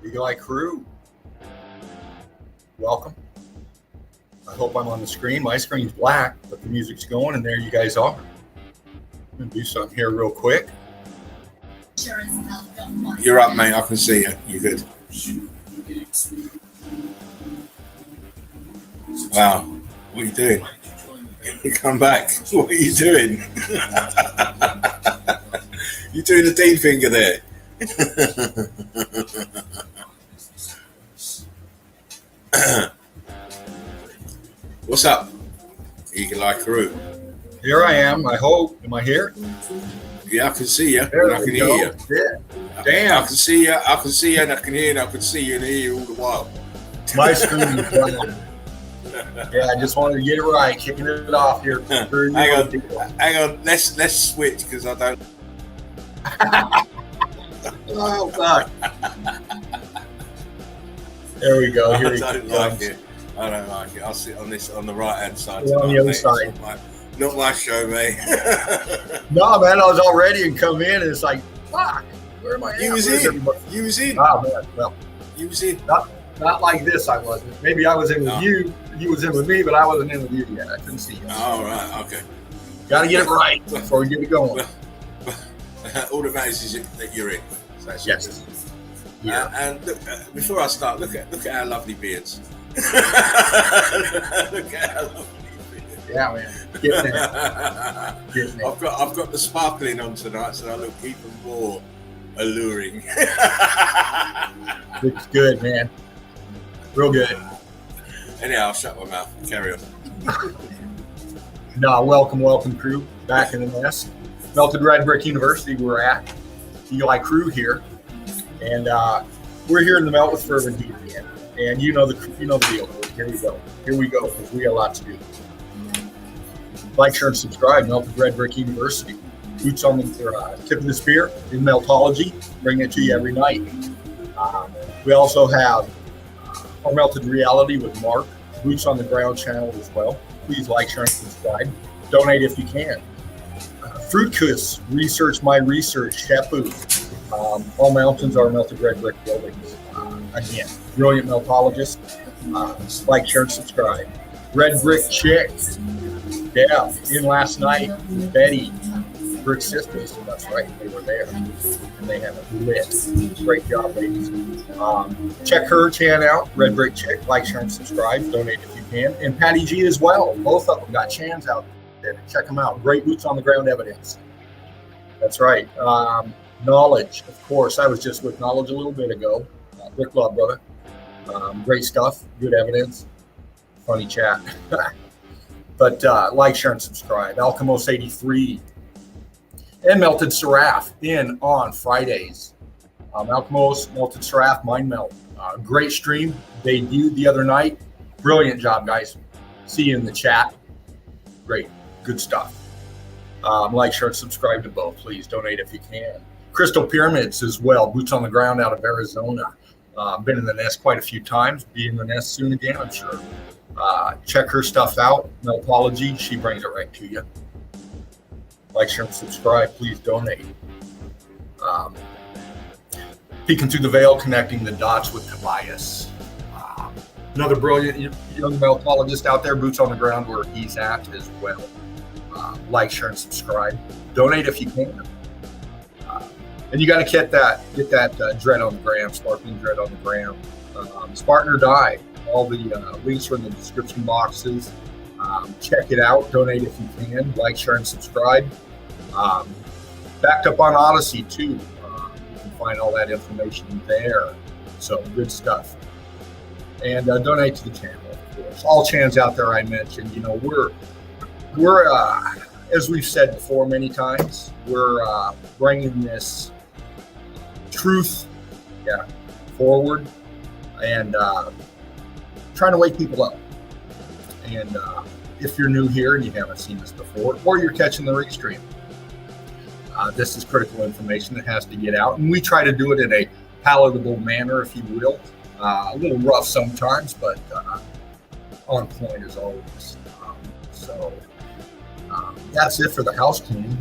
Eagle Eye Crew, welcome. I hope I'm on the screen. My screen's black, but the music's going, and there you guys are. I'm going to do something here real quick. You're up, mate. I can see you. You're good. Wow. What are you doing? You come back. What are you doing? You're doing the D finger there. What's up, Eagle Eye Crew? Here I am. I hope. Am I here? Yeah, I can see you. There And I can hear you. Yeah. Damn. I can see you. I can see you, and I can hear you. And I can see you and hear you all the while. My screen is black. Yeah, I just wanted to get it right. Kicking it off here. Hang on. Let's switch because I don't. Oh God. There we go. Here I don't like it. I don't like it. I'll sit on the right hand side. Yeah, on the other side. Not my show, mate. No, man, I was all ready and come in, and it's like, fuck. Where am I at? You was in. Oh man, well, You was in. not like this. I wasn't. Maybe I was in with you. You was in with me, but I wasn't in with you yet. I couldn't see you. All right. Okay. Got to get it right before we get it going. All that matters is that you're in. So Yes. Yeah. And look, before I start, look at our lovely beards. Look at our lovely beards. Yeah, man. Getting there. Getting there. I've got the sparkling on tonight, so I look even more alluring. Looks good, man. Real good. Anyhow, I'll shut my mouth. Carry on. No, welcome, crew. Back in the nest. Melted Red Brick University, we're at. Eagle Eye Crew here. And we're here in the Melt with Fervant again. And you know the deal. Here we go, because we got a lot to do. Like, share, and subscribe. Melted Red Brick University. Boots on the tip of the spear in Meltology. Bring it to you every night. We also have our Melted Reality with Mark. Boots on the Ground channel as well. Please like, share, and subscribe. Donate if you can. Fruit Kiss, Research My Research, Shapu. All mountains are melted red brick buildings. Again, brilliant meltologist. Like, share, and subscribe. Red Brick Chick. Yeah, in last night with Betty, Brick Sisters. That's right, they were there. And they have it lit. Great job, ladies. Check her channel out, Red Brick Chick. Like, share, and subscribe. Donate if you can. And Patty G as well. Both of them got chans out there. Check them out. Great boots on the ground evidence. That's right. Knowledge, of course. I was just with Knowledge a little bit ago. Brick Law, brother. Great stuff. Good evidence. Funny chat. But like, share, and subscribe. Alchemos 83 and Melted Seraph in on Fridays. Alchemos, Melted Seraph, Mind Melt. Great stream. Debuted the other night. Brilliant job, guys. See you in the chat. Great. Good stuff. Like, share, and subscribe to both. Please donate if you can. Crystal Pyramids as well. Boots on the ground out of Arizona. Been in the nest quite a few times. Be in the nest soon again, I'm sure. Check her stuff out. Meltology. She brings it right to you. Like, share, and subscribe. Please donate. Peeking through the veil, connecting the dots with Tobias. Another brilliant young meltologist out there. Boots on the ground where he's at as well. Like, share, and subscribe. Donate if you can. And you got to get that dread on the gram, sparkling dread on the gram. Spartan or die. All the links are in the description boxes. Check it out. Donate if you can. Like, share, and subscribe. Backed up on Odyssey too. You can find all that information there. So good stuff. And donate to the channel, of course. All channels out there I mentioned. You know, we're as we've said before many times, we're bringing this truth forward and trying to wake people up. And if you're new here and you haven't seen this before, or you're catching the restream, this is critical information that has to get out. And we try to do it in a palatable manner, if you will. A little rough sometimes, but on point as always. That's it for the house cleaning.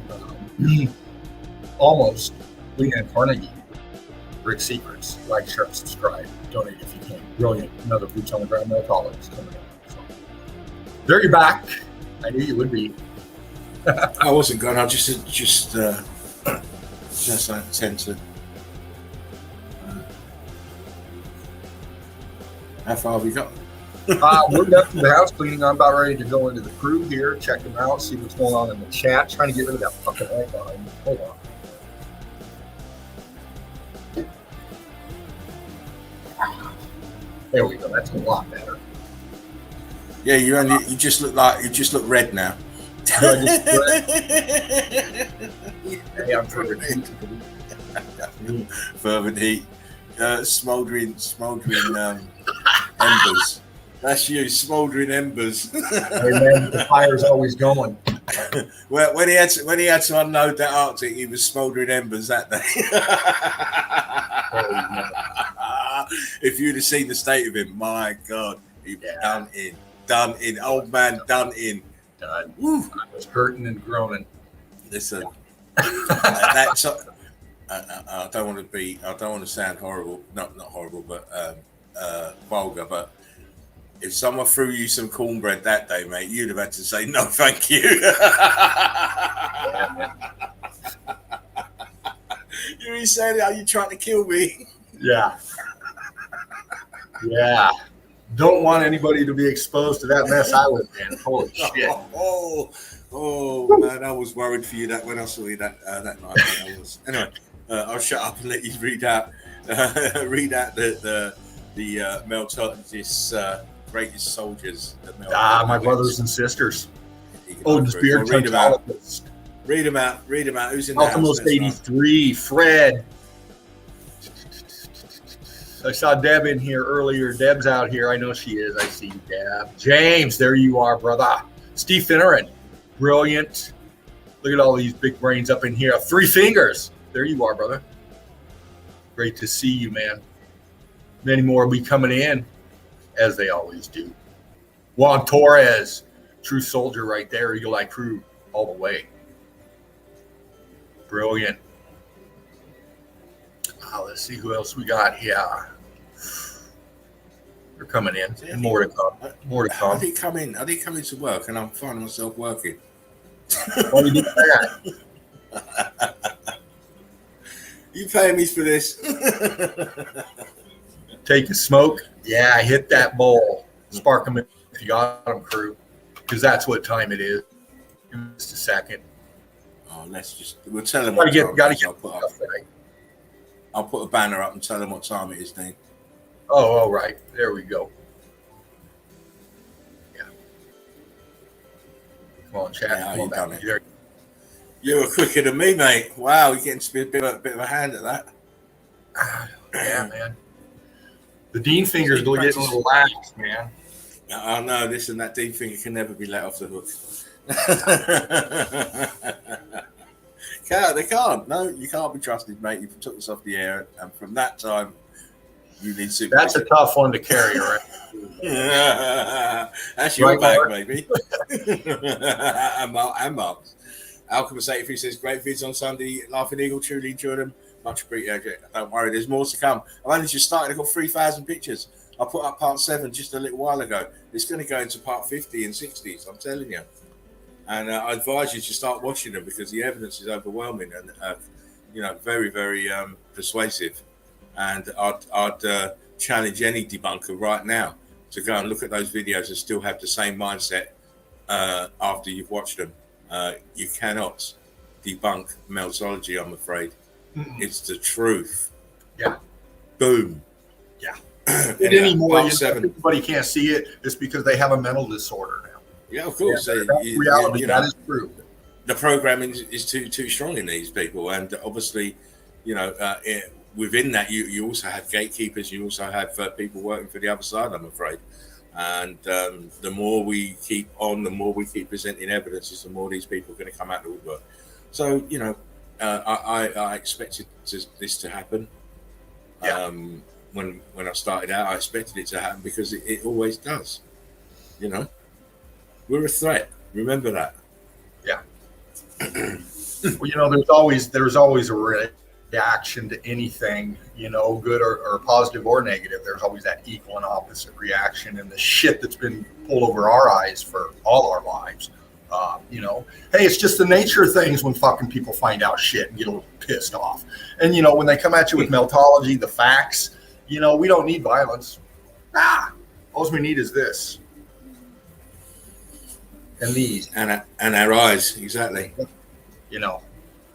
Almost. Lena and Carnegie. Rick Secrets. Like, share, subscribe, donate if you can. Brilliant. Another Boots on the Ground Meltologist coming up. So, there you're back. I knew you would be. I wasn't going. I just I tend to. How far have we got? We're done for the house cleaning. I'm about ready to go into the crew here, check them out, see what's going on in the chat. Trying to get rid of that fucking light behind me. Hold on. There we go. That's a lot better. Yeah, you just look red now. Yeah, I'm fervent heat. Fervent heat, smoldering embers. That's you, smoldering embers. Hey man, the fire's always going. Well, when he had to unload that Arctic, he was smoldering embers that day. If you'd have seen the state of him, my God, he'd be done in, old man, done in. Done. I was hurting and groaning. Listen, that's. I don't want to sound horrible. Not horrible, but vulgar. But if someone threw you some cornbread that day, mate, you'd have had to say no, thank you. You really saying, "Are you trying to kill me?" Yeah. Yeah. Don't want anybody to be exposed to that mess I was in. Holy shit. Oh, man, I was worried for you that when I saw you that night. I was. Anyway, I'll shut up and let you read out the Meltologist's greatest soldiers. My brothers and sisters. Odin's Beard read them out. Read them out. Who's in the house? Alchemist 83. Fred. I saw Deb in here earlier. Deb's out here. I know she is. I see you, Deb. James, there you are, brother. Steve Finneran. Brilliant. Look at all these big brains up in here. 3 fingers. There you are, brother. Great to see you, man. Many more will be coming in, as they always do. Juan Torres. True soldier right there. Eagle Eye Crew all the way. Brilliant. Let's see who else we got here. They're coming in. And more to come. More to come. I didn't come into work, and I'm finding myself working. Why do you do that? You paying me for this? Take a smoke. Yeah, hit that bowl. Spark them if you got them, crew. Because that's what time it is. In just a second. Oh, we'll tell them Gotta what time it is. get I'll put a banner up and tell them what time it is, Dean. Oh, all right. There we go. Yeah. Come on, chat. Yeah, you done it. There. You were quicker than me, mate. Wow, you're getting to be a bit of a hand at that. Yeah, man. The Dean fingers are getting a little lax, man. I know, listen, that Dean finger can never be let off the hook. They can't. No, you can't be trusted, mate. You took this off the air, and from that time, you need supervision. That's a tough one to carry, right? That's your right, bag, Mark? baby. and Mark's. Alchemist 83 says, great vids on Sunday. Laughing Eagle, truly enjoyed them. Much appreciated. Don't worry, there's more to come. I've only just started. I've got 3,000 pictures. I put up part 7 just a little while ago. It's going to go into part 50 and 60s, I'm telling you. And I advise you to start watching them because the evidence is overwhelming and, very, very persuasive. And I'd challenge any debunker right now to go and look at those videos and still have the same mindset after you've watched them. You cannot debunk Meltology, I'm afraid. Mm-mm. It's the truth. Yeah. Boom. Yeah. Anymore, everybody can't see it. It's because they have a mental disorder now. Yeah, of course. Yeah, reality. That is true. The programming is too strong in these people, and obviously, within that, you also have gatekeepers. You also have people working for the other side. I'm afraid, and the more we keep on, the more we keep presenting evidence, the more these people are going to come out of the woodwork. So, I expected this to happen. Yeah. When I started out, I expected it to happen because it always does. We're a threat. Remember that. Yeah. Well, there's always a risk. reaction to anything, you know, good or positive or negative. There's always that equal and opposite reaction, and the shit that's been pulled over our eyes for all our lives. You know, hey, it's just the nature of things when fucking people find out shit and get a little pissed off. And, you know, when they come at you with meltology, the facts, you know, we don't need violence. All we need is this. And these. And our eyes, exactly. You know,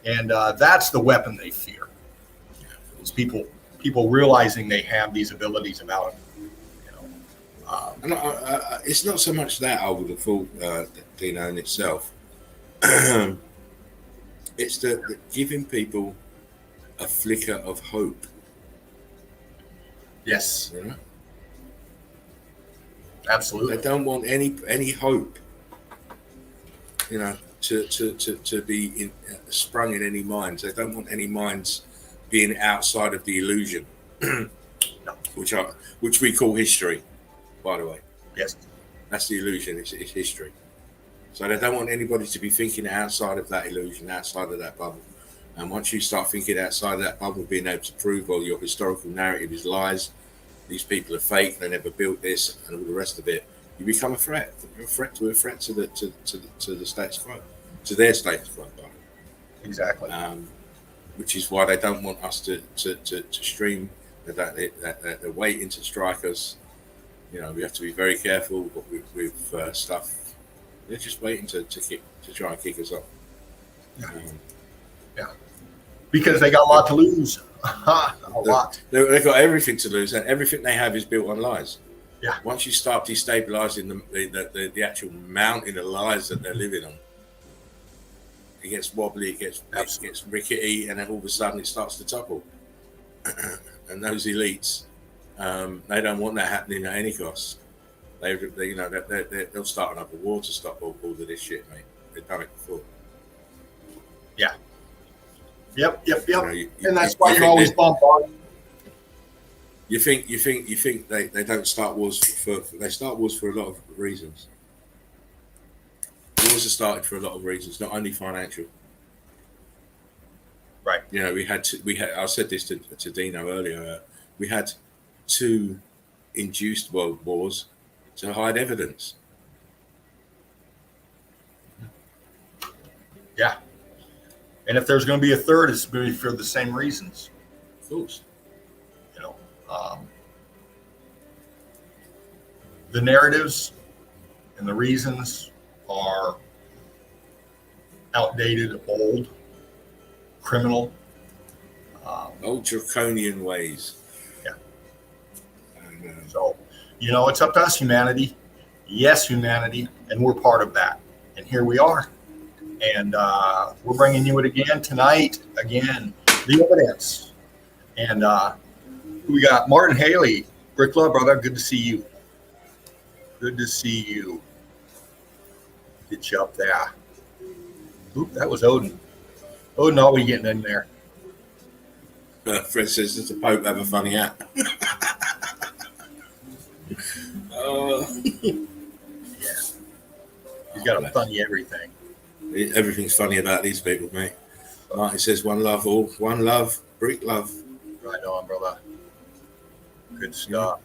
and that's the weapon they fear. It's people realizing they have these abilities about them. You know, it's not so much that I would have thought, Dino, in itself. It's the giving people a flicker of hope. Yes, you know? Absolutely. They don't want any hope, you know, to be sprung in any minds. They don't want any minds being outside of the illusion, which we call history, by the way. Yes, that's the illusion. It's history. So they don't want anybody to be thinking outside of that illusion, outside of that bubble. And once you start thinking outside of that bubble, being able to prove, well, your historical narrative is lies, these people are fake, they never built this, and all the rest of it, you become a threat. You're a threat to the status quo, to their status quo. Exactly. Which is why they don't want us to stream. They're waiting to strike us. You know, we have to be very careful with stuff. They're just waiting to try and kick us off. Yeah. Because they got a lot to lose. A lot. They've got everything to lose, and everything they have is built on lies. Yeah. Once you start destabilizing the actual mountain of lies that they're living on, it gets wobbly, it gets rickety, and then all of a sudden it starts to topple. And those elites, they don't want that happening at any cost. They'll start another war to stop all of this shit, mate. They've done it before. Yeah. Yep. You know, and that's why you're always bombarded. You think they don't start wars they start wars for a lot of reasons. Wars are started for a lot of reasons, not only financial. Right. You know, we had I said this to Dino earlier. We had 2 induced world wars to hide evidence. Yeah. And if there's going to be a third, it's going to be for the same reasons. Of course. You know, the narratives and the reasons are outdated, old, criminal. Old draconian ways. Yeah. So, you know, it's up to us, humanity. Yes, humanity. And we're part of that. And here we are. And we're bringing you it again tonight. Again, the evidence. And we got Martin Haley. Brick Love, brother. Good to see you. Good to see you. Get you up there. Oop, that was Odin. Odin, always getting in there. Fred says, does the Pope have a funny hat? Yeah. He's got a funny everything. Everything's funny about these people, mate. Martin says, one love, all. One love, Brick Love. Right on, brother. Good stuff.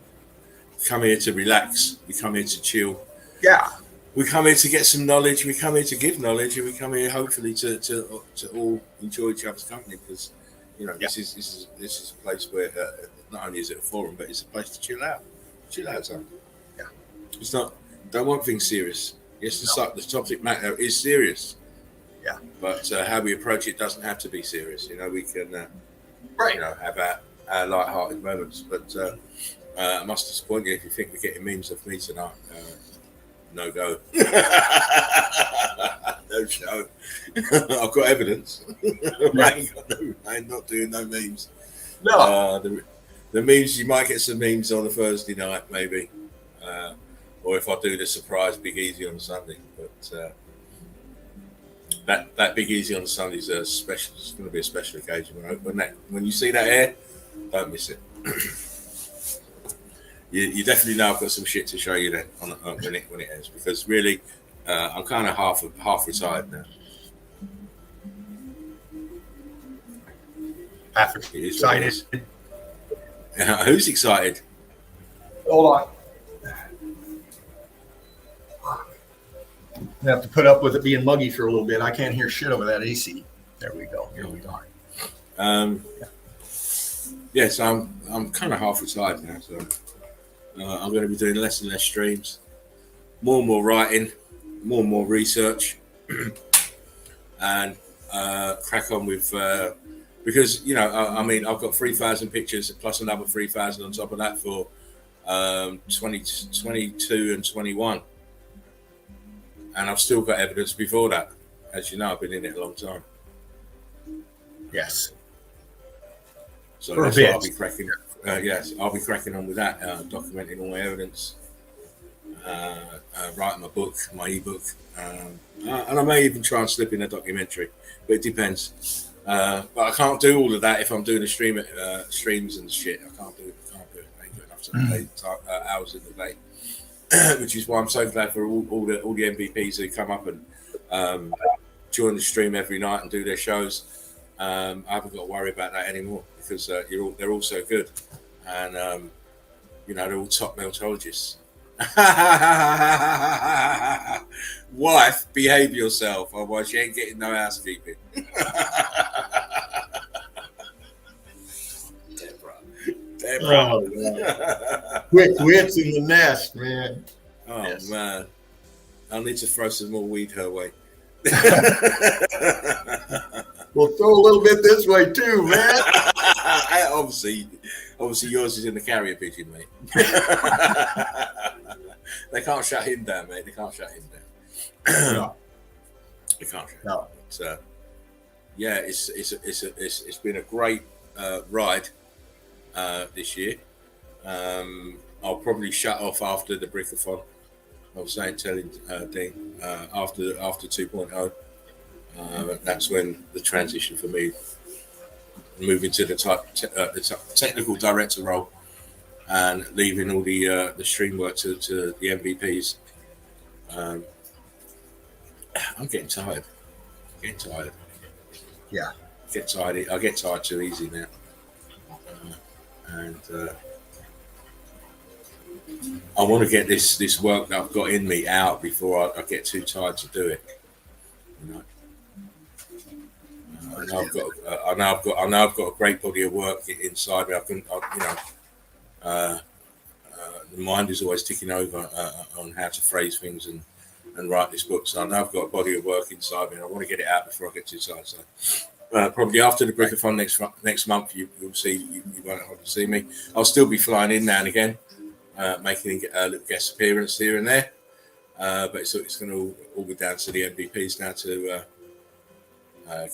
We come here to relax. We come here to chill. Yeah. We come here to get some knowledge. We come here to give knowledge, and we come here hopefully to all enjoy each other's company, because this is a place where not only is it a forum, but it's a place to chill out. Chill out, son. Yeah. It's not. Don't want things serious. Yes, the topic matter is serious. Yeah. But how we approach it doesn't have to be serious. You know, we can have our light-hearted moments. But I must disappoint you if you think we're getting memes of me tonight. No go. No show. I've got evidence. I ain't not doing no memes. No. The memes, you might get some memes on a Thursday night, maybe. Or if I do the surprise Big Easy on Sunday. But that Big Easy on Sunday is special. It's going to be a special occasion. When you see that air, don't miss it. You definitely know I've got some shit to show you then when it ends, because really I'm kind of half retired now. half It is what it excited. is. Who's excited? Hold on. I have to put up with it being muggy for a little bit. I can't hear shit over that AC. There we go. Here we go. Yes, I'm kind of half retired now, so I'm going to be doing less and less streams, more and more writing, more and more research, and crack on with because I mean I've got 3,000 pictures plus another 3,000 on top of that for 2022 and 21, and I've still got evidence before that. As you know, I've been in it a long time. Yes. So that's what I'll be cracking. Yes, I'll be cracking on with that, documenting all my evidence, writing my book, my ebook, and I may even try and slip in a documentary, but it depends. But I can't do all of that if I'm doing a streams and shit. I can't do it. I ain't got enough hours in the day, which is why I'm so glad for all the MVPs who come up and join the stream every night and do their shows. I haven't got to worry about that anymore because they're all so good, and they're all top meltologists. Wife, behave yourself, otherwise you ain't getting no housekeeping. Deborah. Oh, quick wits in the nest, man. Oh yes. Man, I'll need to throw some more weed her way. We'll throw a little bit this way too, man. Obviously yours is in the carrier pigeon, mate. They can't shut him down, mate. They can't shut him down. No. They can't shut him No. down. But, yeah, it's been a great ride this year. I'll probably shut off after the Brickathon. I was telling Dean after 2.0. That's when the transition for me, moving to the technical director role and leaving all the stream work to the MVPs. I'm getting tired. Yeah. I get tired too easy now. I want to get this work that I've got in me out before I get too tired to do it. I know I've got a great body of work inside me. The mind is always ticking over on how to phrase things and write this book. So I know I've got a body of work inside me, and I want to get it out before I get too tired. So probably after the Brickathon next month, you'll see. You won't have to see me. I'll still be flying in now and again, making a little guest appearance here and there. But it's going to all be down to the MVPs now to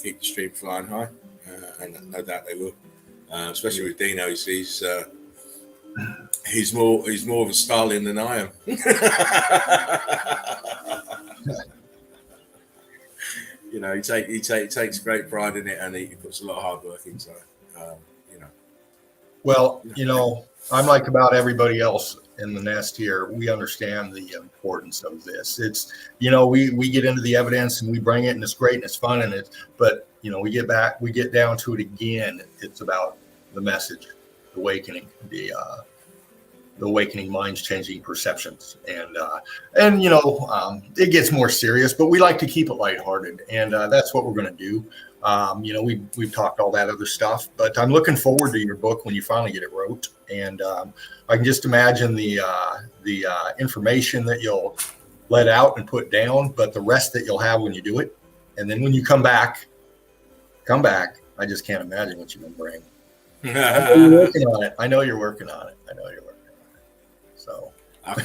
keep the stream flying high, and no doubt they will. Especially with Dino, he's more of a Stalin than I am. He takes great pride in it, and he puts a lot of hard work into it. Well, I'm like about everybody else in the nest here. We understand the importance of this. It's, we get into the evidence and we bring it, and it's great and it's fun, but we get down to it again. It's about the message, the awakening, the awakening minds changing perceptions, and it gets more serious, but we like to keep it lighthearted, and that's what we're going to do. We've talked all that other stuff, but I'm looking forward to your book when you finally get it wrote, and I can just imagine the information that you'll let out and put down, but the rest that you'll have when you do it, and then when you come back. I just can't imagine what you're going to bring. I know you're working on it. So I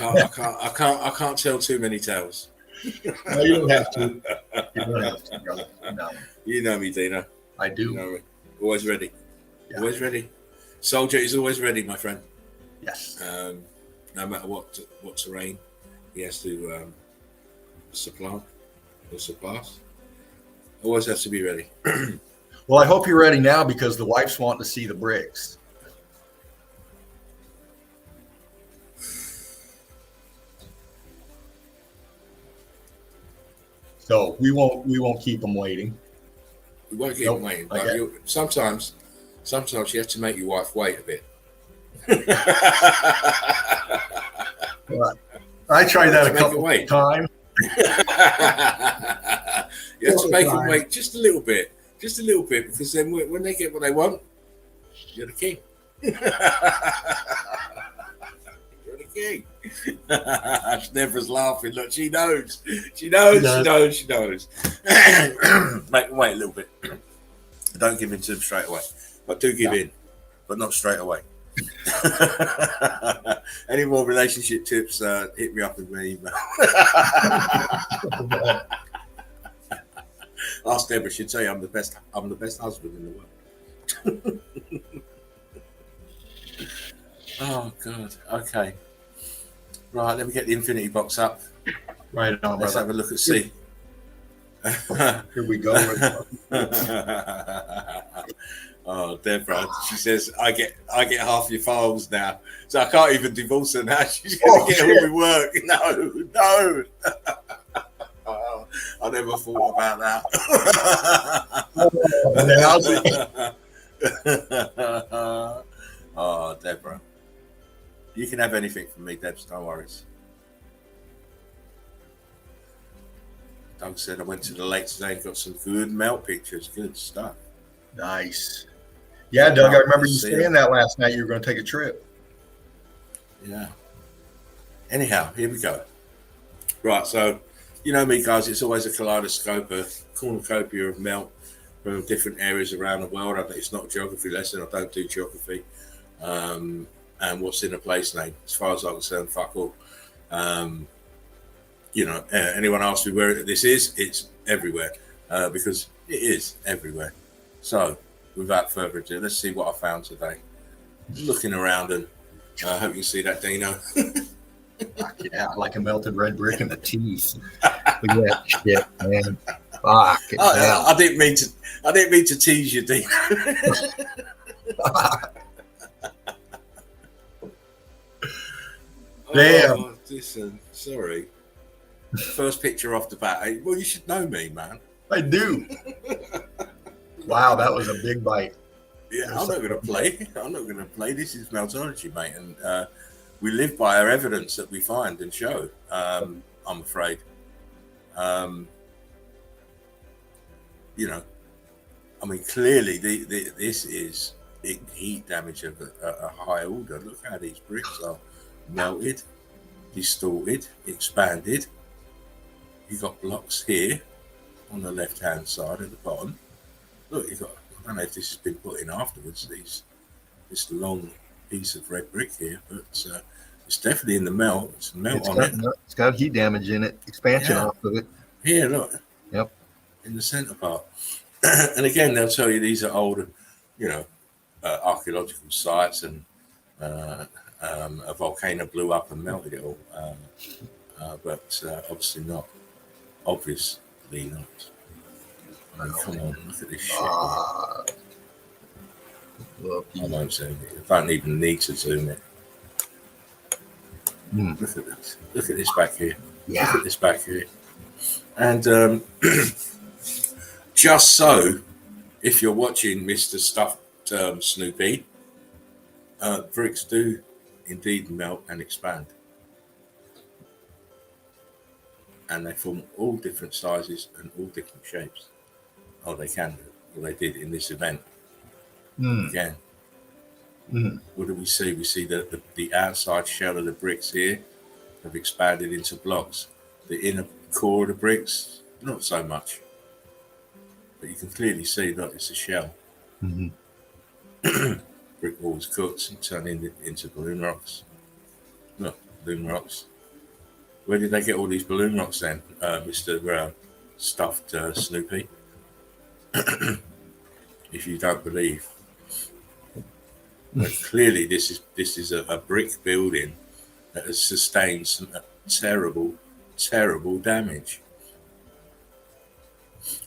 can't tell too many tales. No, you don't have to. Brother. No. You know me, Dino. I do. You know me. Always ready. Yeah. Always ready. Soldier is always ready, my friend. Yes. No matter what terrain he has to supplant or surpass, always has to be ready. Well, I hope you're ready now, because the wife's wanting to see the bricks. So we won't keep them waiting. We won't keep them waiting. But sometimes Sometimes you have to make your wife wait a bit. But I tried that a Make her couple wait. of times. You have to make them wait just a little bit, because then when they get what they want, you're the king. You're the king. Deborah's laughing. Look, she knows. She knows. Make them wait a little bit. Don't give in to them straight away, but do give in, but not straight away. Any more relationship tips? Hit me up with my email. Ask Deborah. She'd say I'm the best husband in the world. Oh God. Okay. Right. Let me get the infinity box up. Right on. Let's have a look at C. Here we go. Oh, Deborah, she says I get half your files now, so I can't even divorce her now. She's gonna get all my work. No. I never thought about that. Oh, Deborah, you can have anything from me, Debs. No worries. Doug said I went to the lake today and got some good melt pictures. Good stuff. Nice. Yeah, Doug, I remember you saying that last night. You were going to take a trip. Yeah. Anyhow, here we go. Right, so you know me, guys. It's always a kaleidoscope, a cornucopia of melt from different areas around the world. It's not a geography lesson. I don't do geography. And what's in a place name? As far as I'm concerned, fuck all. Anyone asks me where this is, it's everywhere, because it is everywhere. So, without further ado, let's see what I found today. Looking around, and I hope you can see that, Dino. Yeah, like a melted red brick in the teeth. Look at that shit, man. Fuck. I didn't mean to tease you, Dino. Damn. Oh, listen, sorry. First picture off the bat. Well, you should know me, man. I do. Wow, that was a big bite. Yeah, I'm not going to play. This is Meltology, mate, and we live by our evidence that we find and show. I'm afraid. Clearly, this is heat damage of a high order. Look how these bricks are melted, distorted, expanded. You've got blocks here on the left-hand side at the bottom. Look, I don't know if this has been put in afterwards, this long piece of red brick here, but it's definitely in the melt. It's melt on it. It's got heat damage in it, expansion off of it. Here, look. Yep. In the center part. And again, they'll tell you these are older, archaeological sites, and a volcano blew up and melted it all. But obviously not. Obviously not. Oh, come on, look at this shit. I won't zoom it. I don't even need to zoom it. Look at this. Look at this back here. Yeah. Look at this back here. And just so, if you're watching Mr. Stuffed Snoopy, bricks do indeed melt and expand. And they form all different sizes and all different shapes. Oh, they can do. Well, they did in this event. Again. What do we see? We see that the outside shell of the bricks here have expanded into blocks. The inner core of the bricks, not so much. But you can clearly see that it's a shell. Brick walls cooked and turned into balloon rocks. Look, balloon rocks. Where did they get all these balloon rocks then, Mr. Stuffed Snoopy? If you don't believe. But clearly this is a brick building that has sustained some terrible damage.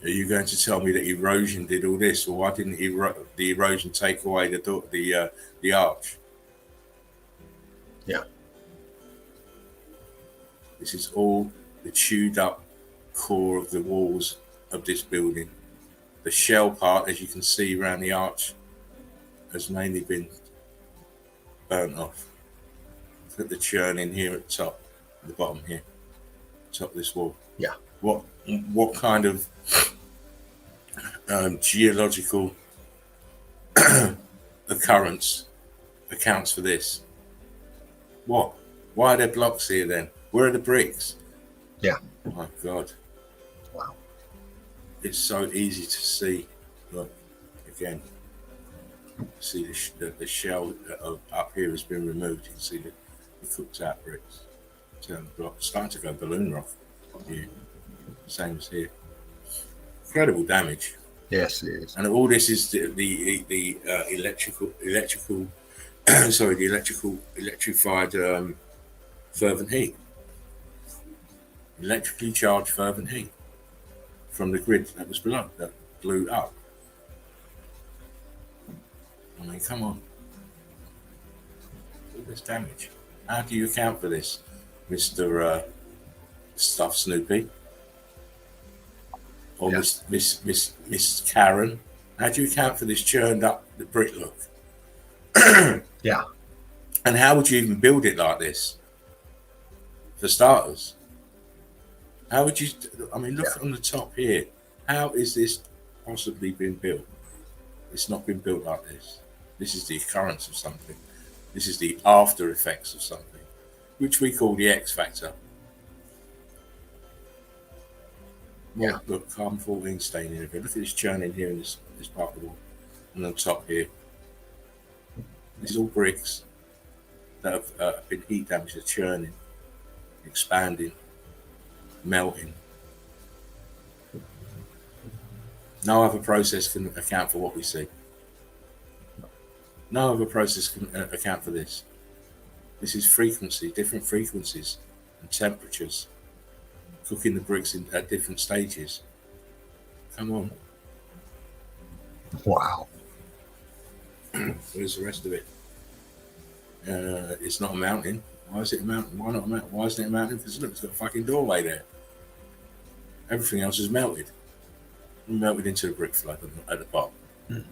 Are you going to tell me that erosion did all this, or why didn't the erosion take away the arch? Yeah. This is all the chewed up core of the walls of this building. The shell part, as you can see around the arch, has mainly been burnt off. Look at the churning here at the top, at the bottom here, top of this wall. Yeah. What kind of geological occurrence accounts for this? What? Why are there blocks here then? Where are the bricks? Yeah. Oh my God. Wow. It's so easy to see. Look, again, see the shell up here has been removed. You can see the cooked out bricks. Turn the block. Starting to go balloon rock here. Same as here. Incredible damage. Yes, it is. And all this is the electrical sorry, the electrified fervent heat. Electrically charged fervent heat from the grid that was below, that blew up. I mean, come on. All this damage. How do you account for this, Mr. Stuff Snoopy? Or Yeah. Miss Karen? How do you account for this churned up the brick look? Yeah. And how would you even build it like this? For starters, how would you? I mean, look on the top here. How is this possibly been built? It's not been built like this. This is the occurrence of something. This is the after effects of something, which we call the X factor. Yeah. Look, carbon 14 staining here. Look at this churning here in this part of the wall, and on top here. This is all bricks that have been heat damaged, are churning, expanding, melting. No other process can account for what we see. No other process can account for this. This is frequency, different frequencies and temperatures, cooking the bricks at different stages. Come on. Wow. Where's the rest of it? It's not a mountain. Why is it a mountain? Why not a mountain? Why isn't it a mountain? Because look, it's got a fucking doorway there. Everything else is melted. Melted into the brick flood at the bottom.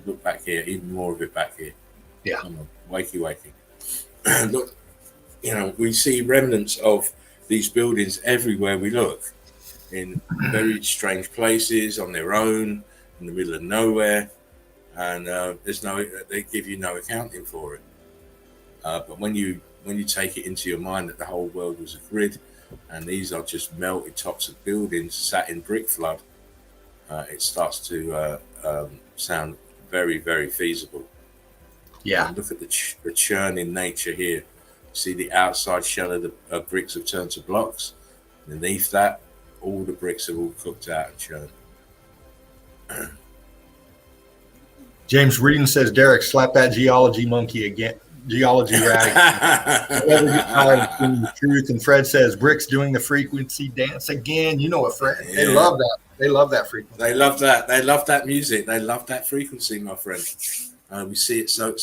Look back here, even more of it back here. Yeah. Come on, wakey. Look, you know, we see remnants of these buildings everywhere we look, in very strange places, on their own, in the middle of nowhere, and they give you no accounting for it. But when you take it into your mind that the whole world was a grid, and these are just melted tops of buildings sat in brick flood, it starts to sound very, very feasible. Yeah. And look at the churning nature here. See the outside shell of the bricks have turned to blocks. Underneath that, all the bricks have all cooked out and churned. James Reedon says, Derek, slap that geology monkey again. Geology rag. Never get tired of seeing the truth. And Fred says, bricks doing the frequency dance again. You know what, Fred? Yeah. They love that. They love that frequency. They love that. They love that music. They love that frequency, my friend. We see it so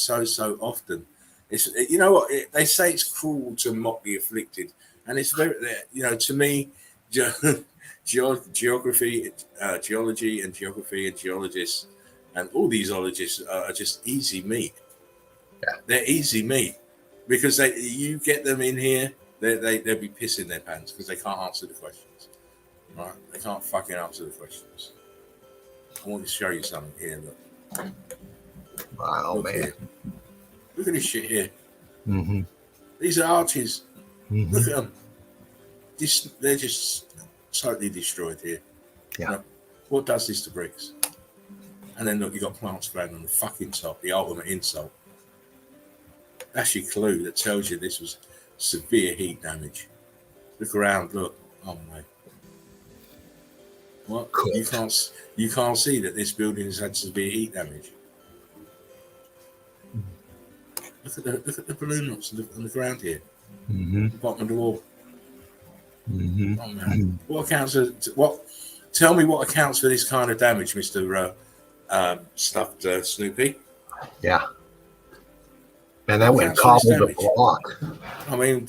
often. It's, you know what, they say it's cruel to mock the afflicted, and it's very, you know, to me, geography, geology, and geography, and geologists, and all these ologists are just easy meat. Yeah. They're easy meat because you get them in here, they'll be pissing their pants because they can't answer the questions. Right? They can't fucking answer the questions. I want to show you something here. Look. Wow, Look man. here. Look at this shit here. Mm-hmm. These are arches. Mm-hmm. Look at them. They're just totally destroyed here. Yeah. Now, what does this to bricks? And then look, you got plants growing on the fucking top, the ultimate insult. That's your clue that tells you this was severe heat damage. Look around, look. Oh my. What? Cool. You can't see that this building has had severe heat damage. Look at the balloon rocks on the ground here. Mm-hmm. The bottom of the wall. Mm-hmm. Oh man. Tell me what accounts for this kind of damage, Mr. Stuffed Snoopy? Yeah. Man, that went cobbled the block. I mean,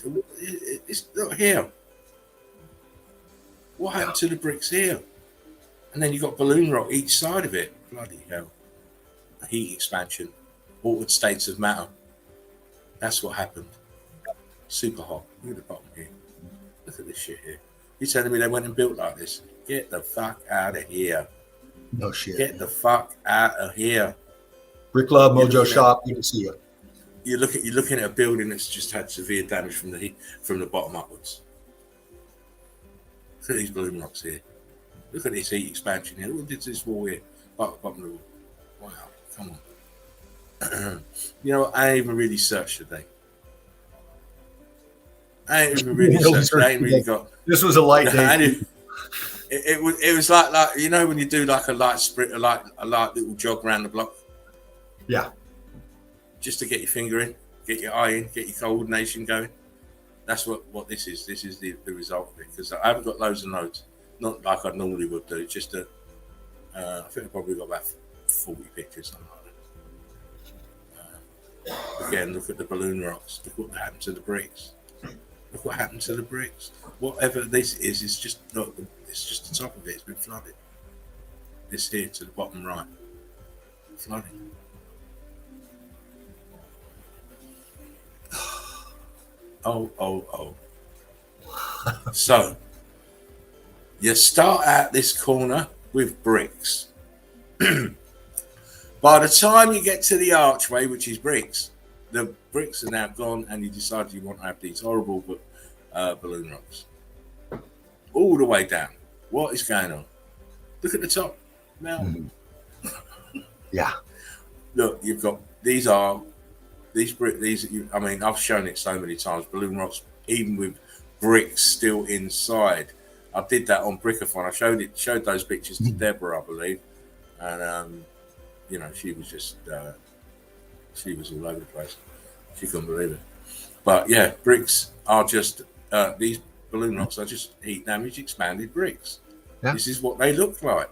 it's look here. What happened to the bricks here? And then you got balloon rock each side of it. Bloody hell. Heat expansion. altered states of matter. That's what happened. Super hot. Look at the bottom here. Look at this shit here. You telling me they went and built like this? Get the fuck out of here. No shit. Get the fuck out of here. Brick Love, Mojo Shop, you can see it. You're looking at a building that's just had severe damage from the bottom upwards. Look at these balloon rocks here. Look at this heat expansion here. Look at this wall here. Bottom of the wall. Wow, come on. You know what? I ain't even really searched today. I ain't even really searched. I ain't really got. This was a light day. It was like you know when you do like a light sprint, a light little jog around the block. Yeah. Just to get your finger in, get your eye in, get your coordination going. That's what this is. This is the result of it. Because I haven't got loads and loads. Not like I normally would do. Just I think I probably got about 40 pictures, something like that. Again, look at the balloon rocks. Look what happened to the bricks. Look what happened to the bricks. Whatever this is, it's just the top of it. It's been flooded. This here to the bottom right. Flooding. Oh. So, you start at this corner with bricks. By the time you get to the archway, which is bricks, the bricks are now gone, and you decide you want to have these horrible balloon rocks. All the way down. What is going on? Look at the top. Now, yeah. Look, you've got these bricks. I mean, I've shown it so many times. Balloon rocks, even with bricks still inside. I did that on Brickathon. I showed those pictures to Deborah, I believe, and you know, she was just she was all over the place. She couldn't believe it. But yeah, bricks are just these balloon rocks are just heat damage expanded bricks. Yeah. This is what they look like.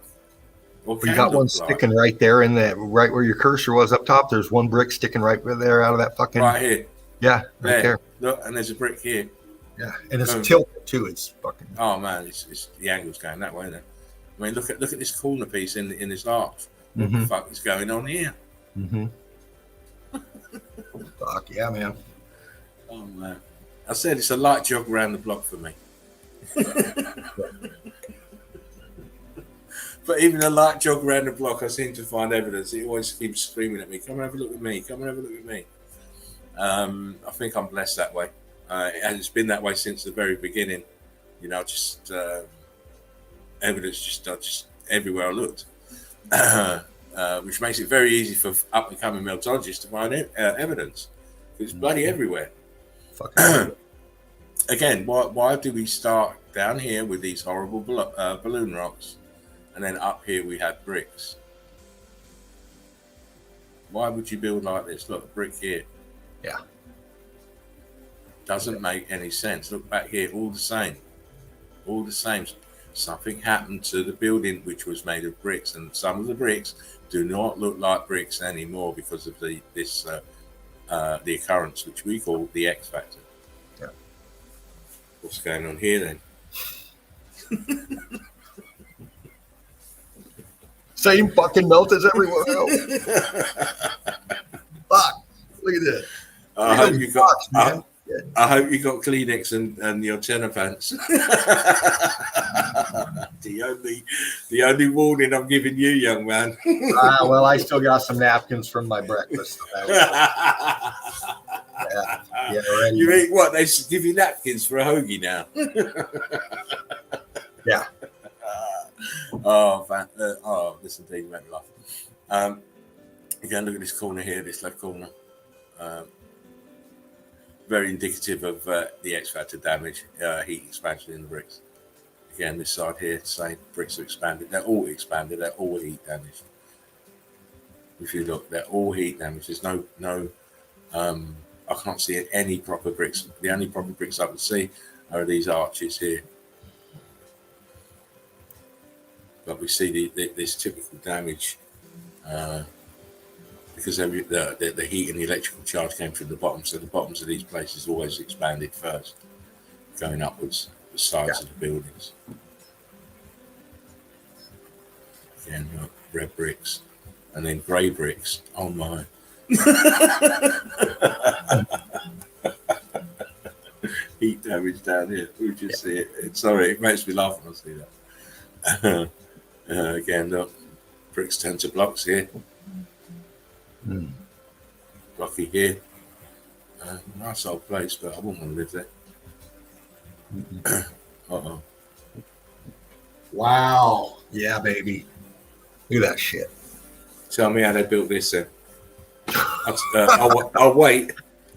You got one sticking right there in right where your cursor was up top. There's one brick sticking right there out of that fucking. Right here. Yeah, right there. Look, and there's a brick here. Yeah, and it's tilted too. It's fucking. Oh man, it's the angle's going that way. Isn't it? I mean, look at this corner piece in this arch. What the fuck is going on here? Fuck yeah, man. Oh man, I said it's a light jog around the block for me. But even a light jog around the block, I seem to find evidence. It always keeps screaming at me, come and have a look at me, come and have a look at me. I think I'm blessed that way. It's been that way since the very beginning. You know, just evidence just everywhere I looked. Which makes it very easy for up-and-coming meltologists to find evidence. It's bloody everywhere. Again, why do we start down here with these horrible balloon rocks? And then up here we have bricks. Why would you build like this? Look, a brick here. Yeah. Doesn't make any sense. Look back here, all the same. All the same. Something happened to the building which was made of bricks, and some of the bricks do not look like bricks anymore because of the occurrence which we call the X factor. Yeah. What's going on here then? Same fucking melt as everywhere else. Fuck. Look at this. I hope you got Kleenex and your tenor pants. the only warning I'm giving you, young man. Well, I still got some napkins from my breakfast. Yeah, you eat what? They give you napkins for a hoagie now. Yeah. This indeed made me laugh. Again, look at this corner here, this left corner. Very indicative of the X factor damage, heat expansion in the bricks. Again, this side here, same bricks are expanded. They're all expanded. They're all heat damaged. If you look, they're all heat damaged. There's no. I can't see any proper bricks. The only proper bricks I can see are these arches here. But we see this typical damage because the heat and the electrical charge came from the bottom, so the bottoms of these places always expanded first, going upwards the sides of the buildings. Again, red bricks, and then grey bricks. Oh my! Heat damage down here. We just see it. Sorry, it makes me laugh when I see that. Again, look, bricks turn to blocks here. Blocky here. Nice old place, but I wouldn't want to live there. Uh-oh. Wow. Yeah, baby. Look at that shit. Tell me how they built this then. I'll wait.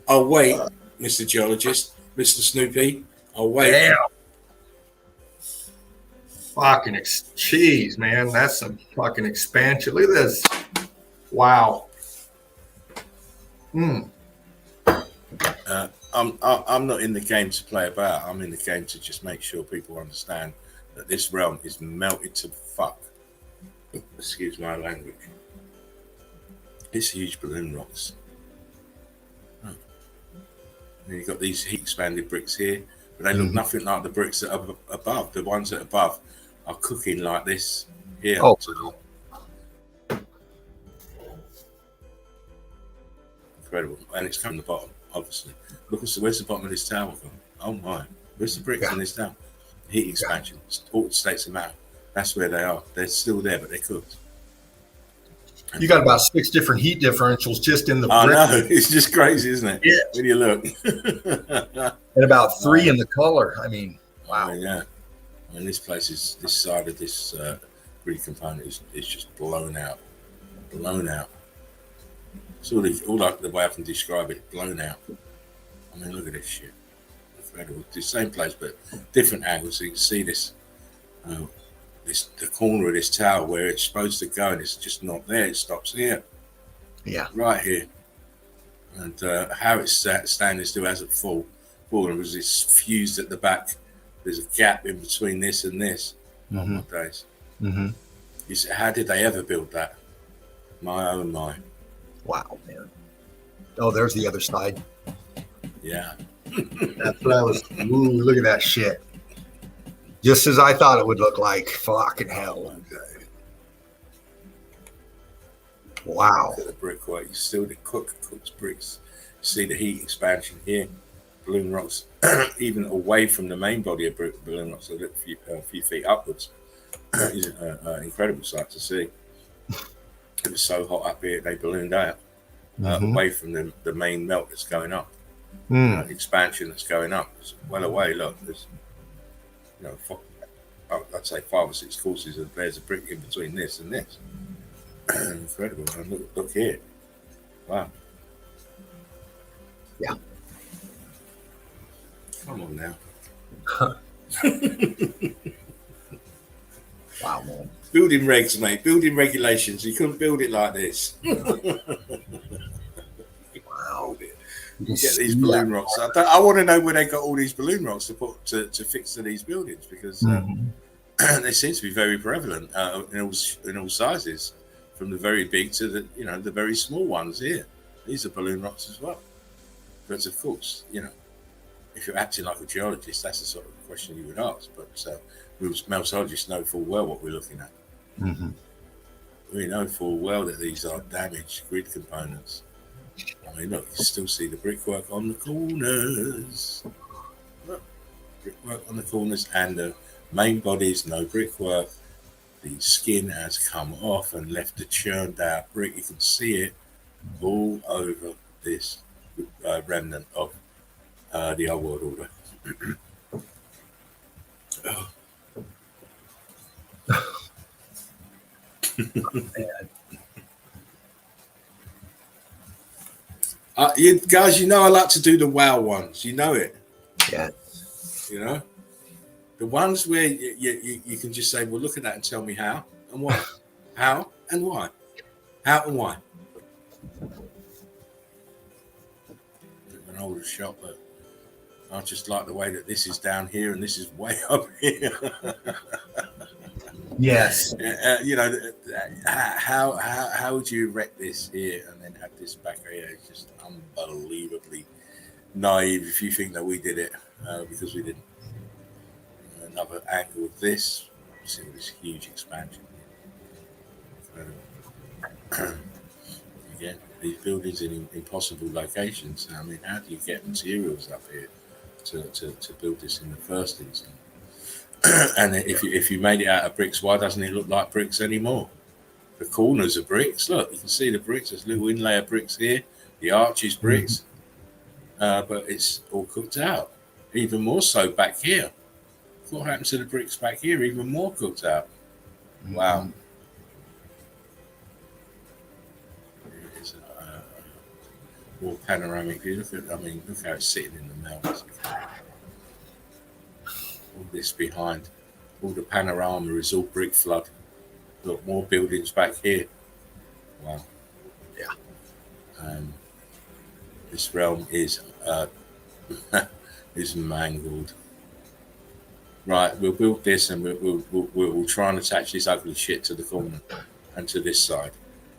I'll wait, Mr. Geologist, Mr. Snoopy. I'll wait. Damn. Fucking jeez, man. That's some fucking expansion. Look at this. Wow. I'm not in the game to play about. I'm in the game to just make sure people understand that this realm is melted to fuck. Excuse my language. It's huge balloon rocks. And you've got these heat expanded bricks here, but they look nothing like the bricks that are above. The ones that are above are cooking like this here. Oh. Incredible. And it's coming to the bottom, obviously. Look, where's the bottom of this tower from? Oh my. Where's the bricks in this tower? Heat expansion. All states of matter. That's where they are. They're still there, but they're cooked. You got about 6 different heat differentials just in the I brick. know. It's just crazy, isn't it? Yeah. When you look. And about 3 in the color. I mean, wow. Yeah. And this place is, this side of this grid component is just blown out. Blown out. It's all the way I can describe it, blown out. I mean, look at this shit. Incredible. The same place, but different angles. So you can see this, the corner of this tower where it's supposed to go, and it's just not there. It stops here. Yeah. Right here. And how it's standing still hasn't fallen because it's fused at the back. There's a gap in between this and this. Oh my days. You say, how did they ever build that? My oh my. Wow, man. Oh, there's the other side. Yeah. That's what I was. Ooh, look at that shit. Just as I thought it would look like. Fucking hell. Okay. Wow. Look at the brickwork. You still the cooked bricks. You see the heat expansion here. Balloon rocks, even away from the main body of balloon rocks, a few feet upwards. Is an incredible sight to see. It was so hot up here, they ballooned out away from the main melt that's going up. Expansion that's going up. It's well away. Look, there's, I'd say 5 or 6 courses of there's a brick in between this and this. Incredible. And look here. Wow. Yeah. Come on now. Wow, man. Building regs, mate. Building regulations. You couldn't build it like this. Wow. You get these balloon rocks. I want to know where they got all these balloon rocks to put to fix to these buildings, because they seem to be very prevalent in all sizes, from the very big to the very small ones here. These are balloon rocks as well. But of course, if you're acting like a geologist, that's the sort of question you would ask. But meltologists know full well what we're looking at. We know full well that these are damaged grid components. I mean, look, you still see the brickwork on the corners. Look, brickwork on the corners, and the main body's no brickwork. The skin has come off and left a churned out brick. You can see it all over this remnant of the old world order. You guys, I like to do the wow ones. You know it. Yeah. The ones where you can just say, well, look at that and tell me how and why. How and why. How and why. An older shot, but I just like the way that this is down here and this is way up here. Yes. How would you erect this here and then have this back here? It's just unbelievably naive if you think that we did it, because we didn't. Another angle of this, see this huge expansion. Again. these buildings in impossible locations. I mean, how do you get materials up here to build this in the first instance? And if you made it out of bricks, why doesn't it look like bricks anymore? The corners are bricks. Look, you can see the bricks. There's a little inlay of bricks here. The arch is bricks, but it's all cooked out. Even more so back here. What happened to the bricks back here? Even more cooked out. Wow. It's a more panoramic view. Look how it's sitting in the melt. All this behind, all the panorama is all brick flood. Look, more buildings back here. Wow. Yeah. This realm is is mangled. Right, we'll build this and we'll try and attach this ugly shit to the corner and to this side.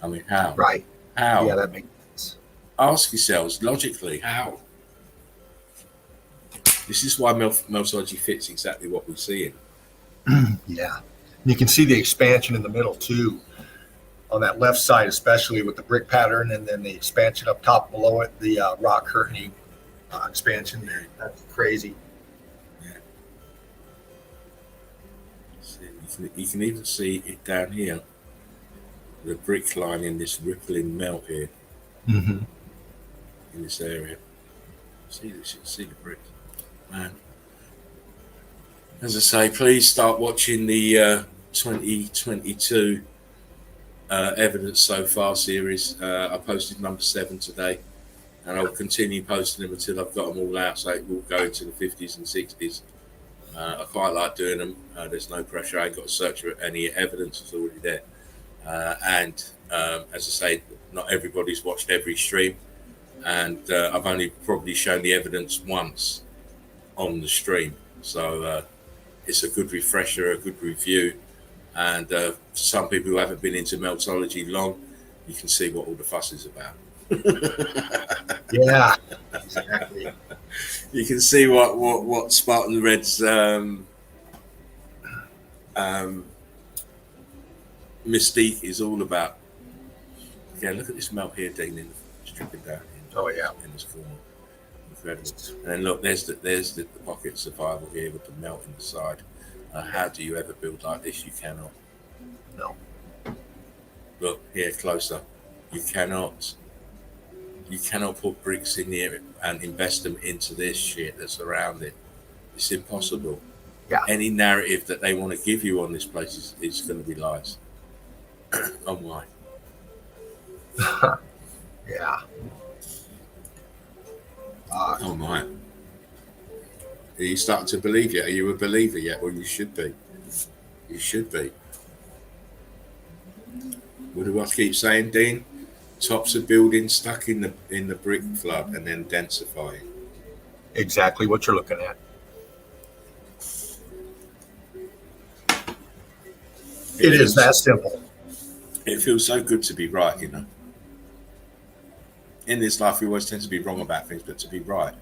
I mean, how? Right. How? Yeah, that makes sense. Ask yourselves logically, how? This is why Meltology fits exactly what we see in. Yeah. You can see the expansion in the middle too, on that left side, especially with the brick pattern, and then the expansion up top below it, the rock curtain expansion there. That's crazy. Yeah. You can even see it down here, the brick line in this rippling melt here, in this area. See the bricks, man. As I say, please start watching the 2022 Evidence So Far series. I posted number 7 today, and I'll continue posting them until I've got them all out, so it will go into the 50s and 60s. I quite like doing them. There's no pressure. I ain't got to search for any evidence. It's already there. And as I say, not everybody's watched every stream, and I've only probably shown the evidence once on the stream. So it's a good refresher, a good review. And for some people who haven't been into Meltology long, you can see what all the fuss is about. Yeah, exactly. You can see what Spartan Red's mystique is all about. Yeah, look at this melt here, Dean, stripping down in this corner. Incredible. And then look, there's the pocket survival here with the melt in the side. How do you ever build like this? You cannot. No. Look here, closer. You cannot put bricks in here and invest them into this shit that's around it. It's impossible. Yeah. Any narrative that they want to give you on this place is going to be lies. Oh my. Yeah. Oh my. Are you starting to believe yet? Are you a believer yet? Well, you should be. You should be. What do I keep saying, Dean? Tops of buildings stuck in the brick flood and then densifying. Exactly what you're looking at. It is that simple. It feels so good to be right, you know. In this life, we always tend to be wrong about things, but to be right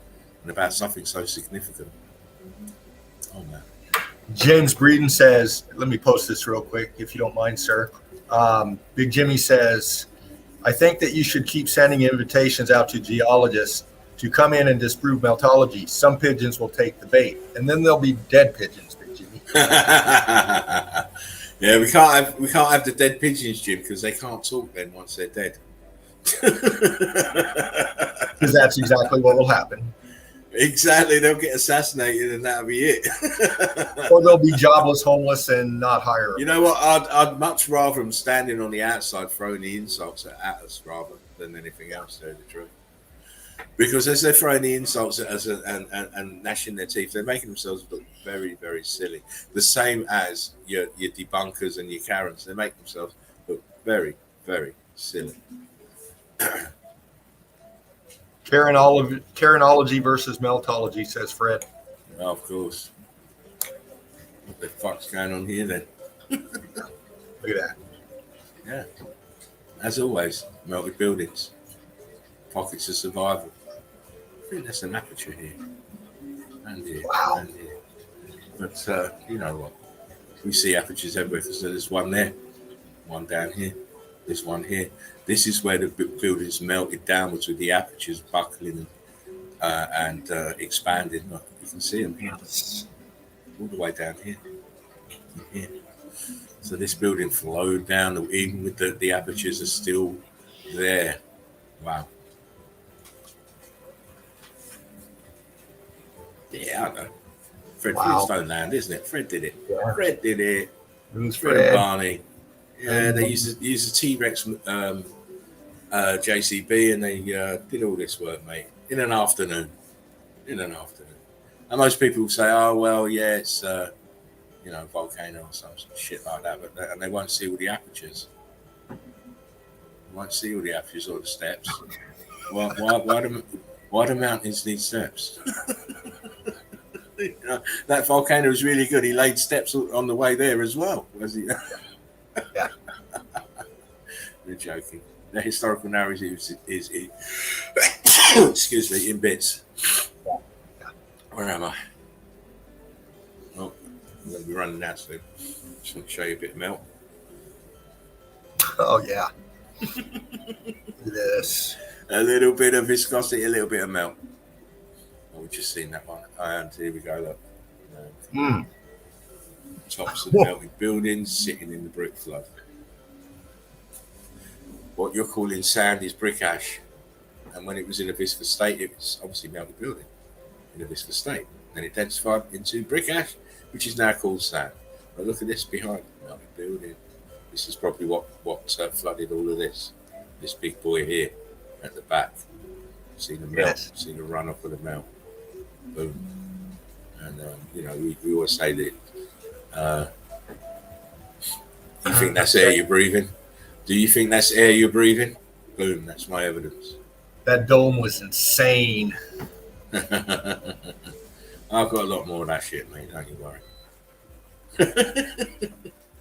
and about something so significant. Oh man. James Breeden says, let me post this real quick, if you don't mind, sir. Big Jimmy says, I think that you should keep sending invitations out to geologists to come in and disprove meltology. Some pigeons will take the bait, and then there'll be dead pigeons, Big Jimmy. Yeah, we can't have the dead pigeons, Jim, because they can't talk then once they're dead. Because that's exactly what will happen. Exactly, they'll get assassinated and that'll be it. Or they'll be jobless, homeless, and not hire. You know what? I'd much rather them standing on the outside throwing the insults at us rather than anything else, to tell you the truth. Because as they're throwing the insults at us and gnashing their teeth, they're making themselves look very, very silly. The same as your debunkers and your Karens. They make themselves look very, very silly. Karenology versus meltology, says Fred. Oh, of course. What the fuck's going on here then? Look at that. Yeah. As always, melted buildings. Pockets of survival. I think there's an aperture here. And here. Wow. And here. But you know what? We see apertures everywhere because there's one there. One down here. This one here. This is where the building's melted downwards with the apertures buckling and expanding. Look, you can see them here, all the way down here. Here. So this building flowed down, even with the apertures are still there. Wow. Yeah, I know. Fred Flintstone land, isn't it? Fred did it. Yeah. Fred did it. Who's Fred and Barney. Yeah, they used a T-Rex JCB, and they did all this work, mate, in an afternoon. And most people will say, "Oh, well, yeah, it's volcano or some shit like that," and they won't see all the apertures. They won't see all the apertures or the steps. Why do mountains need steps? That volcano was really good. He laid steps on the way there as well, was he? Yeah. They're joking. The historical narrative is excuse me, in bits. Where am I? Oh, I'm going to be running out soon. Just want to show you a bit of melt. Oh, yeah. Look at this. A little bit of viscosity, a little bit of melt. Oh, we've just seen that one. And here we go, look. Tops of melted buildings sitting in the brick flood. What you're calling sand is brick ash. And when it was in a viscous state, it was obviously melted building in a viscous state. Then it densified into brick ash, which is now called sand. But look at this behind the melted building. This is probably what flooded all of this. This big boy here at the back. See the melt, yes. See the run up of the melt. Boom. And, we always say that you think that's air you're breathing? Do you think that's air you're breathing? Boom, that's my evidence. That dome was insane. I've got a lot more of that shit, mate. Don't you worry.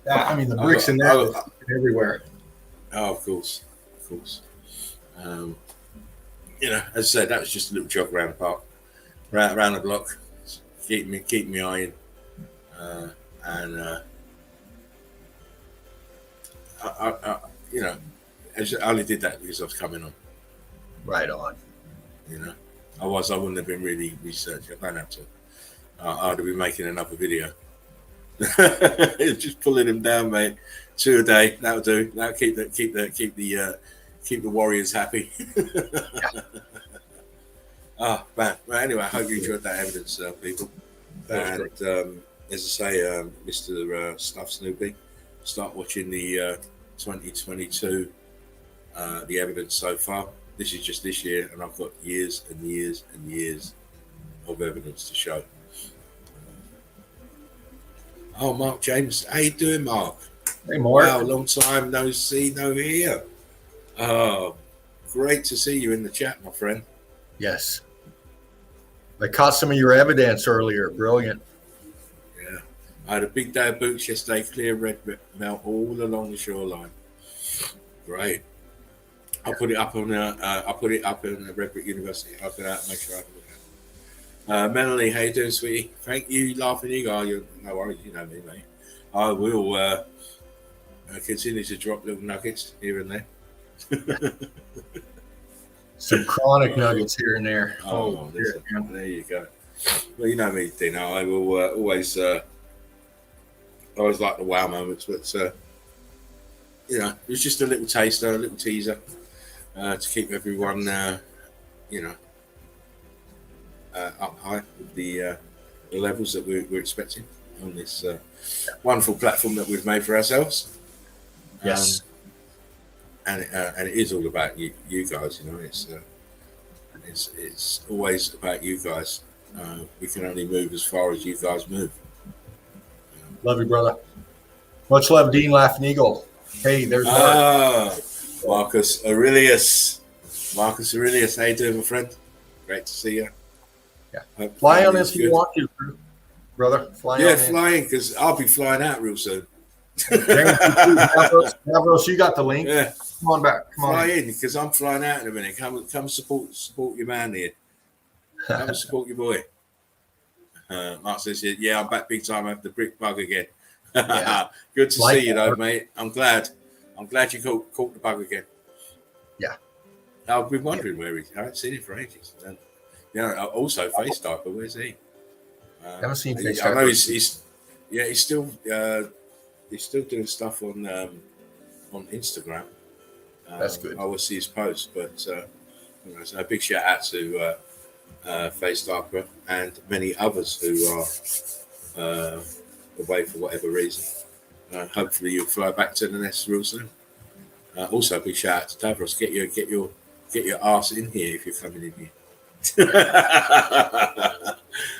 Yeah, I mean, the bricks in there are everywhere. Oh, of course. As I said, that was just a little jog around the park, around the block, keep me eye in, I only did that because I was coming on. Right on. Otherwise I wouldn't have been really researching. I don't have to. I'd have been making another video. Just pulling them down, mate. 2 a day. That'll do. That'll keep the warriors happy. Man. Well, anyway, I hope you enjoyed that evidence, people. And as I say, Mr. Stuff Snoopy, start watching the 2022 the evidence so far. This is just this year, and I've got years and years and years of evidence to show. Oh, Mark James, how you doing, Mark? Hey, Mark. Wow, long time no see, no hear. Oh, great to see you in the chat, my friend. Yes. I caught some of your evidence earlier. Brilliant. Yeah. I had a big day of boots yesterday, clear red melt all along the shoreline. Great. I'll put it up on the Red Brick University. I'll put it out and make sure I have a look at it. Melanie, how you doing, sweetie? Thank you, Laughing Eagle. No worries, you know me, mate. I will continue to drop little nuggets here and there. Some chronic nuggets here and there. There you go. Well, you know me, Dino. I will always like the wow moments, but it was just a little taster, a little teaser to keep everyone, up high with the levels that we're expecting on this wonderful platform that we've made for ourselves. Yes. And it is all about you guys. It's always about you guys. We can only move as far as you guys move. Love you, brother. Much love, Dean Laughing Eagle. Hey, there's Marcus Aurelius. How you doing, my friend? Great to see you. Yeah. Fly on if you want to, brother. Fly in, because I'll be flying out real soon. Davros, you got the link. Yeah. Come on back. Fly in, because I'm flying out in a minute. Come support your man here. Come support your boy. Mark says, I'm back big time after the brick bug again. Yeah. Good to see you, though, mate. I'm glad. I'm glad you caught the bug again. Yeah. I've been wondering where I haven't seen him for ages. And, also Face Diaper, where's he? Haven't seen Face I know Diaper. he's still doing stuff on Instagram. That's good. I always see his posts, but so a big shout out to Face Diaper and many others who are away for whatever reason. Hopefully you'll fly back to the nest real soon. Also, a big shout out to Davros. Get your arse in here if you're coming in here.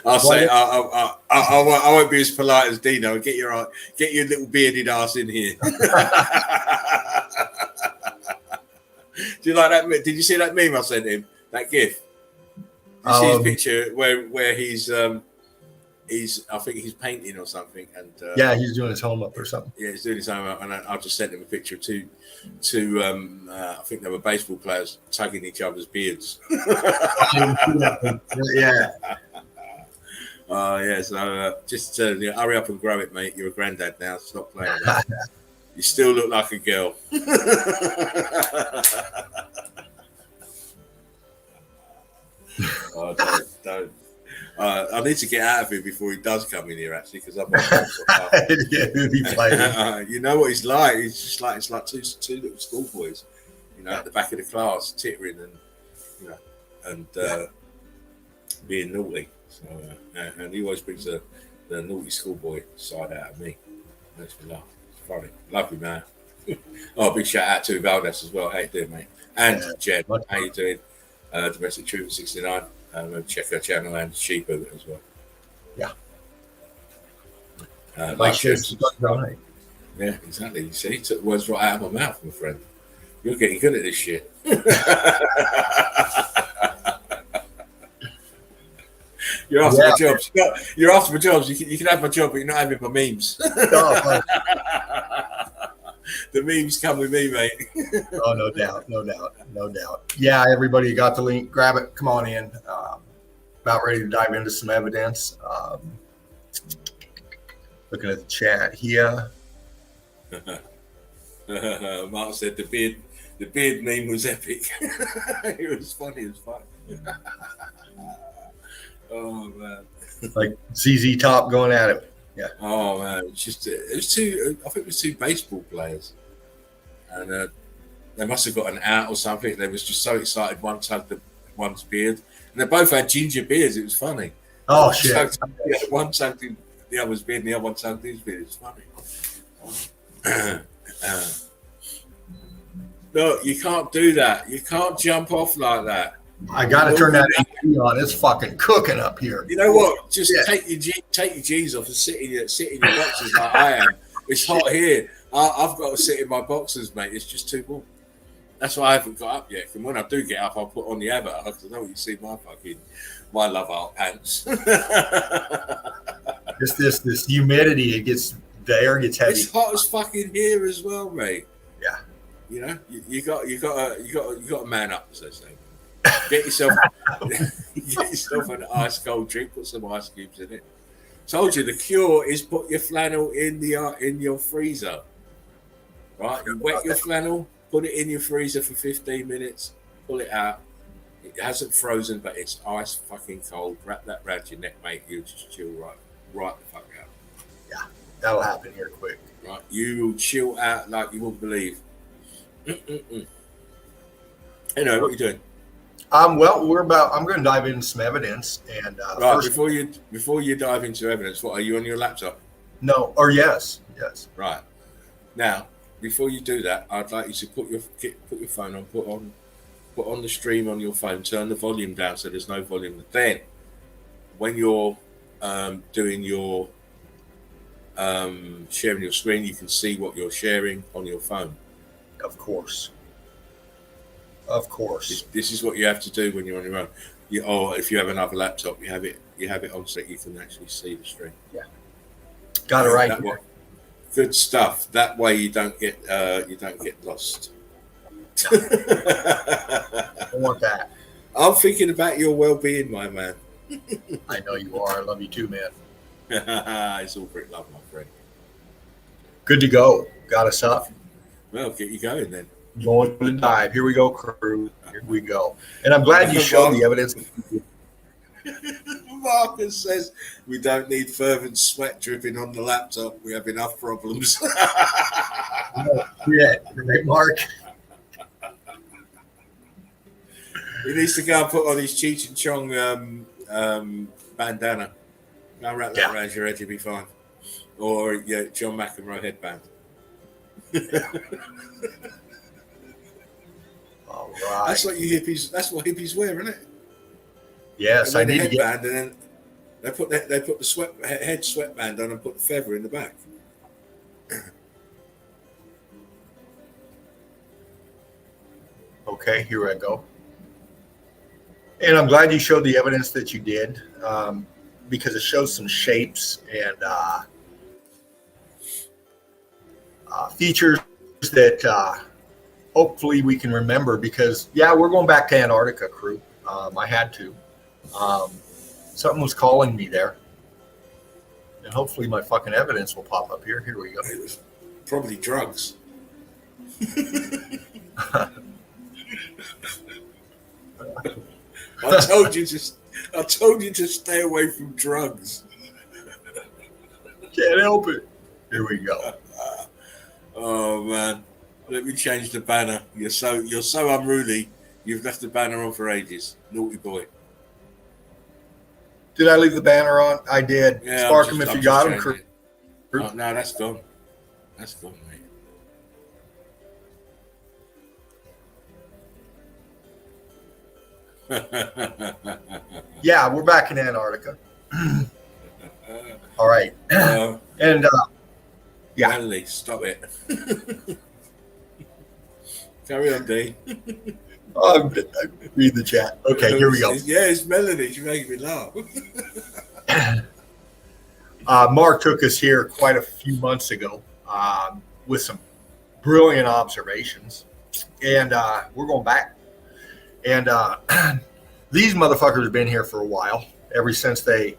I'll say I won't be as polite as Dino. Get your little bearded ass in here. Do you like that? Did you see that meme I sent him? That gif? You see his picture where he's I think he's painting or something, and yeah, he's doing his home up or something. Yeah, he's doing his home up, and I just sent him a picture of two I think they were baseball players tugging each other's beards. Yeah. Yeah. So just hurry up and grow it, mate. You're a granddad now. Stop playing that. You still look like a girl. Oh, don't. I need to get out of here before he does come in here, actually, because I'm you know what he's like. He's just like it's like two little schoolboys, at the back of the class, tittering and being naughty. So and he always brings the naughty schoolboy side out of me. Makes me laugh. It's funny, lovely man. Big shout out to Valdez as well. How you doing, mate? And Jen, how you doing? Domestic Trooper 69. Check her channel and Sheeper as well. Yeah. Right. Yeah, exactly. You see, he took the words right out of my mouth, my friend. You're getting good at this shit. You're after my jobs. You're after my jobs. You can have my job, but you're not having my memes. The memes come with me, mate. Oh, no doubt. Yeah, everybody got the link. Grab it. Come on in. About ready to dive into some evidence. Looking at the chat here. Mark said the beard name was epic. It was funny as fuck. Oh man. Like ZZ Top going at it. Yeah. Oh man, I think it was two baseball players, and they must have got an out or something. They was just so excited. One tugged one's beard, and they both had ginger beards. It was funny. Oh shit! One tugged the other's beard, and the other one tugged his beard. It was funny. No, you can't do that. You can't jump off like that. I got to turn that AC on. It's fucking cooking up here. You know what? Just take your G's off and sit in your boxes like I am. It's hot here. I've got to sit in my boxes, mate. It's just too warm. That's why I haven't got up yet. And when I do get up, I'll put on the avatar because I know you see my love art pants. this humidity. The air gets heavy. It's hot as fucking here as well, mate. Yeah. You got to man up, as they say. Get yourself an ice cold drink. Put some ice cubes in it. Told you the cure is put your flannel in your freezer. Right, you wet your flannel, put it in your freezer for 15 minutes. Pull it out. It hasn't frozen, but it's ice fucking cold. Wrap that around your neck, mate. You just chill right the fuck out. Yeah, that'll happen here quick. Right, you will chill out like you wouldn't believe. Anyway, what are you doing? Well, I'm going to dive into some evidence, and right before you dive into evidence, what are you on your laptop? No, or yes. Right now, before you do that, I'd like you to put your phone on, put on the stream on your phone, turn the volume down so there's no volume. Then, when you're doing your sharing your screen, you can see what you're sharing on your phone. Of course. This is what you have to do when you're on your own. Or if you have another laptop, you have it on so you can actually see the stream. Yeah. Got it right. Good stuff. That way you don't get lost. I want that. I'm thinking about your well-being, my man. I know you are. I love you too, man. It's all great love, my friend. Good to go. Got us up. Well, get you going then. Going to dive. Here we go, crew. Here we go. And I'm glad you showed the evidence. Marcus says we don't need fervent sweat dripping on the laptop. We have enough problems. Yeah, right, Mark. He needs to go and put on his Cheech and Chong bandana. Go and wrap that around your head, you'll be fine. Or John McEnroe headband. All right. That's what you hippies. That's what hippies wear, isn't it? Yes, I need to get. And then they put the head sweatband on and put the feather in the back. Okay, here I go. And I'm glad you showed the evidence that you did, because it shows some shapes and features that hopefully we can remember. Because we're going back to Antarctica, crew. I had to. Something was calling me there, and hopefully my fucking evidence will pop up here. Here we go. It was probably drugs. I told you to stay away from drugs. Can't help it. Here we go. Oh man, let me change the banner. You're so unruly. You've left the banner on for ages. Naughty boy. Did I leave the banner on? I did. Yeah, Spark them if you got them. Oh, no, that's gone. That's gone, mate. Yeah, we're back in Antarctica. All right. And Manly, stop it. Carry on, D. Read the chat. Okay, here we go. Yeah, it's Melanie. She's making me laugh. Mark took us here quite a few months ago with some brilliant observations. And we're going back. And these motherfuckers have been here for a while, ever since they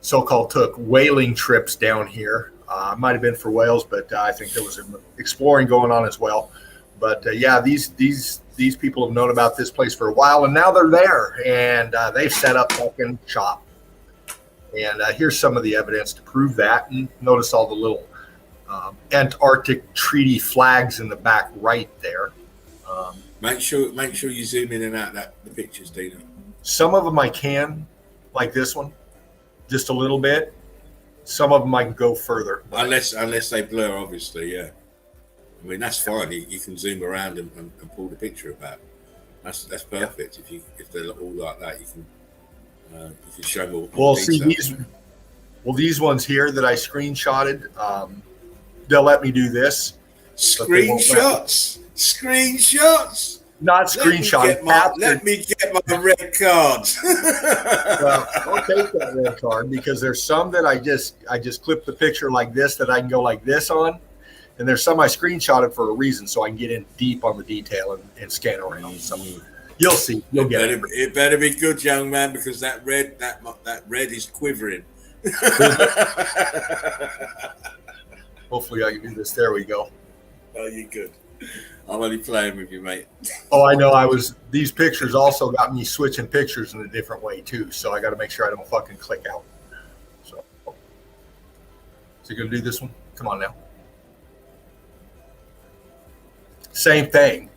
so-called took whaling trips down here. Might have been for whales, but I think there was some exploring going on as well. But these people have known about this place for a while, and now they're there, and they've set up fucking shop. And here's some of the evidence to prove that. And notice all the little Antarctic treaty flags in the back right there. Make sure you zoom in and out the pictures, Dina. Some of them I can, like this one, just a little bit. Some of them I can go further. Unless they blur, obviously, yeah. I mean, that's fine. You can zoom around and pull the picture about. That's perfect. Yeah. If they're all like that, you can show more. Well, see these ones here that I screenshotted. They'll let me do this. Screenshots. Not screenshot. Let me get my red card. Well, I'll take that red card, because there's some that I just clip the picture like this that I can go like this on. And there's some I screenshotted for a reason, so I can get in deep on the detail and scan around. So you'll see. You'll get it. It better be good, young man, because that red is quivering. Hopefully I can do this. There we go. Oh, you're good. I'm only playing with you, mate. Oh, I know. These pictures also got me switching pictures in a different way too. So I got to make sure I don't fucking click out. So you gonna do this one? Come on now. Same thing.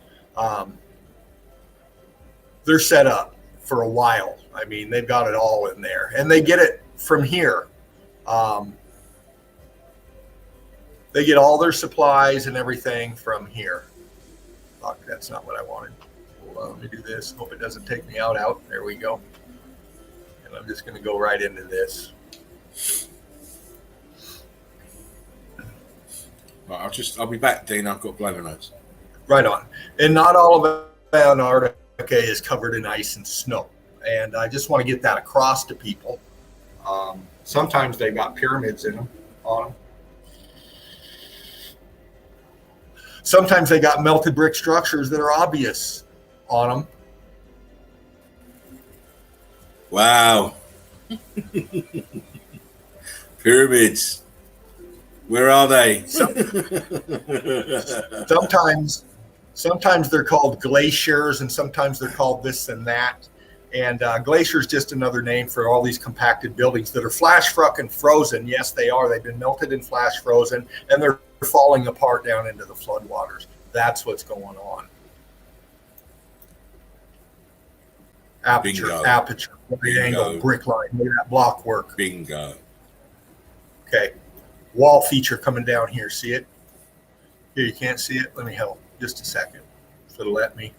They're set up for a while. I mean, they've got it all in there, and they get it from here. They get all their supplies and everything from here. Fuck, that's not what I wanted. Hold on, let me do this. Hope it doesn't take me out. There we go. And I'm just going to go right into this. Right, I'll be back, Dean. I've got blower notes. Right on. And not all of Antarctica is covered in ice and snow. And I just want to get that across to people. Sometimes they've got pyramids in them, on them. Sometimes they got melted brick structures that are obvious on them. Wow. Pyramids. Where are they? Sometimes they're called glaciers, and sometimes they're called this and that. And glacier is just another name for all these compacted buildings that are flash fucking frozen. Yes, they are. They've been melted and flash frozen, and they're falling apart down into the floodwaters. That's what's going on. Aperture, Bingo. aperture, right angle, brick line. Look at that block work. Bingo. Okay. Wall feature coming down here. See it? Here, you can't see it. Let me help. Just a second. If it'll let me.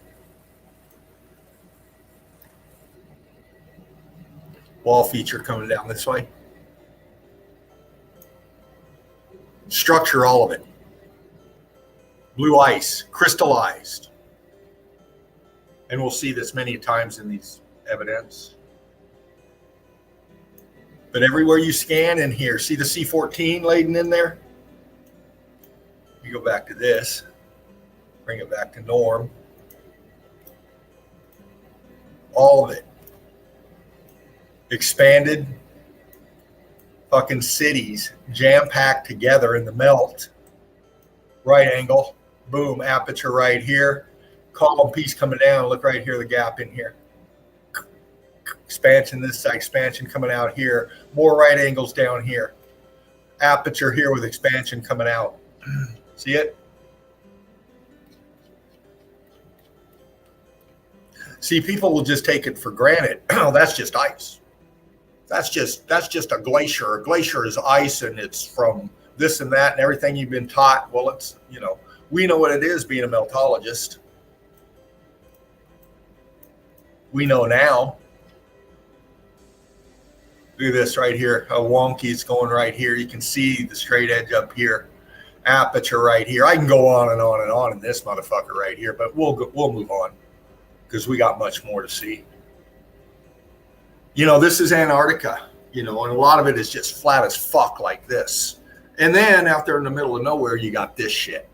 Wall feature coming down this way. Structure, all of it. Blue ice, crystallized. And we'll see this many times in these evidence. But everywhere you scan in here, see the C14 laden in there? You go back to this, bring it back to norm. All of it. Expanded fucking cities jam-packed together in the melt. Right angle, boom, aperture right here. Column piece coming down, look right here, the gap in here. Expansion this side, expansion coming out here. More right angles down here. Aperture here with expansion coming out. See it? See, people will just take it for granted. Oh, that's just ice. That's just a glacier. A glacier is ice, and it's from this and that and everything you've been taught. Well, it's, we know what it is being a meltologist. We know now. Look at this right here. How wonky it's going right here. You can see the straight edge up here. Aperture right here. I can go on and on and on in this motherfucker right here, but we'll move on because we got much more to see. This is Antarctica, and a lot of it is just flat as fuck like this. And then out there in the middle of nowhere, you got this shit.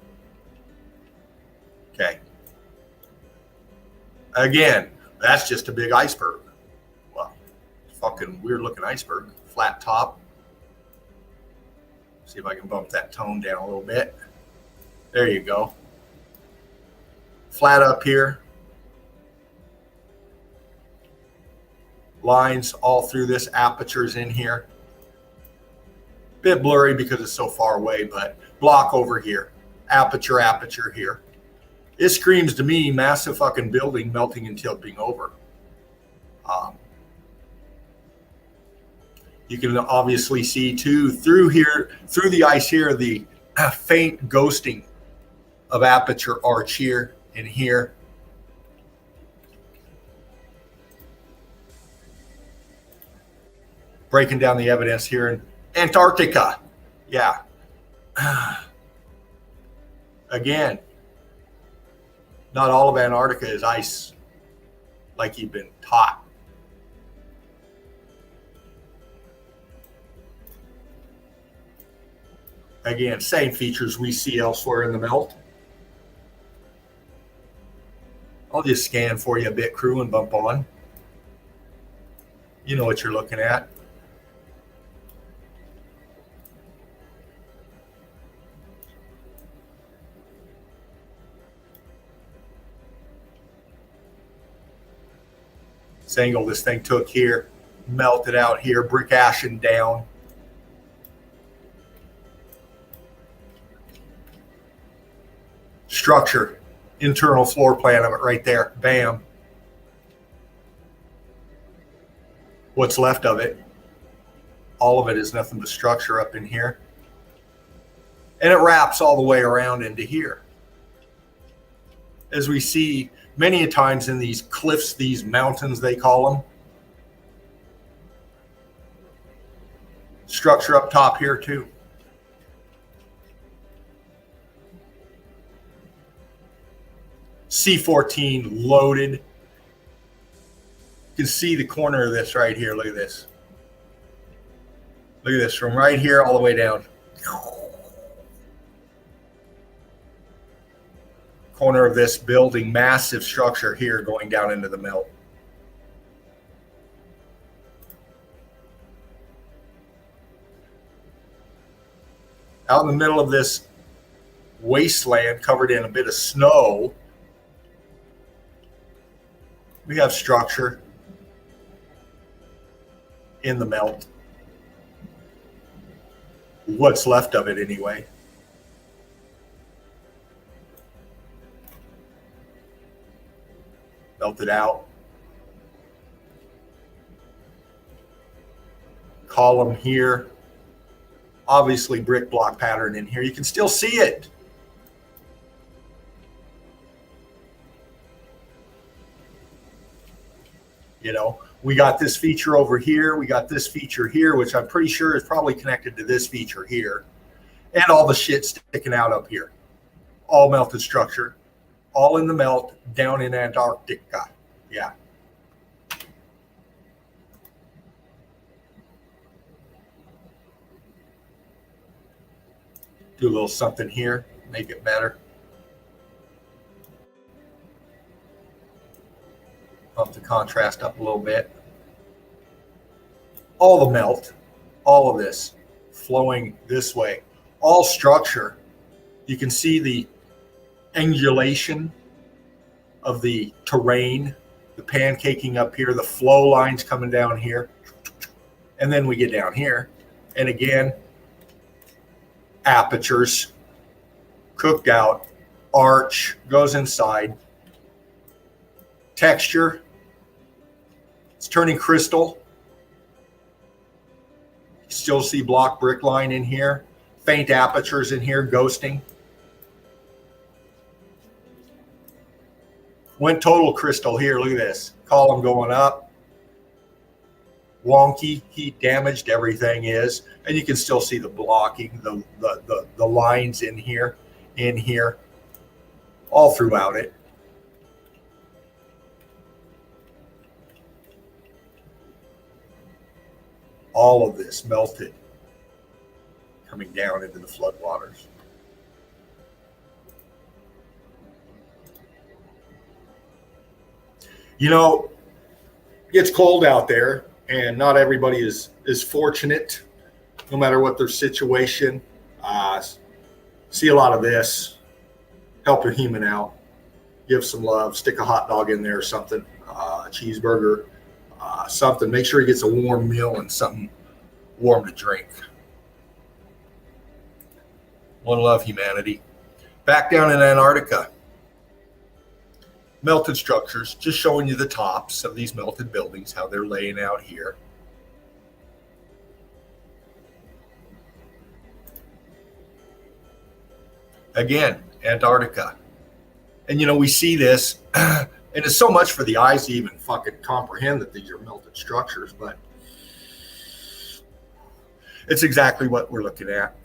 Okay. Again, that's just a big iceberg. Well, fucking weird looking iceberg. Flat top. See if I can bump that tone down a little bit. There you go. Flat up here. Lines all through this, apertures in here. Bit blurry because it's so far away, but block over here. Aperture here. It screams to me massive fucking building melting and tilting over. You can obviously see too through the ice here, the faint ghosting of aperture arch here and here. Breaking down the evidence here in Antarctica. Yeah. Again, not all of Antarctica is ice like you've been taught. Again, same features we see elsewhere in the melt. I'll just scan for you a bit, crew, and bump on. You know what you're looking at. This angle this thing took here, melted out here, brick ashing down. Structure, internal floor plan of it right there. Bam. What's left of it? All of it is nothing but structure up in here. And it wraps all the way around into here. As we see many a times in these cliffs, these mountains, they call them. Structure up top here too. C14 loaded. You can see the corner of this right here. Look at this. Look at this from right here all the way down. Corner of this building, massive structure here going down into the melt. Out in the middle of this wasteland covered in a bit of snow, we have structure in the melt. What's left of it anyway. Melted out. Column here. Obviously brick block pattern in here. You can still see it. You know, we got this feature over here. We got this feature here, which I'm pretty sure is probably connected to this feature here. And all the shit sticking out up here. All melted structure. All in the melt down in Antarctica. Yeah. Do a little something here, make it better. Bump the contrast up a little bit. All the melt, all of this flowing this way. All structure. You can see the angulation of the terrain, the pancaking up here, the flow lines coming down here. And then we get down here. And again, apertures, cooked out, arch, goes inside. Texture, it's turning crystal. Still see block brick line in here. Faint apertures in here, ghosting. Went total crystal here. Look at this. Column going up. Wonky, heat damaged, everything is. And you can still see the blocking, the lines in here, all throughout it. All of this melted, coming down into the floodwaters. You know, it gets cold out there, and not everybody is fortunate, no matter what their situation. See a lot of this. Help a human out. Give some love. Stick a hot dog in there or something. A cheeseburger. Something. Make sure he gets a warm meal and something warm to drink. One love, humanity. Back down in Antarctica. Melted structures. Just showing you the tops of these melted buildings, how they're laying out here. Again, Antarctica. And, you know, we see this, and it's so much for the eyes to even fucking comprehend that these are melted structures, but it's exactly what we're looking at.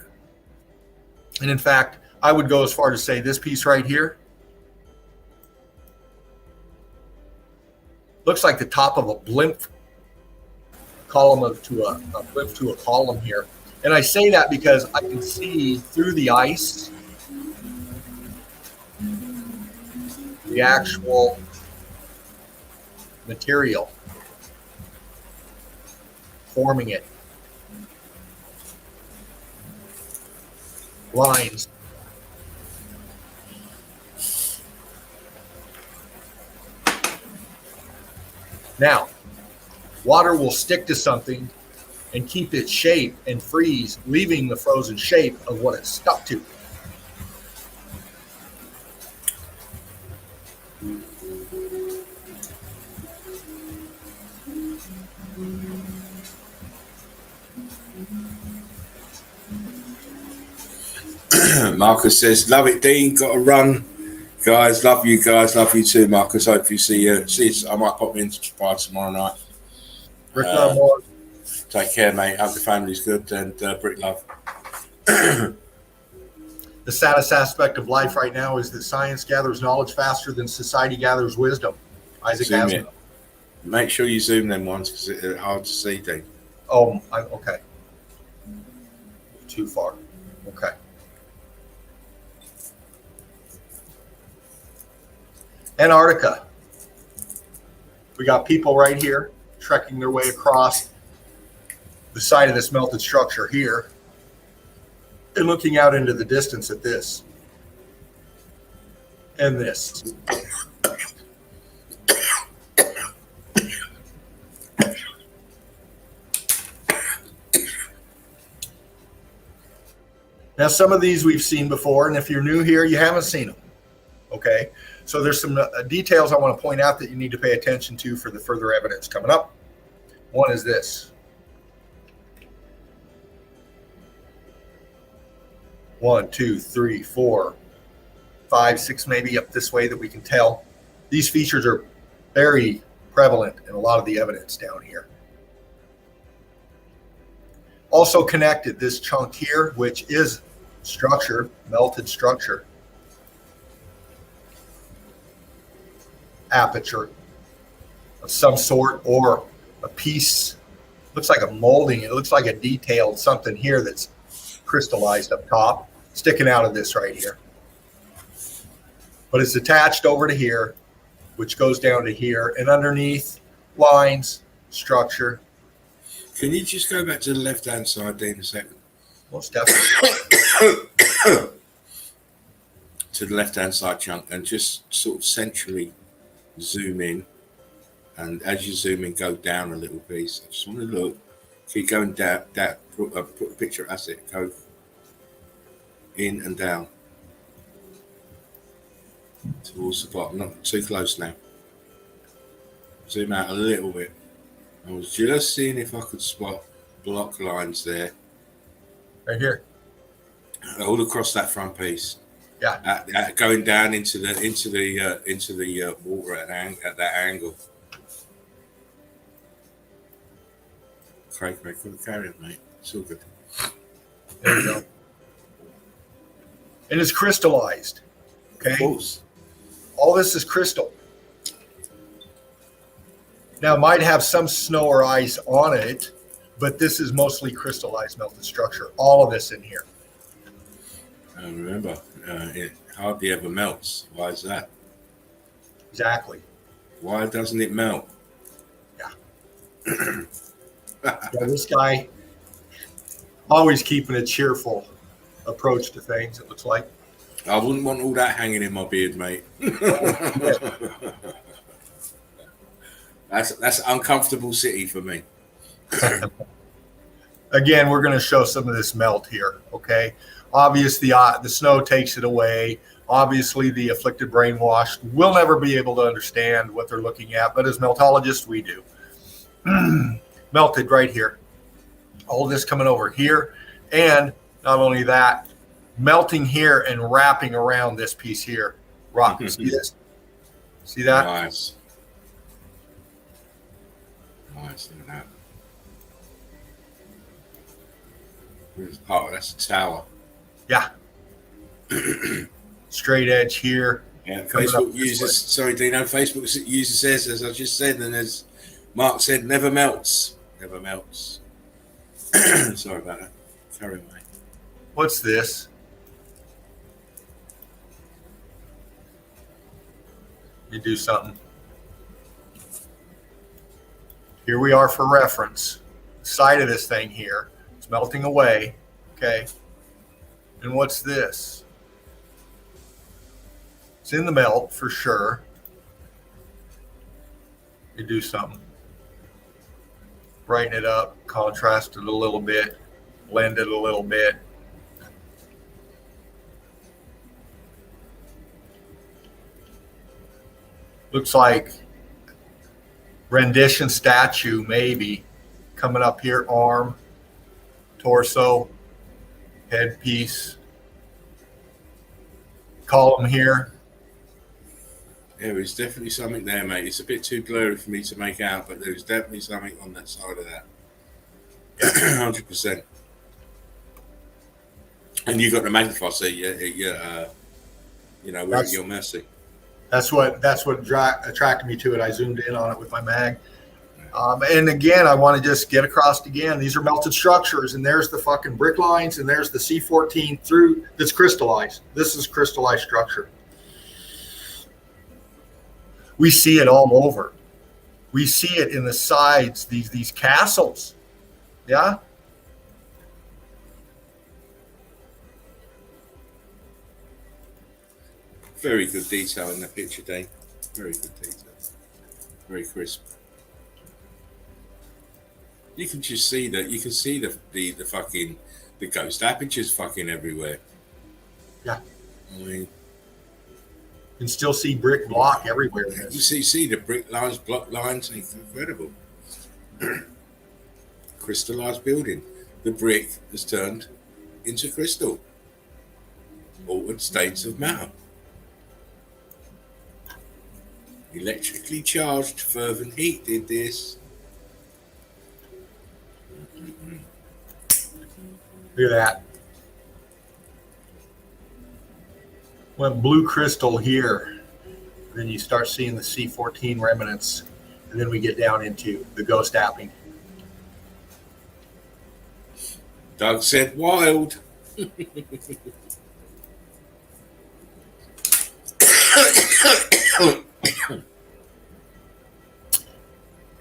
And in fact, I would go as far to say this piece right here looks like the top of a blimp column to a blimp to a column here. And I say that because I can see through the ice the actual material forming it. Lines. Now, water will stick to something and keep its shape and freeze, leaving the frozen shape of what it's stuck to. Marcus says, love it, Dean. Got to run. Guys, love you guys. Love you too, Marcus. Hope you see you. I might pop in by tomorrow night. Brick love, more. Take care, mate. Hope the family's good, and brick love. The saddest aspect of life right now is that science gathers knowledge faster than society gathers wisdom. Isaac Asimov. Make sure you zoom them ones because it's hard to see, Dean. Oh, okay. Too far. Okay. Antarctica. We got people right here trekking their way across the side of this melted structure here. and looking out into the distance at this and this. Now, some of these we've seen before, and if you're new here, you haven't seen them. Okay, so there's some details I want to point out that you need to pay attention to for the further evidence coming up. One is this. 1, 2, 3, 4, 5, 6, maybe up this way that we can tell. These features are very prevalent in a lot of the evidence down here. Also connected, this chunk here, which is structure, melted structure, aperture of some sort, or a piece, looks like a molding, it looks like a detailed something here that's crystallized up top, sticking out of this right here. But it's attached over to here, which goes down to here, and underneath lines, structure. Can you just go back to the left-hand side, Dean, a second? Most definitely. To the left-hand side chunk, and just sort of centrally zoom in. And as you zoom in, go down a little piece. I just want to look. Keep going down. Put a picture as it go in and down towards the bottom. Not too close now. Zoom out a little bit. I was just seeing if I could spot block lines there. Right here. All across that front piece. Yeah. Going down into the water at that angle. Craig, carry it, mate. It's all good. There you go. And it's crystallized. Okay. Of course. All this is crystal. Now, it might have some snow or ice on it, but this is mostly crystallized melted structure. All of this in here. Remember, it hardly ever melts. Why is that? Exactly. Why doesn't it melt? Yeah. Yeah, this guy always keeping a cheerful approach to things, it looks like. I wouldn't want all that hanging in my beard, mate. That's an uncomfortable city for me. Again, we're going to show some of this melt here, okay? Obviously, the snow takes it away. Obviously, the afflicted brainwashed will never be able to understand what they're looking at, but as meltologists, we do. Melted right here. All this coming over here. And not only that, melting here and wrapping around this piece here. Rock. See this? See that? Nice. Nice. Look at that. Oh, that's a tower. Yeah. Straight edge here. Yeah, Facebook users, sorry, Dino, Facebook user says, as I just said, and as Mark said, never melts. Never melts. Sorry about that. Carry on, mate. What's this? You do something. Here we are for reference. The side of this thing here. It's melting away. Okay. And what's this? It's in the melt for sure. You do something. Brighten it up, contrast it a little bit, blend it a little bit. Looks like rendition statue, maybe. Coming up here, arm, torso, headpiece, column here. There is definitely something there, mate. It's a bit too blurry for me to make out, but there's definitely something on that side of that. 100%. And you got the magnifier, so we're at your mercy. That's what attracted me to it. I zoomed in on it with my mag. And again, I want to just get across again. These are melted structures, and there's the fucking brick lines, and there's the C14 through that's crystallized. This is crystallized structure. We see it all over. We see it in the sides, these castles. Yeah. Very good detail in the picture, Dave. Very good detail. Very crisp. You can just see that. You can see the fucking the ghost apertures fucking everywhere. Yeah. I mean, You can still see brick block everywhere. In you this. see the brick lines, block lines. It's incredible. Crystallized building. The brick has turned into crystal. Altered states of matter. Electrically charged fervent heat did this. Look at that. Went blue crystal here. Then you start seeing the C14 remnants. And then we get down into the ghost apping. Doug said wild.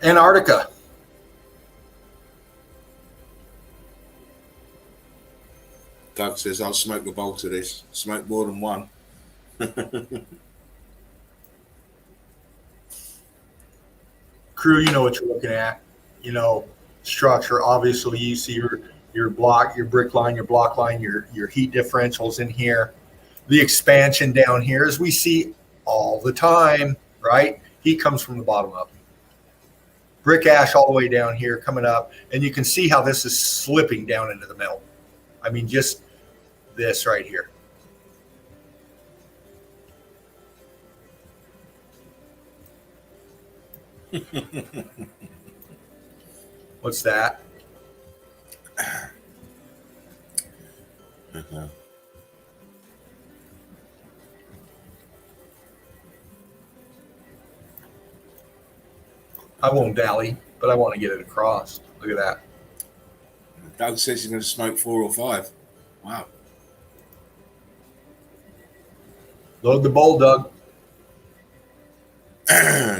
Antarctica. Doug says, I'll smoke a bolt of this. Smoke more than one. Crew, you know what you're looking at. You know, structure. Obviously, you see your block, your brick line, your block line, your heat differentials in here. The expansion down here, as we see all the time, right? Heat comes from the bottom up. Brick ash all the way down here coming up. And you can see how this is slipping down into the melt. I mean, just this right here. What's that? I won't dally, but I want to get it across. Look at that. Doug says he's going to smoke 4 or 5. Wow. Load the bowl, Doug.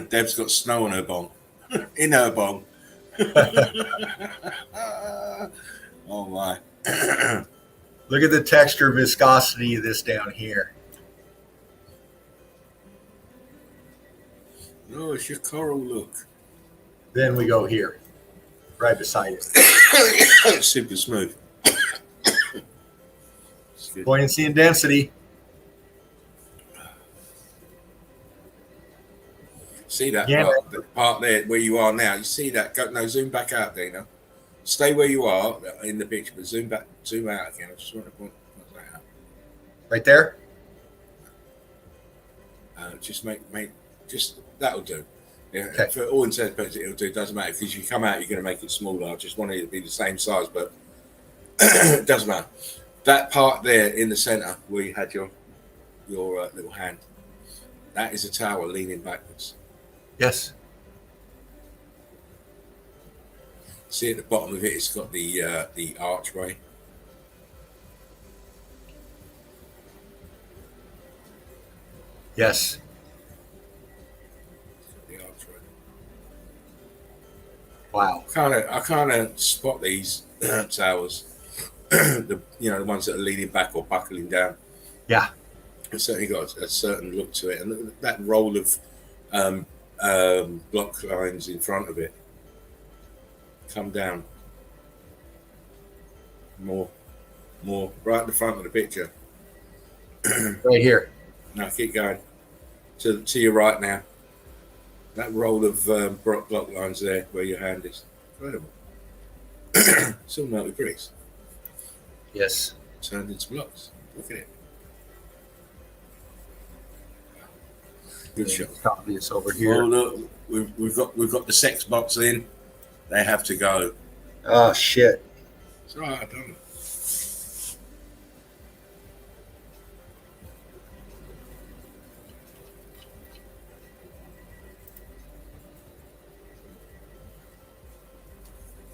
Deb's got snow on her bong. In her bong. Oh my. Look at the texture, viscosity of this down here. Oh, it's your coral look. Then we go here, right beside it. Super smooth. Buoyancy and density. See that Yeah. part there where you are now? You see that? Go, no, zoom back out, Dana. Stay where you are in the picture, but zoom out again. I just want to point that out. Right there? Just just that'll do. Yeah, Okay. for all intents and purposes, it'll do. It doesn't matter because you come out, you're going to make it smaller. I just want it to be the same size, but it doesn't matter. That part there in the center where you had your little hand, that is a tower leaning backwards. Yes. See at the bottom of it, it's got the archway. Yes. The archway. Wow. I kind of spot these towers, the ones that are leaning back or buckling down. Yeah. It's certainly got a certain look to it, and that roll of block lines in front of it come down more right at the front of the picture. Right here. Now keep going to your right now. That roll of block lines there where your hand is, incredible. It's all melted bricks Yes. turned into blocks. Look at it. Good shot. It's obvious over here. Oh look, we've got the sex box in. They have to go. Oh, shit. It's all right, I done it.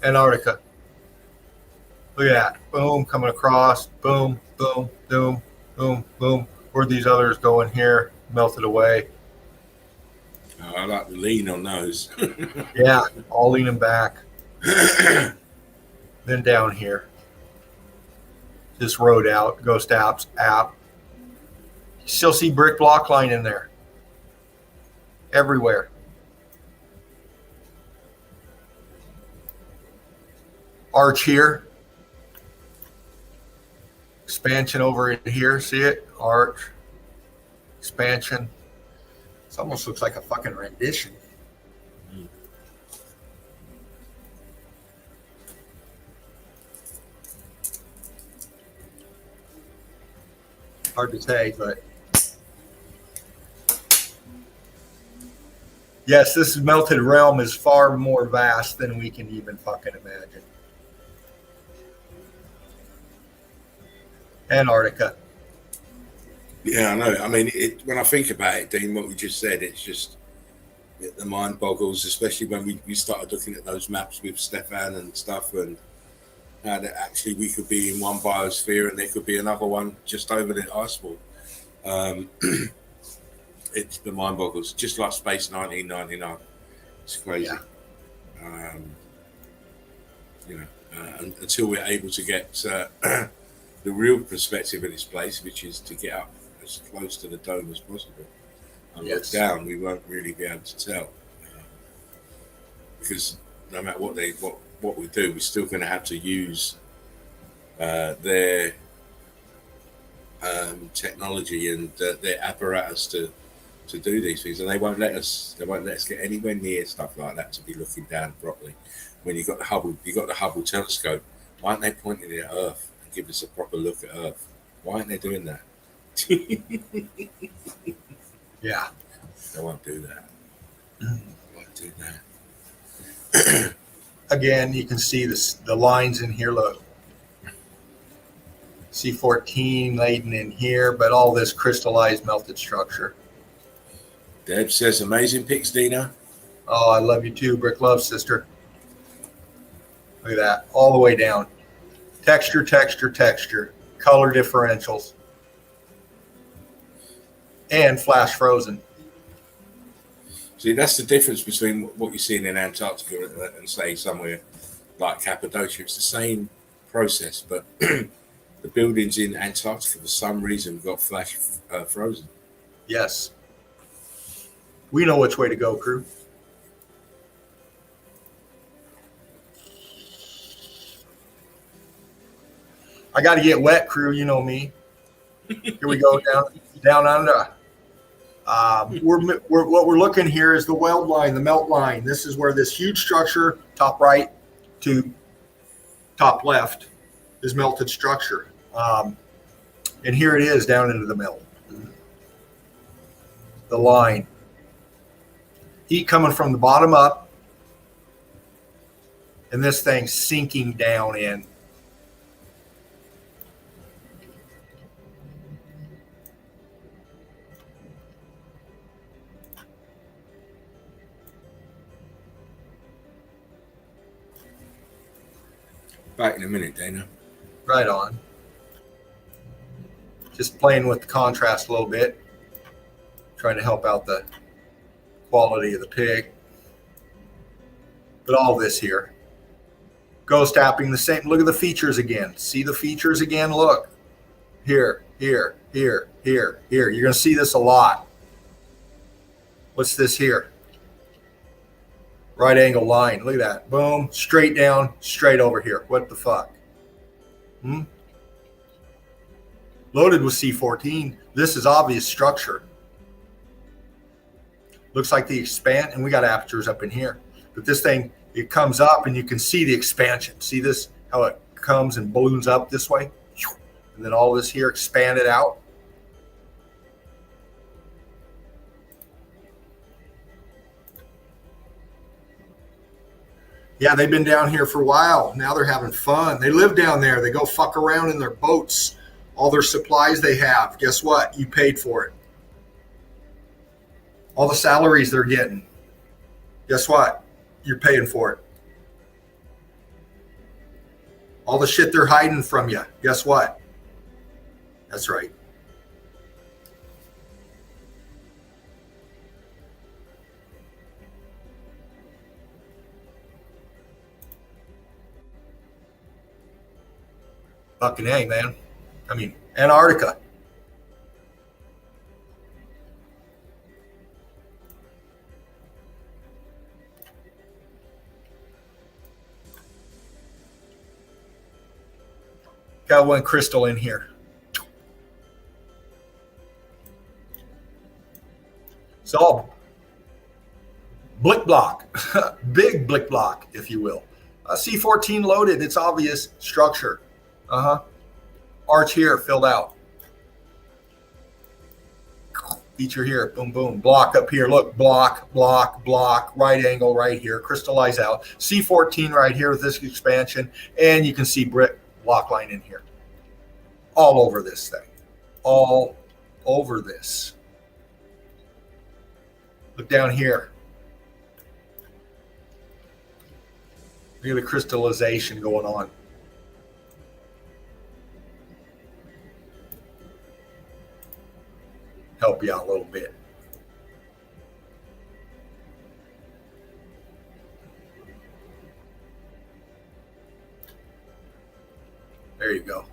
Antarctica. Look at that. Boom, coming across. Boom, boom, boom, boom, boom. Where'd these others go in here? Melted away. Oh, I like the lean on those. Yeah, all leaning back. Then down here. This road out, ghost app. You Still see brick block line in there. Everywhere. Arch here. Expansion over in here. See it? Arch. Expansion. This almost looks like a fucking rendition. Hard to say, but yes, this melted realm is far more vast than we can even fucking imagine. Antarctica. Yeah, I know. I mean, when I think about it, Dean, what we just said, it's just the mind boggles, especially when we started looking at those maps with Stefan and stuff, and how that actually we could be in one biosphere and there could be another one just over the ice wall. It's the mind boggles, just like Space 1999. It's crazy. Yeah. Until we're able to get the real perspective of this place, which is to get up as close to the dome as possible and look down, we won't really be able to tell, because no matter what we do, we're still going to have to use their technology and their apparatus to do these things, and they won't let us get anywhere near stuff like that to be looking down properly. When you've got the Hubble telescope, why aren't they pointing it at Earth and give us a proper look at Earth? Why aren't they doing that? Yeah, they won't do that. They won't do that. Again, you can see the lines in here. Look, C14 laden in here, but all this crystallized melted structure. Deb says, amazing pics, Dina. Oh, I love you too, Brick Love, sister. Look at that, all the way down. Texture, texture, texture. Color differentials. And flash frozen. See, that's the difference between what you're seeing in Antarctica and say somewhere like Cappadocia. It's the same process, but the buildings in Antarctica for some reason got flash frozen. Yes. We know which way to go, crew. I got to get wet, crew. You know me. Here we go down under. What we're looking here is the weld line, the melt line. This is where this huge structure, top right to top left, is melted structure. And here it is down into the melt. The line. Heat coming from the bottom up, and this thing sinking down in. Back in a minute, Dana. Right on. Just playing with the contrast a little bit, trying to help out the quality of the pig. But all this here, ghost tapping the same. Look at the features again. See the features again? Look. Here, here, here, here, here. You're going to see this a lot. What's this here? Right angle line. Look at that. Boom. Straight down, straight over here. What the fuck? Loaded with C14. This is obvious structure. Looks like the expand, and we got apertures up in here. But this thing, it comes up and you can see the expansion. See this? How it comes and balloons up this way? And then all this here expanded out. Yeah, they've been down here for a while. Now they're having fun. They live down there. They go fuck around in their boats. All their supplies they have. Guess what? You paid for it. All the salaries they're getting. Guess what? You're paying for it. All the shit they're hiding from you. Guess what? That's right. Fucking A, man. I mean, Antarctica. Got one crystal in here. It's all blick block, big blick block, if you will. C14 loaded, it's obvious structure. Arch here, filled out. Feature here, boom, boom. Block up here, look, block, block, block, right angle right here, crystallize out. C14 right here with this expansion, and you can see brick block line in here. All over this thing. All over this. Look down here. Look at the crystallization going on. Help you out a little bit. There you go.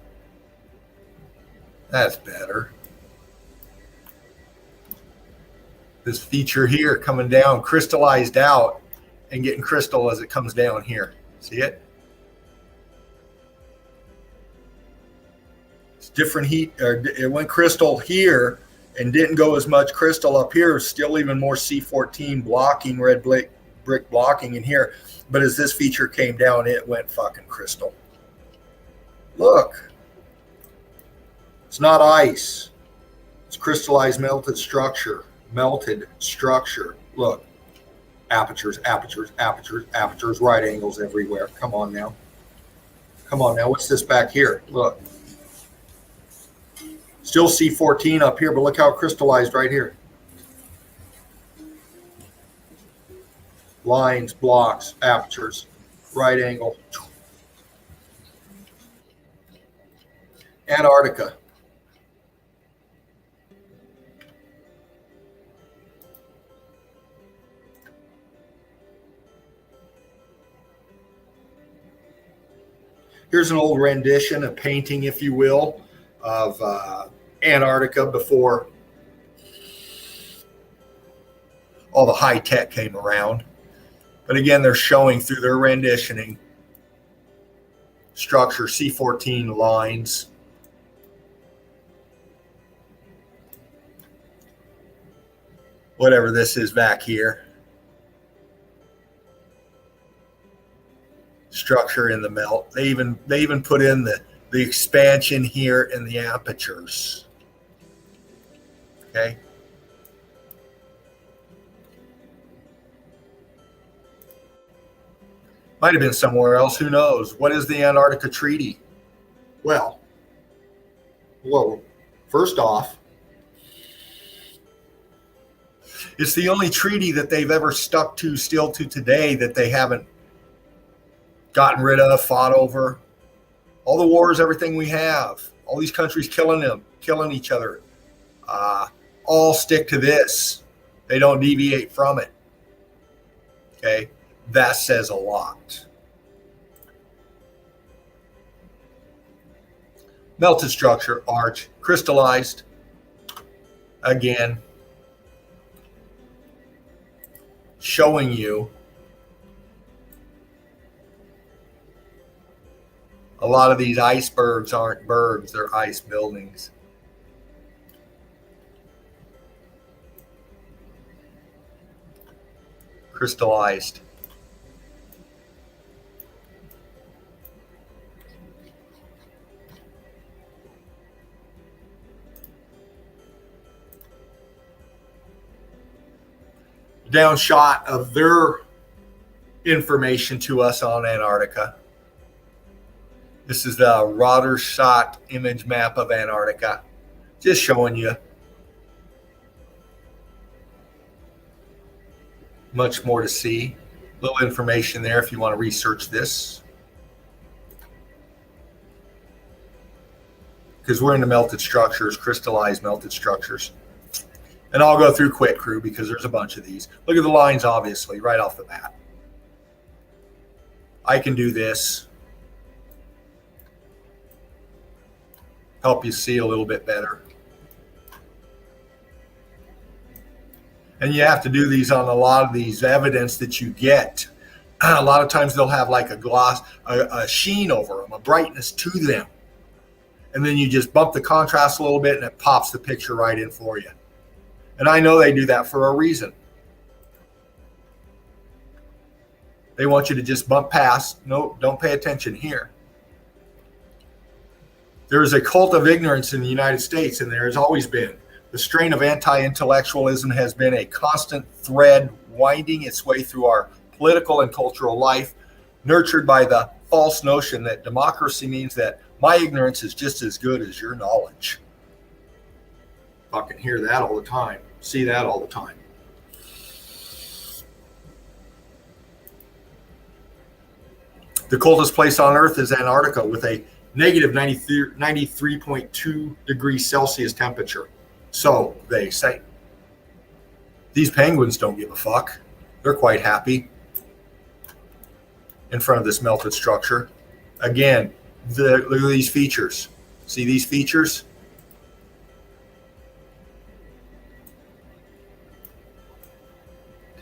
That's better. This feature here coming down, crystallized out and getting crystal as it comes down here. See it? It's different heat, or it went crystal here and didn't go as much crystal up here. Still even more C14 blocking, red brick blocking in here. But as this feature came down, it went fucking crystal. Look. It's not ice. It's crystallized melted structure. Melted structure. Look. Apertures, apertures, apertures, apertures, right angles everywhere. Come on now. Come on now. What's this back here? Look. Still C14 up here, but look how crystallized right here. Lines, blocks, apertures, right angle. Antarctica. Here's an old rendition, a painting, if you will, of Antarctica before all the high tech came around. But again, they're showing through their renditioning structure, C14 lines. Whatever this is back here. Structure in the melt. They even put in the expansion here in the apertures. Okay. Might have been somewhere else. Who knows? What is the Antarctica Treaty? Well, first off, it's the only treaty that they've ever stuck to still to today that they haven't gotten rid of, fought over. All the wars, everything we have, all these countries killing each other, all stick to this. They don't deviate from it. Okay, that says a lot. Melted structure, arch, crystallized. Again, showing you a lot of these icebergs aren't bergs, they're ice buildings. Crystallized. Down shot of their information to us on Antarctica. This is the rotor shot image map of Antarctica. Just showing you much more to see. Little information there if you want to research this. Because we're in the melted structures, crystallized melted structures. And I'll go through quick, crew, because there's a bunch of these. Look at the lines, obviously, right off the bat. I can do this. Help you see a little bit better. And you have to do these on a lot of these evidence that you get. A lot of times they'll have like a gloss, a sheen over them, a brightness to them. and then you just bump the contrast a little bit and it pops the picture right in for you. And I know they do that for a reason. They want you to just bump past. No, don't pay attention here. There is a cult of ignorance in the United States, and there has always been. The strain of anti-intellectualism has been a constant thread winding its way through our political and cultural life, nurtured by the false notion that democracy means that my ignorance is just as good as your knowledge. Fucking hear that all the time. See that all the time. The coldest place on Earth is Antarctica with a negative 93.2 degrees Celsius temperature. So they say. These penguins don't give a fuck. They're quite happy in front of this melted structure. Again, look at these features. See these features?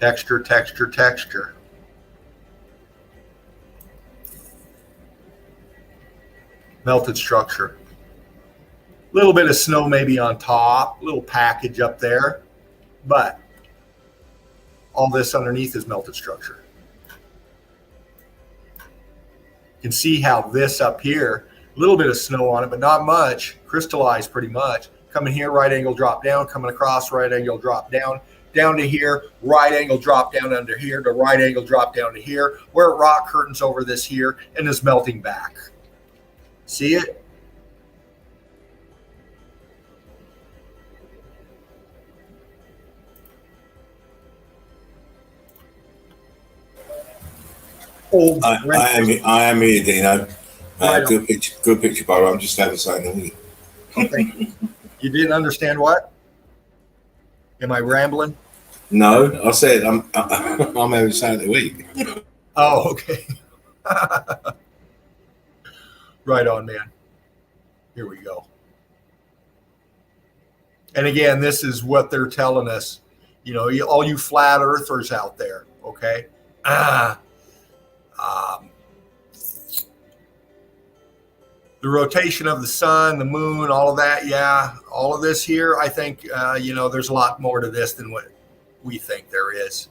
Texture, texture, texture. Melted structure. A little bit of snow maybe on top, little package up there, but all this underneath is melted structure. You can see how this up here, a little bit of snow on it, but not much, crystallized pretty much. Coming here, right angle drop down, coming across, right angle drop down, down to here, right angle drop down under here, to right angle drop down to here, where it rock curtains over this here and is melting back. See it? I am here, Dino. Right good picture, Barrow. I'm just having something to eat. Okay. You didn't understand what? Am I rambling? No, I said I'm having something to eat. Oh, okay. Right on, man. Here we go. And again, this is what they're telling us. You know, all you flat earthers out there, okay? The rotation of the sun, the moon, all of that, yeah. All of this here, I think, there's a lot more to this than what we think there is.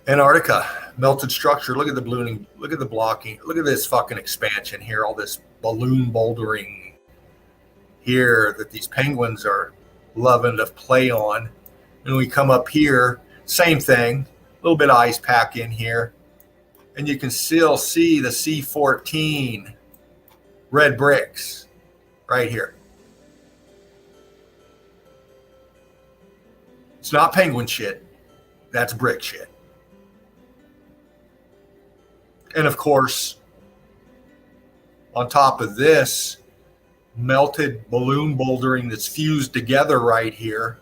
Antarctica, melted structure. Look at the ballooning. Look at the blocking. Look at this fucking expansion here. All this balloon bouldering here that these penguins are loving to play on. And we come up here, same thing. A little bit of ice pack in here. And you can still see the C14 red bricks right here. It's not penguin shit. That's brick shit. And of course, on top of this, melted balloon bouldering that's fused together right here.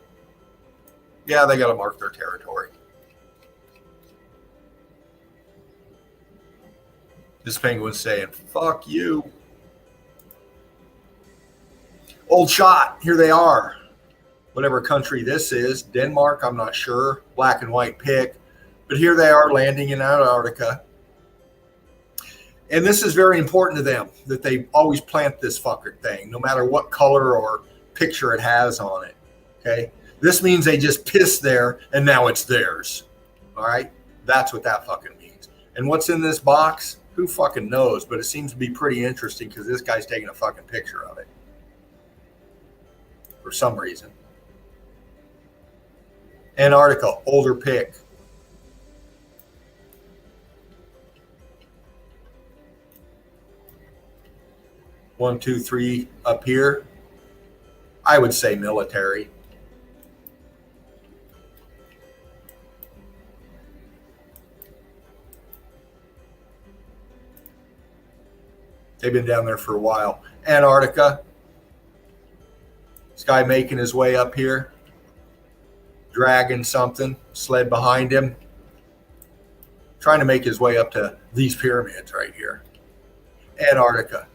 Yeah, they got to mark their territory. This penguin's saying, fuck you. Old shot, here they are. Whatever country this is, Denmark, I'm not sure. Black and white pic. But here they are landing in Antarctica. And this is very important to them, that they always plant this fucking thing, no matter what color or picture it has on it. Okay? This means they just pissed there and now it's theirs. All right? That's what that fucking means. And what's in this box? Who fucking knows? But it seems to be pretty interesting because this guy's taking a fucking picture of it. For some reason. Antarctica, older pic. One, two, three up here. I would say military. They've been down there for a while. Antarctica. This guy making his way up here. Dragging something. Sled behind him. Trying to make his way up to these pyramids right here. Antarctica.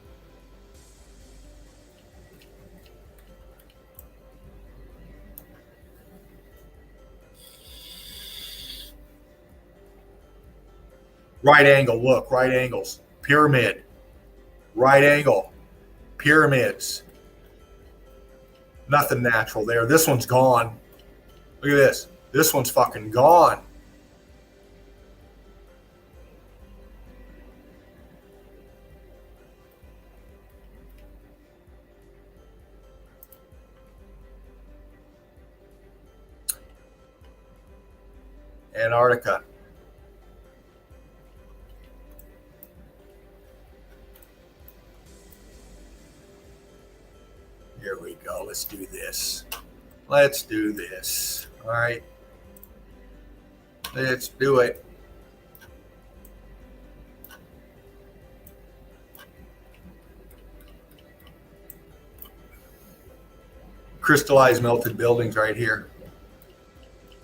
Right angle, look, right angles, pyramid, right angle, pyramids. Nothing natural there. This one's gone. Look at this. This one's fucking gone. Antarctica. Here we go. Let's do this. Let's do this. All right. Let's do it. Crystallized melted buildings right here.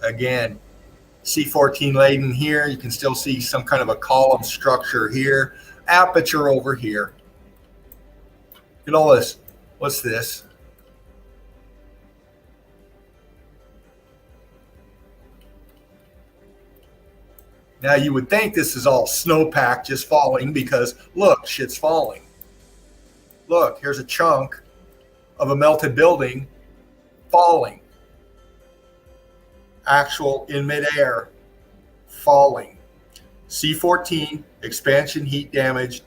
Again, C14 laden here. You can still see some kind of a column structure here. Aperture over here. Look at all this. What's this? Now you would think this is all snowpack just falling because look, shit's falling. Look, here's a chunk of a melted building falling. Actual in midair falling. C14, expansion heat damage.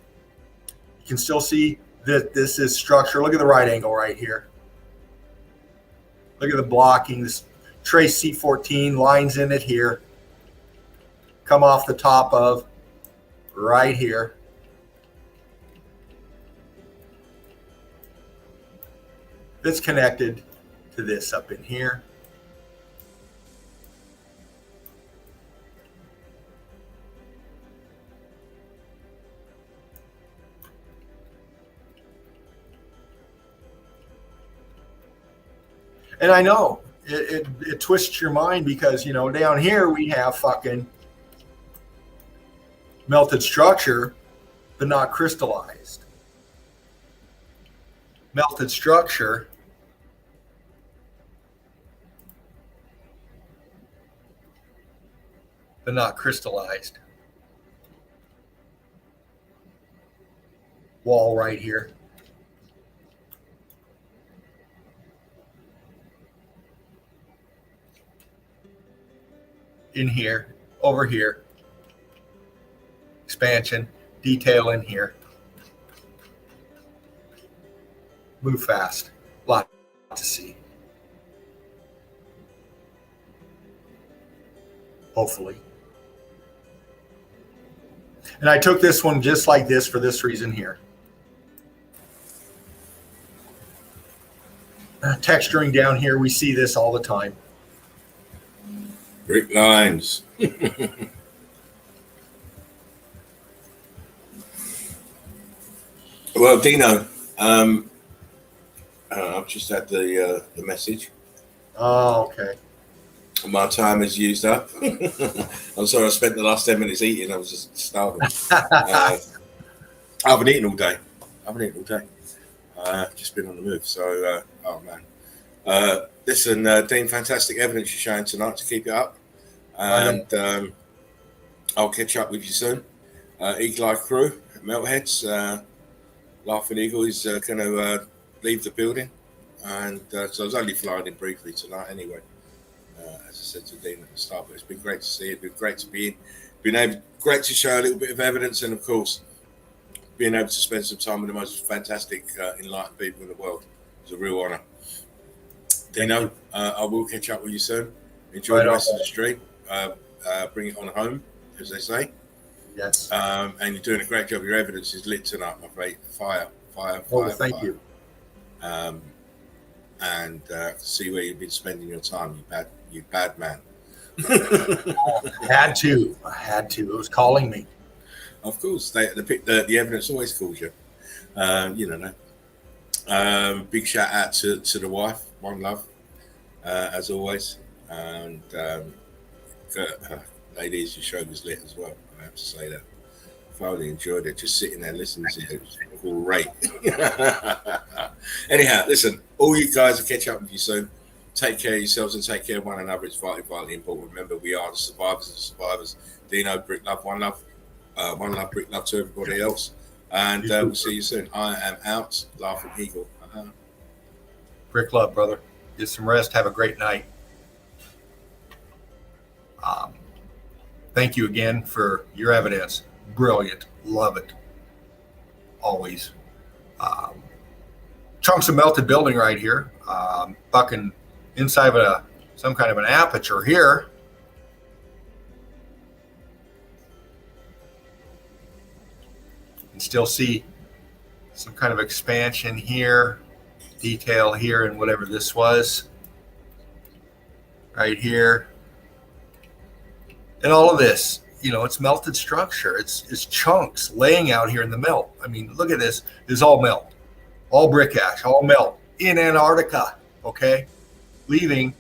You can still see that this is structure. Look at the right angle right here. Look at the blocking. This trace C14 lines in it here. Come off the top of right here. It's connected to this up in here. And I know it twists your mind because, you know, down here we have fucking melted structure, but not crystallized. Melted structure, but not crystallized. Wall right here. In here, over here. Expansion, detail in here. Move fast. A lot to see. Hopefully. And I took this one just like this for this reason here. Texturing down here, we see this all the time. Brick lines. Well, Dino, I've just had the message. Oh, okay. My time is used up. I'm sorry, I spent the last 10 minutes eating. I was just starving. I haven't eaten all day. Just been on the move. So, oh man. Listen, Dean, fantastic evidence you're showing tonight to keep it up. And I'll catch up with you soon. Eagle Eye crew, Meltheads, Laughing Eagle is going to leave the building. And so I was only flying in briefly tonight anyway. As I said to Dean at the start, but it's been great to see it. It's been great to be in. Great to show a little bit of evidence, and of course, being able to spend some time with the most fantastic, enlightened people in the world is a real honour. Dino, I will catch up with you soon. Enjoy the rest of the stream. Bring it on home, as they say. Yes. And you're doing a great job. Your evidence is lit tonight, my friend. Fire. Oh, thank you. And see where you've been spending your time, you bad man. I had to. It was calling me. Of course, the evidence always calls you. You know. Big shout out to the wife, one love, as always. And ladies, your show was lit as well. I have to say that. Thoroughly enjoyed it. Just sitting there listening to it. It was great. Anyhow, listen, all you guys will catch up with you soon. Take care of yourselves and take care of one another. It's vitally, vitally important. Remember, we are the survivors of the survivors. Dino, Brick Love, One Love. One love, brick love to everybody else. And we'll see you soon. I am out. Laughing Eagle. Brick love, brother. Get some rest. Have a great night. Thank you again for your evidence. Brilliant. Love it. Always. Chunks of melted building right here. Fucking inside of some kind of an aperture here. You can still see some kind of expansion here, detail here, and whatever this was. Right here. And all of this, you know, it's melted structure. It's chunks laying out here in the melt. I mean, look at this. This is all melt. All brick ash, all melt in Antarctica, okay? Leaving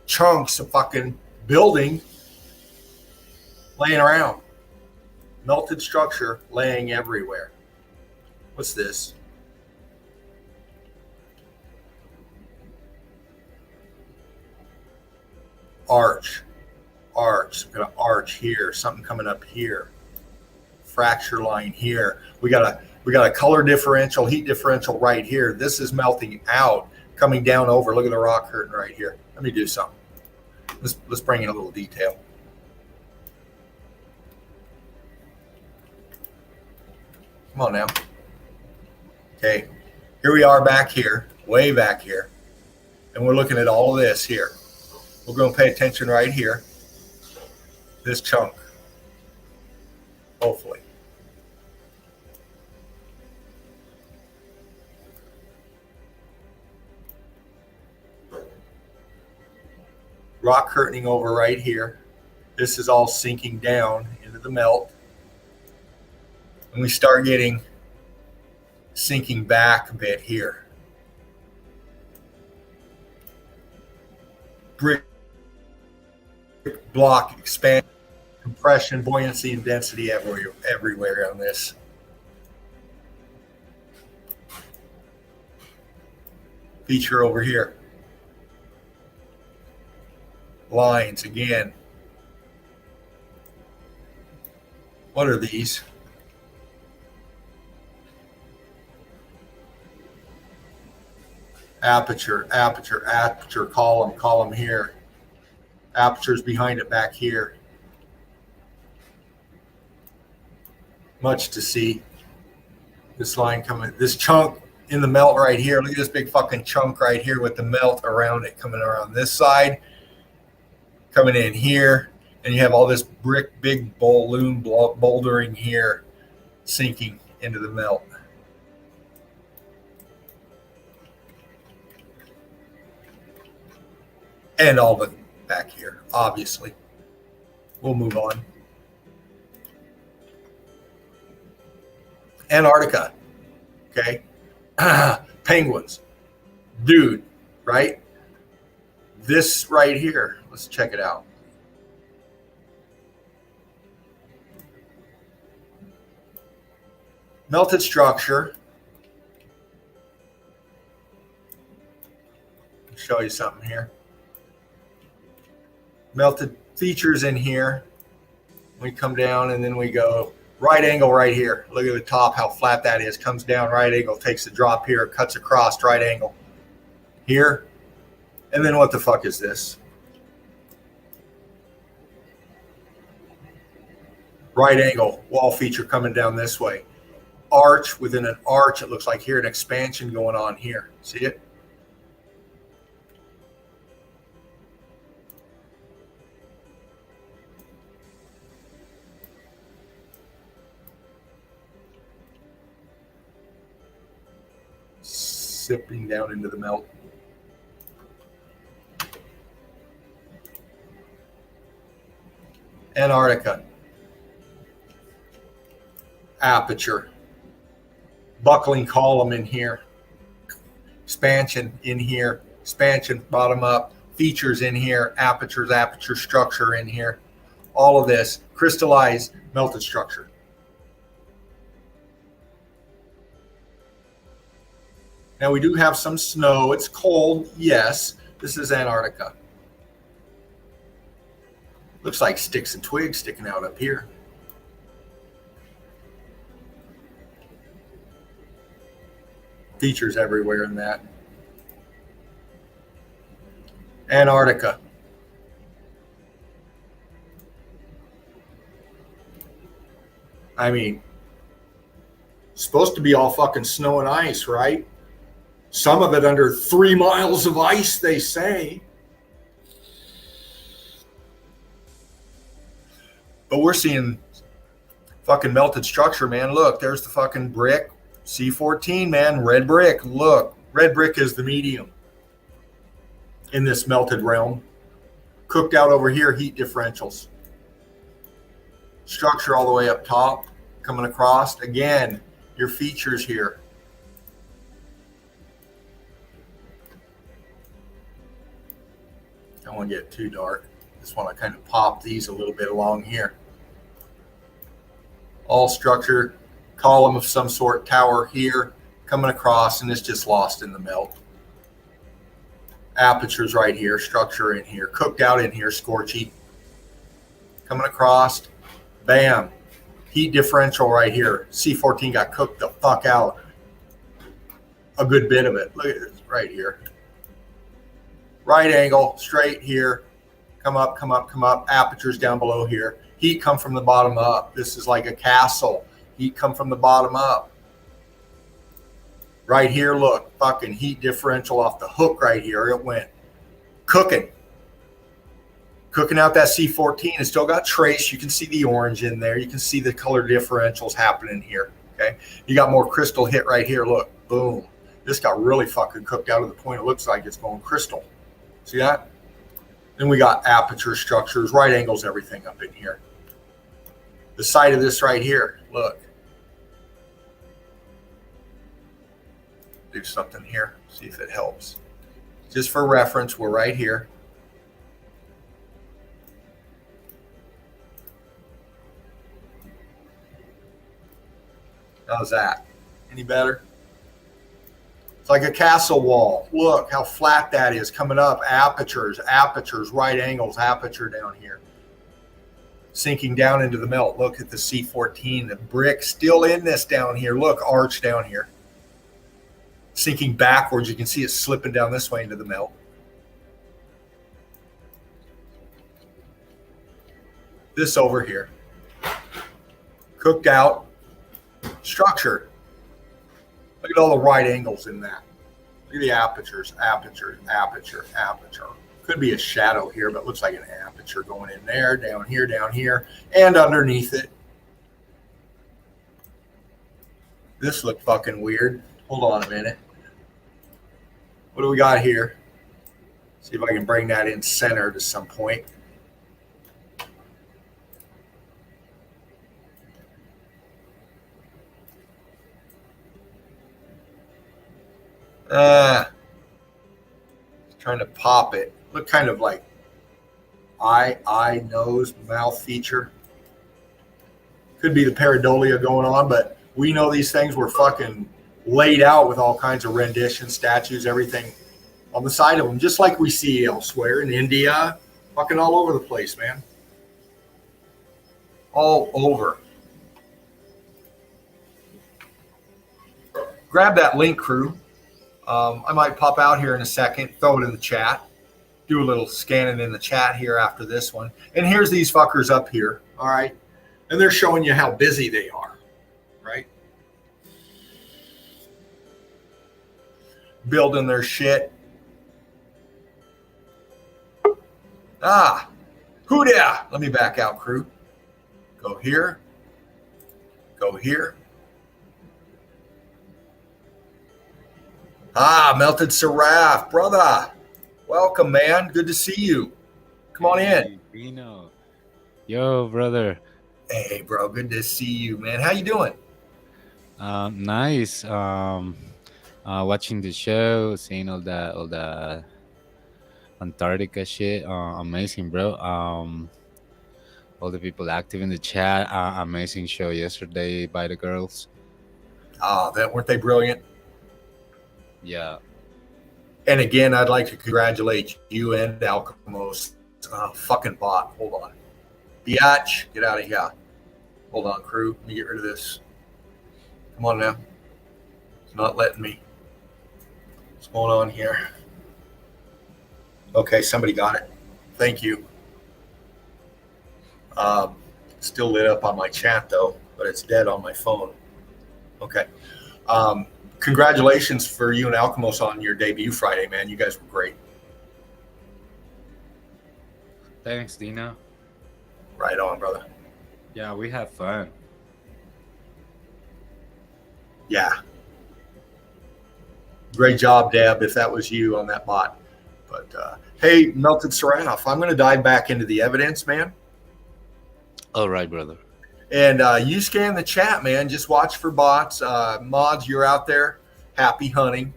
chunks of fucking building laying around. Melted structure laying everywhere. What's this? Arch. Got an arch here, something coming up here, fracture line here. We got a color differential, heat differential right here. This is melting out, coming down over. Look at the rock curtain right here. Let me do something. Let's bring in a little detail. Come on now. Okay, here we are back here, way back here, and we're looking at all of this here. We're going to pay attention right here. This chunk, hopefully. Rock curtaining over right here. This is all sinking down into the melt. And we start getting sinking back a bit here. Brick block expand, compression, buoyancy, and density everywhere on this. Feature over here. Lines again. What are these? Aperture, column here. Apertures behind it back here. Much to see. This line coming, this chunk in the melt right here. Look at this big fucking chunk right here with the melt around it coming around this side, coming in here, and you have all this brick, big balloon bouldering here, sinking into the melt. And all the back here, obviously. We'll move on. Antarctica, okay? Penguins, dude, right? This right here, let's check it out. Melted structure. I'll show you something here. Melted features in here. We come down and then we go right angle right here. Look at the top, how flat that is. Comes down, right angle, takes a drop here, cuts across, right angle here. And then what the fuck is this? Right angle, wall feature coming down this way. Arch within an arch, it looks like here, an expansion going on here. See it? Sipping down into the melt. Antarctica. Aperture. Buckling column in here. Expansion in here. Expansion bottom up. Features in here. Apertures, aperture structure in here. All of this crystallized melted structure. Now we do have some snow. It's cold, yes. This is Antarctica. Looks like sticks and twigs sticking out up here. features everywhere in that. Antarctica. I mean, supposed to be all fucking snow and ice, right? Some of it under 3 miles of ice, they say. But we're seeing fucking melted structure, man. Look, there's the fucking brick. C14, man. Red brick. Look, red brick is the medium in this melted realm. Cooked out over here, heat differentials. Structure all the way up top, coming across. Again, your features here. Don't want to get too dark. Just want to kind of pop these a little bit along here. All structure, column of some sort, tower here, coming across, and it's just lost in the melt. Apertures right here, structure in here, cooked out in here, scorchy. Coming across, bam. Heat differential right here. C14 got cooked the fuck out. A good bit of it. Look at this right here. Right angle, straight here. Come up, come up, come up. Apertures down below here. Heat come from the bottom up. This is like a castle. Heat come from the bottom up. Right here, look. Fucking heat differential off the hook right here. It went cooking. Cooking out that C14. It's still got trace. You can see the orange in there. You can see the color differentials happening here. Okay. You got more crystal hit right here. Look. Boom. This got really fucking cooked out to the point it looks like it's going crystal. See that? Then we got aperture structures, right angles, everything up in here. The side of this right here, look. Do something here, see if it helps. Just for reference, we're right here. How's that? Any better? It's like a castle wall. Look how flat that is coming up. Apertures, apertures, right angles, aperture down here. Sinking down into the melt. Look at the C14. The brick still in this down here. Look, arch down here. Sinking backwards. You can see it slipping down this way into the melt. This over here. Cooked out. Structure. Look at all the right angles in that. Look at the apertures, aperture, aperture, aperture. Could be a shadow here, but it looks like an aperture going in there, down here, and underneath it. This looked fucking weird. Hold on a minute. What do we got here? See if I can bring that in center to some point. Trying to pop it. Look kind of like eye, nose, mouth feature. Could be the pareidolia going on, but we know these things were fucking laid out with all kinds of renditions, statues, everything on the side of them, just like we see elsewhere in India, fucking all over the place, man. All over. Grab that link, crew. I might pop out here in a second, throw it in the chat, do a little scanning in the chat here after this one. And here's these fuckers up here, all right? And they're showing you how busy they are, right? Building their shit. Who da? Let me back out, crew. Go here. Go here. Melted Seraph, brother. Welcome, man. Good to see you. Come on in. Pino. Yo, brother. Hey, bro. Good to see you, man. How you doing? Nice. Watching the show, seeing all the Antarctica shit. Amazing, bro. All the people active in the chat. Amazing show yesterday by the girls. Weren't they brilliant? Yeah. And again, I'd like to congratulate you and Alchemos. Fucking bot. Hold on. Biatch, get out of here. Hold on, crew. Let me get rid of this. Come on now. It's not letting me. What's going on here? Okay, somebody got it. Thank you. Still lit up on my chat though, but it's dead on my phone. Okay. Congratulations for you and Alchemos on your debut Friday, man. You guys were great. Thanks, Dino. Right on, brother. Yeah, we have fun. Yeah. Great job, Deb, if that was you on that bot. But hey, Melted Seranoff, I'm going to dive back into the evidence, man. All right, brother. And you scan the chat, man. Just watch for bots. Mods, you're out there. Happy hunting.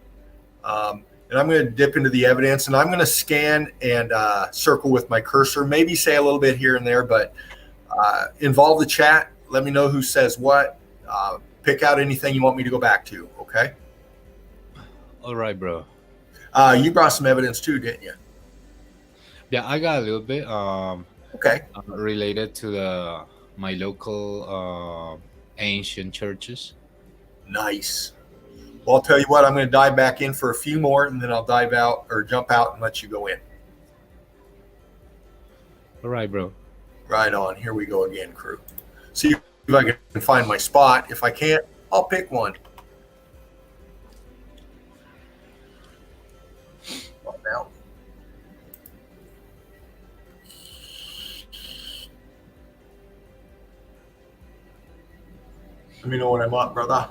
And I'm going to dip into the evidence, and I'm going to scan and circle with my cursor. Maybe say a little bit here and there, but involve the chat. Let me know who says what. Pick out anything you want me to go back to, okay? All right, bro. You brought some evidence too, didn't you? Yeah, I got a little bit Okay. related to my local ancient churches. Nice. Well, I'll tell you what, I'm going to dive back in for a few more, and then I'll dive out or jump out and let you go in. All right, bro. Right on. Here we go again, crew. See if I can find my spot. If I can't, I'll pick one. Now. Let me know when I'm up, brother.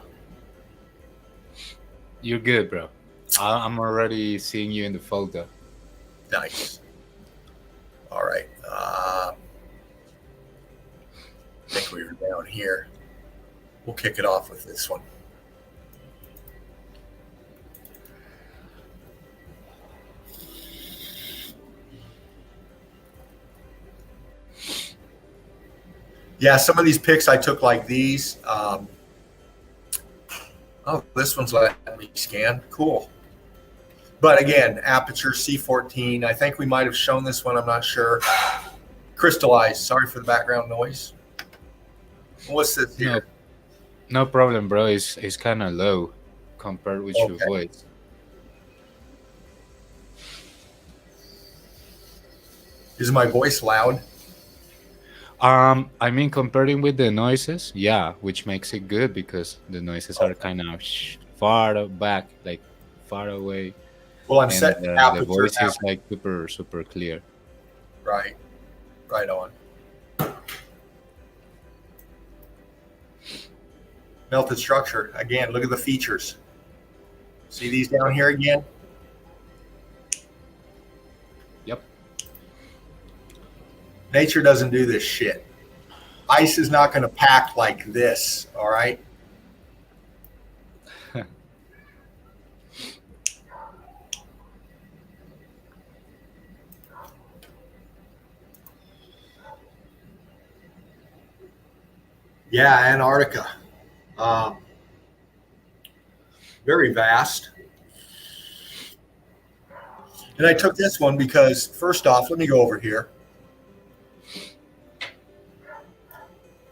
You're good, bro. I'm already seeing you in the folder. Nice. All right. I think we were down here. We'll kick it off with this one. Yeah, some of these pics I took like these. Oh, this one's letting me scan. Cool. But again, aperture C14. I think we might have shown this one. I'm not sure. Crystallized. Sorry for the background noise. What's this here? No problem, bro. It's kind of low compared with your voice. Is my voice loud? I mean, comparing with the noises, yeah, which makes it good because the noises are kind of far back, like far away. Well, I'm setting the voice is like super clear. Right on. Melted structure. Again, look at the features. See these down here again? Yep. Nature doesn't do this shit. Ice is not going to pack like this, all right? Yeah, Antarctica. Very vast. And I took this one because, first off, let me go over here.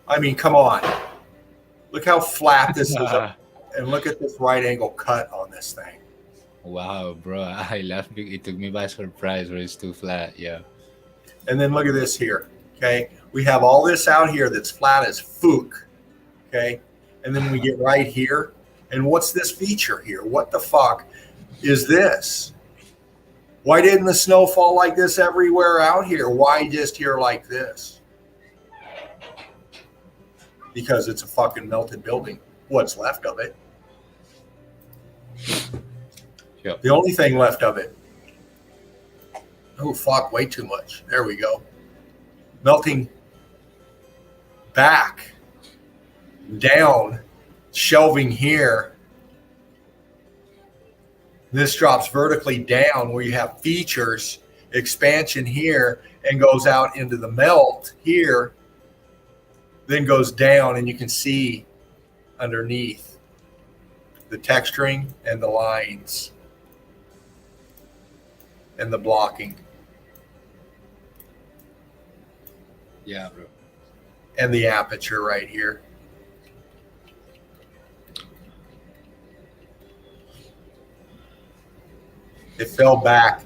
I mean, come on. Look how flat this is. And look at this right angle cut on this thing. Wow, bro. I laughed. It took me by surprise where it's too flat. Yeah. And then look at this here. Okay. We have all this out here that's flat as fuck. Okay. And then we get right here. And what's this feature here? What the fuck is this? Why didn't the snow fall like this everywhere out here? Why just here like this? Because it's a fucking melted building. What's left of it? Yep. The only thing left of it. Oh, fuck, way too much. There we go. Melting back, down, shelving here. This drops vertically down where you have features, expansion here, and goes out into the melt here, then goes down, and you can see underneath the texturing and the lines and the blocking. Yeah, bro. And the aperture right here. It fell back,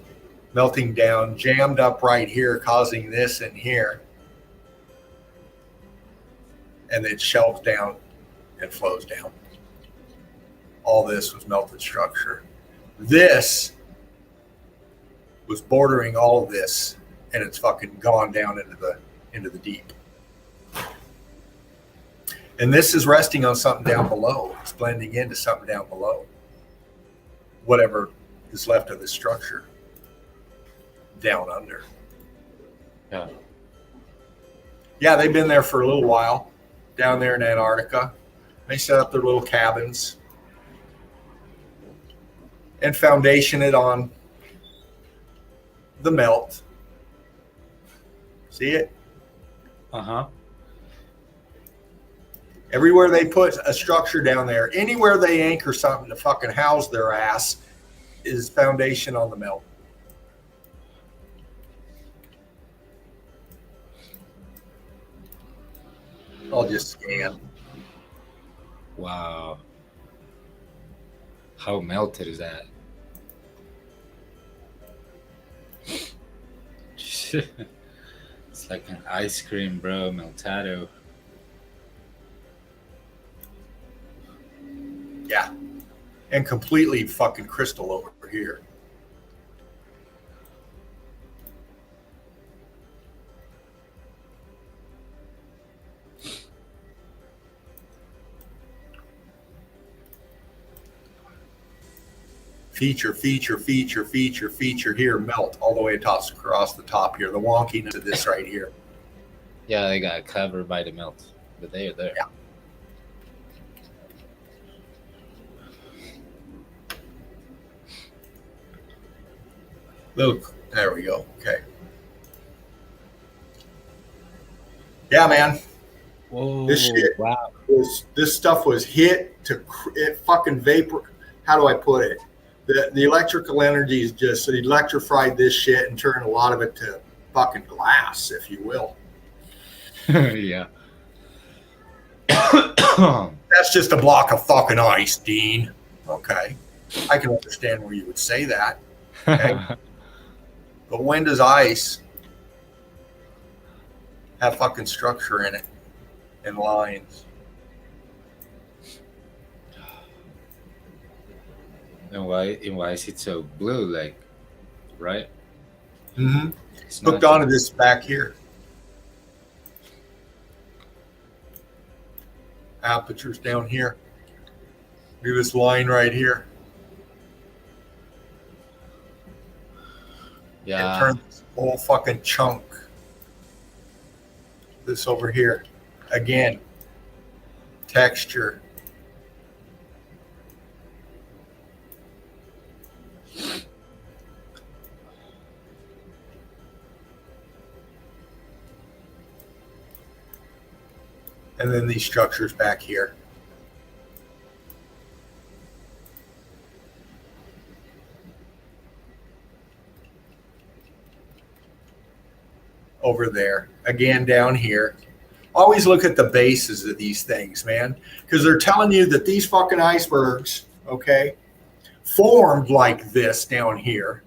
melting down, jammed up right here, causing this in here. And it shelves down and flows down. All this was melted structure. This was bordering all of this, and it's fucking gone down into the deep. And this is resting on something down below. It's blending into something down below. Whatever is left of this structure down under. Yeah. Yeah, they've been there for a little while down there in Antarctica. They set up their little cabins and foundation it on the melt. See it? Uh-huh. Everywhere they put a structure down there, anywhere they anchor something to fucking house their ass is foundation on the melt. I'll just scan. Wow. How melted is that? It's like an ice cream, bro. Meltado. Yeah. And completely fucking crystal over here. Feature here, melt all the way across the top here. The wonkiness of this right here. Yeah, they got covered by the melt, but they are there. Yeah. Look, there we go. Okay. Yeah, man. Whoa! This shit Wow. this stuff was hit to it fucking vapor. How do I put it? The electrical energy is just electrified this shit and turned a lot of it to fucking glass, if you will. Yeah. That's just a block of fucking ice, Dean. Okay. I can understand where you would say that. Okay. But when does ice have fucking structure in it and lines? And why is it so blue? Like, right? Mm-hmm. It's Hooked not. onto this back here. Apertures down here. Do this line right here. And Yeah. turn this whole fucking chunk. This over here. Again. Texture. And then these structures back here. Over there. Again, down here. Always look at the bases of these things, man. Because they're telling you that these fucking icebergs, okay, formed like this down here.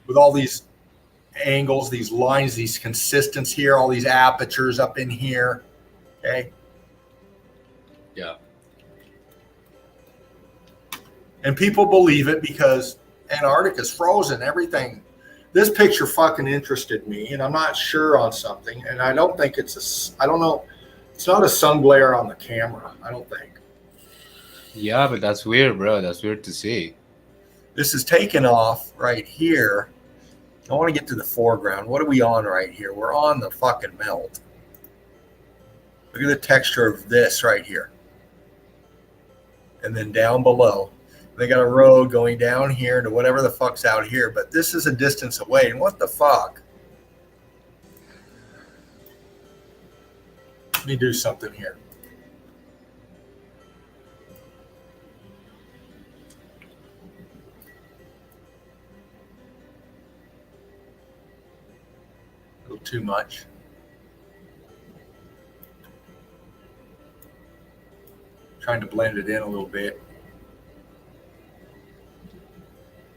With all these angles, these lines, these consistence here, all these apertures up in here. Okay. Yeah. And people believe it because Antarctica's frozen, everything. This picture fucking interested me, and I'm not sure on something, and I don't think I don't know, it's not a sun glare on the camera, I don't think. Yeah, but that's weird, bro. That's weird to see. This is taken off right here. I want to get to the foreground. What are we on right here? We're on the fucking melt. Look at the texture of this right here. And then down below, they got a road going down here to whatever the fuck's out here, but this is a distance away. And what the fuck? Let me do something here. A little too much. Trying to blend it in a little bit.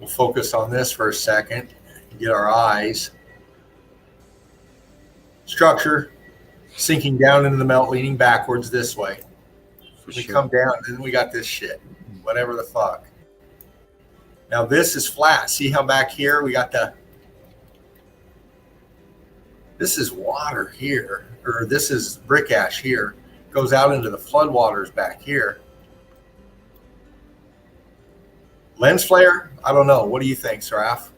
We'll focus on this for a second. Get our eyes. Structure sinking down into the melt, leaning backwards this way. For We sure. come down, and then we got this shit. Whatever the fuck. Now this is flat. See how back here we got this is water here, or this is brick ash here. Goes out into the floodwaters back here. Lens flare? I don't know. What do you think, Saraf?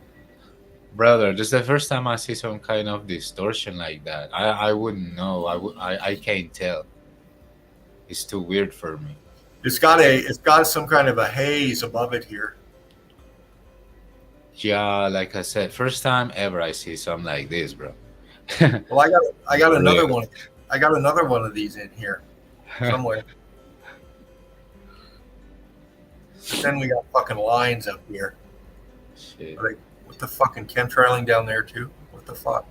Brother, this is the first time I see some kind of distortion like that. I wouldn't know. I can't tell. It's too weird for me. It's got some kind of a haze above it here. Yeah, like I said, first time ever I see something like this, bro. Well, I got another one. I got another one of these in here somewhere. But then we got fucking lines up here. Shit. Like, what the fucking chemtrailing down there too? What the fuck?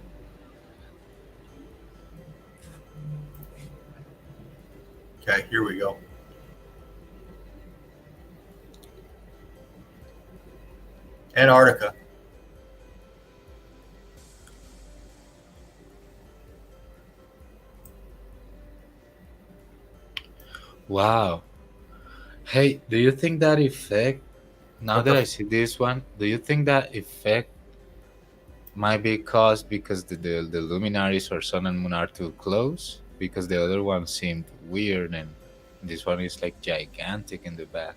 Okay, here we go. Antarctica. Wow. Hey, do you think that effect, now What that the I see this one, do you think that effect might be caused because the luminaries or sun and moon are too close? Because the other one seemed weird and this one is like gigantic in the back.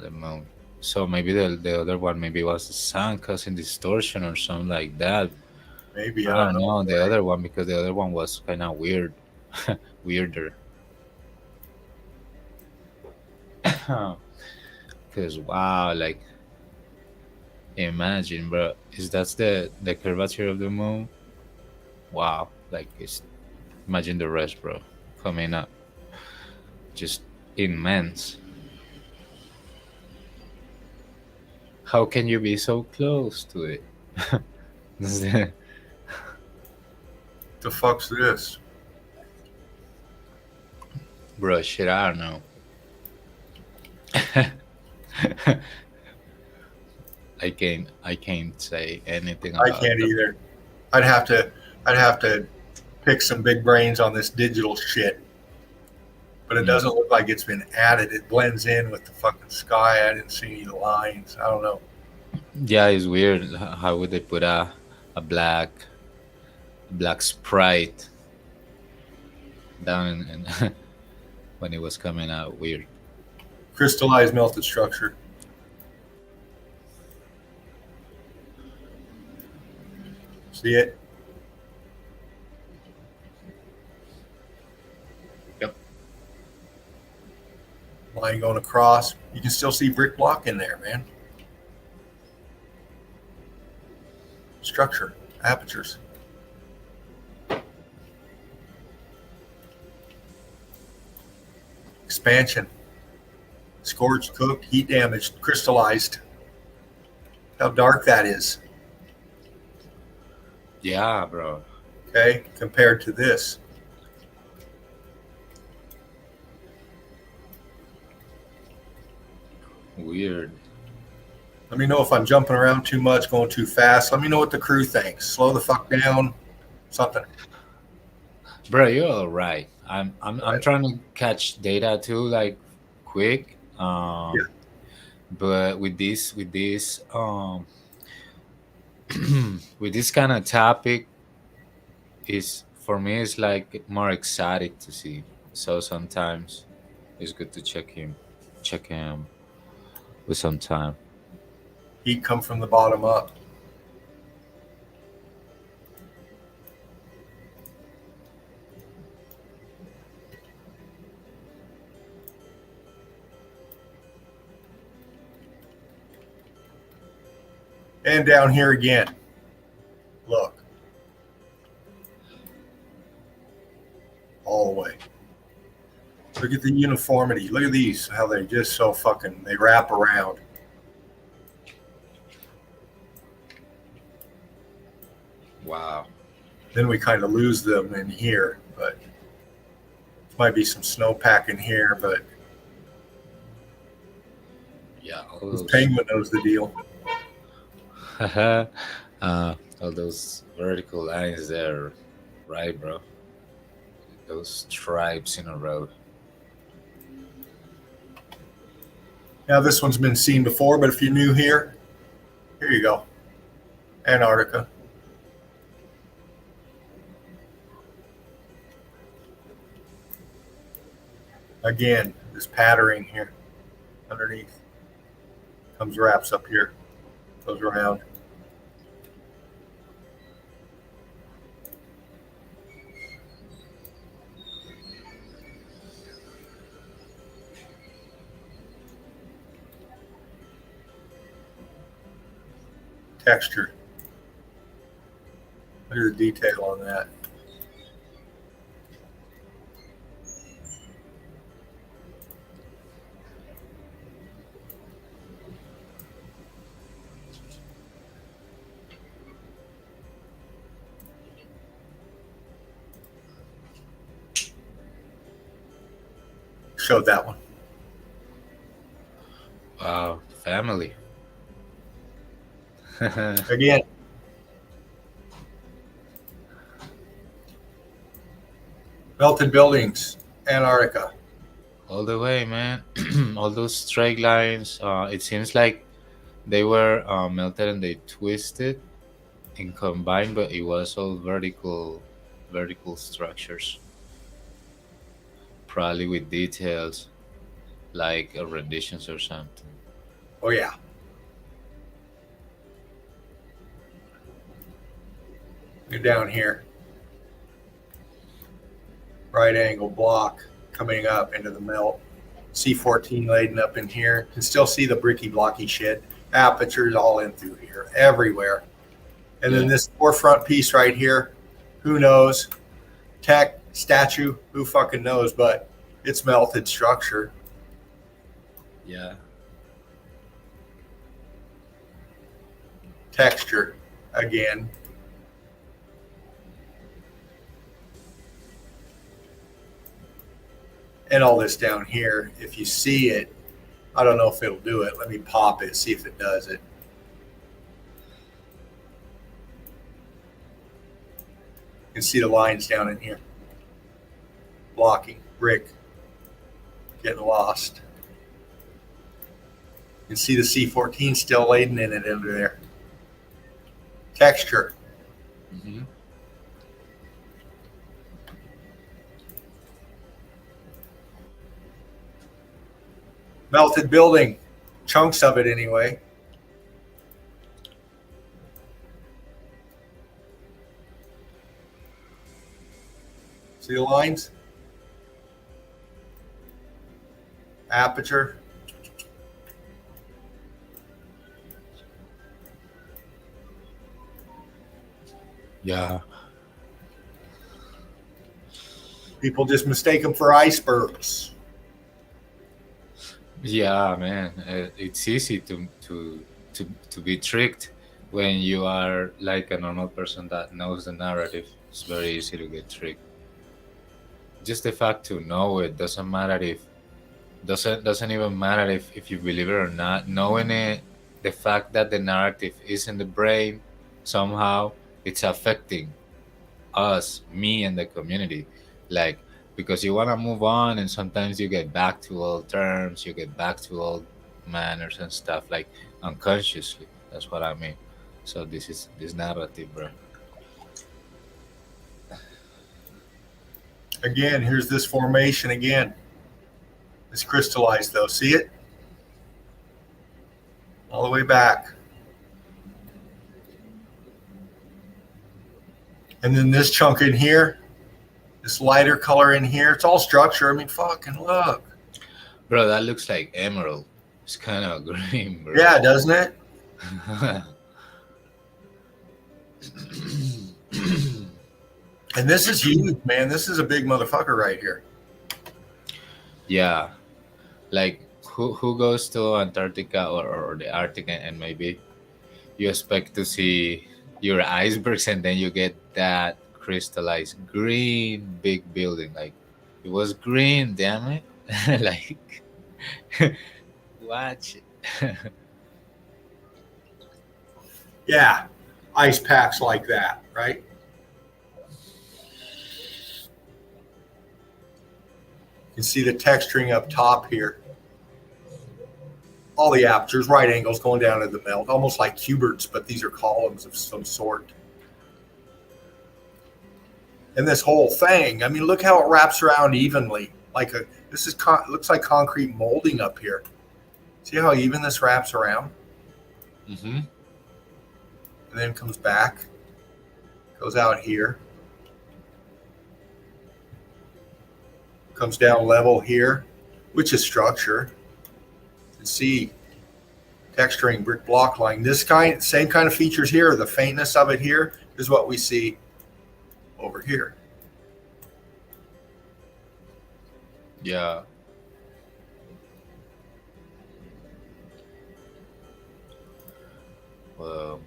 The moon. So maybe the other one maybe was the sun causing distortion or something like that. Maybe I don't know the other one because the other one was kind of weird, weirder. Because wow, like imagine, bro, is that's the curvature of the moon? Wow, like it's imagine the rest, bro, coming up, just immense. How can you be so close to it? The fuck's this? Bro, shit, I don't know. I can't say anything I about can't it. either. I'd have to pick some big brains on this digital shit. But it doesn't look like it's been added. It blends in with the fucking sky. I didn't see any lines. I don't know. Yeah, it's weird. How would they put a black sprite down and when it was coming out? Weird. Crystallized melted structure. See it? Yep. Line going across. You can still see brick block in there, man. Structure, apertures. Expansion. Scorched, cooked, heat damaged, crystallized. How dark that is. Yeah, bro. Okay, compared to this. Weird. Let me know if I'm jumping around too much, going too fast. Let me know what the crew thinks. Slow the fuck down. Something. Bro, you're all right. I'm Right. trying to catch data too, like quick. Yeah. But with this with this kind of topic is for me it's like more exotic to see. So sometimes it's good to check him with some time. Heat come from the bottom up. And down here again. Look. All the way. Look at the uniformity. Look at these, how they just so fucking, they wrap around. Wow. Then we kind of lose them in here, but might be some snowpack in here, but Yeah, all This those, penguin knows the deal. all those vertical lines there, right, bro? Those stripes in a row. Now this one's been seen before, but if you're new here, here you go. Antarctica. Again, this patterning here underneath comes wraps up here, goes around. Texture. Look at the detail on that. Showed that one. Wow, family. Again, melted buildings, Antarctica. All the way, man. All those straight lines. It seems like they were melted and they twisted and combined, but it was all vertical structures, probably with details like renditions or something. Oh yeah. Get down here. Right angle block coming up into the melt. C14 laden up in here. Can still see the bricky blocky shit. Apertures all in through here, everywhere. And then Yeah. this forefront piece right here, who knows? Tech, statue, who fucking knows? But it's melted structure. Yeah. Texture, again. And all this down here, if you see it, I don't know if it'll do it. Let me pop it, see if it does it. You can see the lines down in here. Blocking, brick, getting lost. You can see the C14 still laden in it under there. Texture. Hmm. Melted building, chunks of it anyway. See the lines? Aperture. Yeah. People just mistake them for icebergs. Yeah, man. It's easy to be tricked when you are like a normal person that knows the narrative. It's very easy to get tricked. Just the fact to know it doesn't matter if doesn't even matter if you believe it or not. Knowing it, the fact that the narrative is in the brain somehow it's affecting us, me, and the community. Like because you want to move on, and sometimes you get back to old terms, you get back to old manners and stuff like unconsciously. That's what I mean. So this is this narrative, bro. Again, here's this formation again. It's crystallized though. See it? All the way back. And then this chunk in here, this lighter color in here, it's all structure. I mean, fucking look. Bro, that looks like emerald. It's kind of green, bro. Yeah, doesn't it? And this is huge, man. This is a big motherfucker right here. Yeah, like who goes to Antarctica or the Arctic and maybe you expect to see your icebergs and then you get that crystallized green big building. Like it was green, damn it. Like watch it. Yeah, ice packs like that, right? You can see the texturing up top here. All the apertures, right angles going down to the melt, almost like cuberts, but these are columns of some sort. And this whole thing, I mean, look how it wraps around evenly. Looks like concrete molding up here. See how even this wraps around? Mm-hmm. And then comes back, goes out here, comes down level here, which is structure. You can see texturing, brick block line. Same kind of features here. The faintness of it here is what we see over here. Yeah. Well,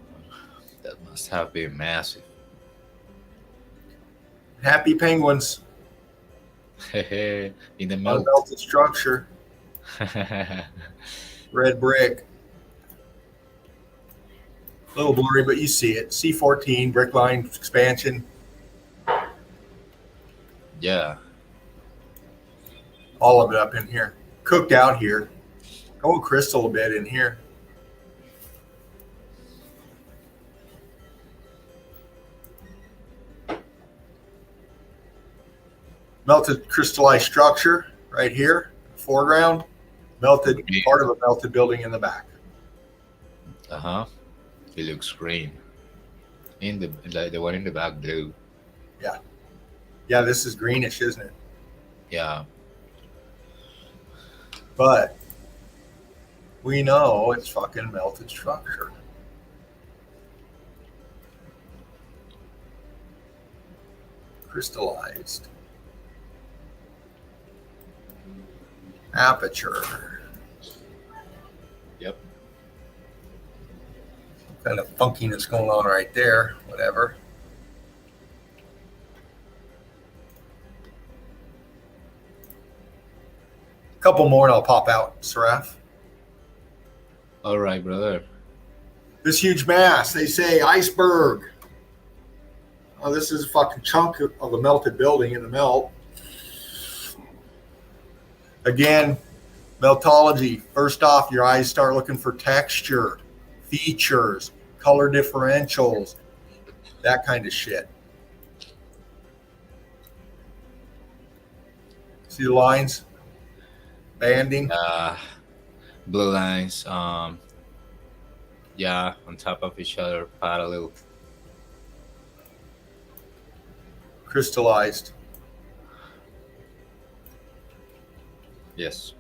that must have been massive. Happy penguins, In the melt. unmelted structure, red brick. A little blurry, but you see it. C14, brick line expansion, Yeah. all of it up in here. Cooked out here. Going crystal a bit in here. Melted crystallized structure right here, foreground. Melted, part of a melted building in the back. Uh-huh. It looks green. In the one in the back blue. Yeah, this is greenish, isn't it? Yeah. But we know it's fucking melted structure. Crystallized. Aperture. Yep. Kind of funkiness going on right there. Whatever. Couple more and I'll pop out, Seraph. All right, brother. This huge mass, they say iceberg. Oh, this is a fucking chunk of a melted building in the melt. Again, meltology. First off, your eyes start looking for texture, features, color differentials, that kind of shit. See the lines? Banding. Blue lines. Yeah, on top of each other, parallel. Crystallized. Yes.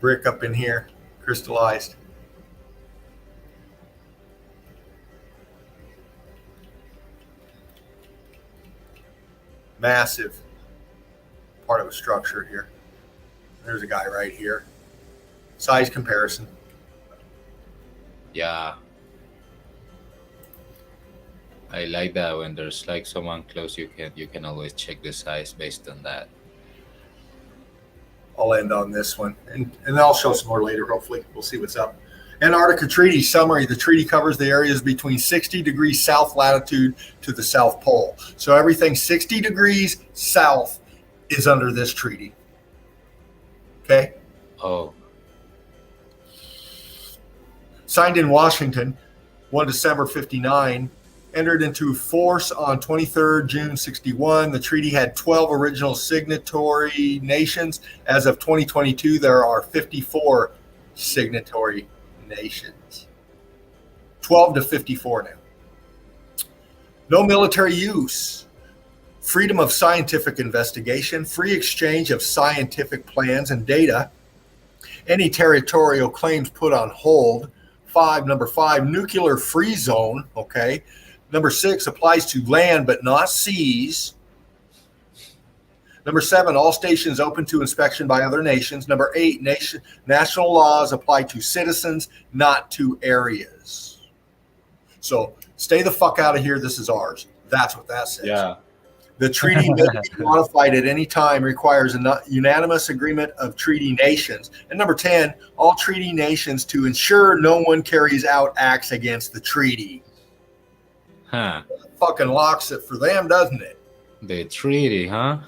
Brick up in here. Crystallized. Massive part of a structure here. There's a guy right here. Size comparison. Yeah. I like that when there's like someone close, you can always check the size based on that. I'll end on this one. And I'll show some more later, hopefully. We'll see what's up. Antarctica Treaty Summary. The treaty covers the areas between 60 degrees south latitude to the South Pole. So everything 60 degrees south is under this treaty. Okay? Oh, Signed in Washington, 1 December 59. Entered into force on 23rd June 61. The treaty had 12 original signatory nations. As of 2022, there are 54 signatory nations. 12 to 54 now. No military use. Freedom of scientific investigation. Free exchange of scientific plans and data. Any territorial claims put on hold. Number 5, nuclear free zone. Okay. Number 6, applies to land but not seas. Number 7, all stations open to inspection by other nations. Number 8, national laws apply to citizens, not to areas. So stay the fuck out of here. This is ours. That's what that says. yeah. The treaty may be modified at any time, requires a unanimous agreement of treaty nations. And number 10, all treaty nations to ensure no one carries out acts against the treaty. Huh. Fucking locks it for them, doesn't it? The treaty, huh?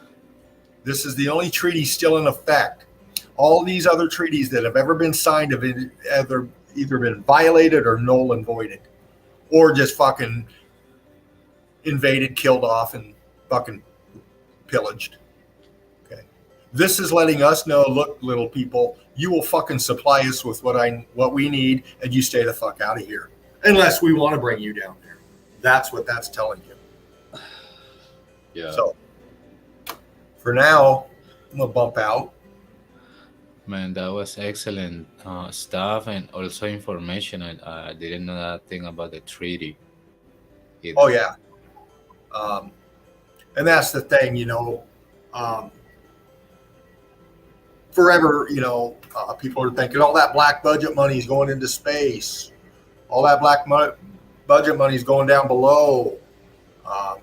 This is the only treaty still in effect. All these other treaties that have ever been signed have either been violated or null and voided, or just fucking invaded, killed off, and fucking pillaged. Okay, this is letting us know, look, little people, you will fucking supply us with what we need, and you stay the fuck out of here, unless we want to bring you down there. That's what that's telling you. Yeah. So for now, I'm gonna bump out. Man, that was excellent stuff and also information. I didn't know that thing about the treaty either. Oh yeah, and that's the thing, forever, people are thinking all that black budget money is going into space, all that budget money is going down below,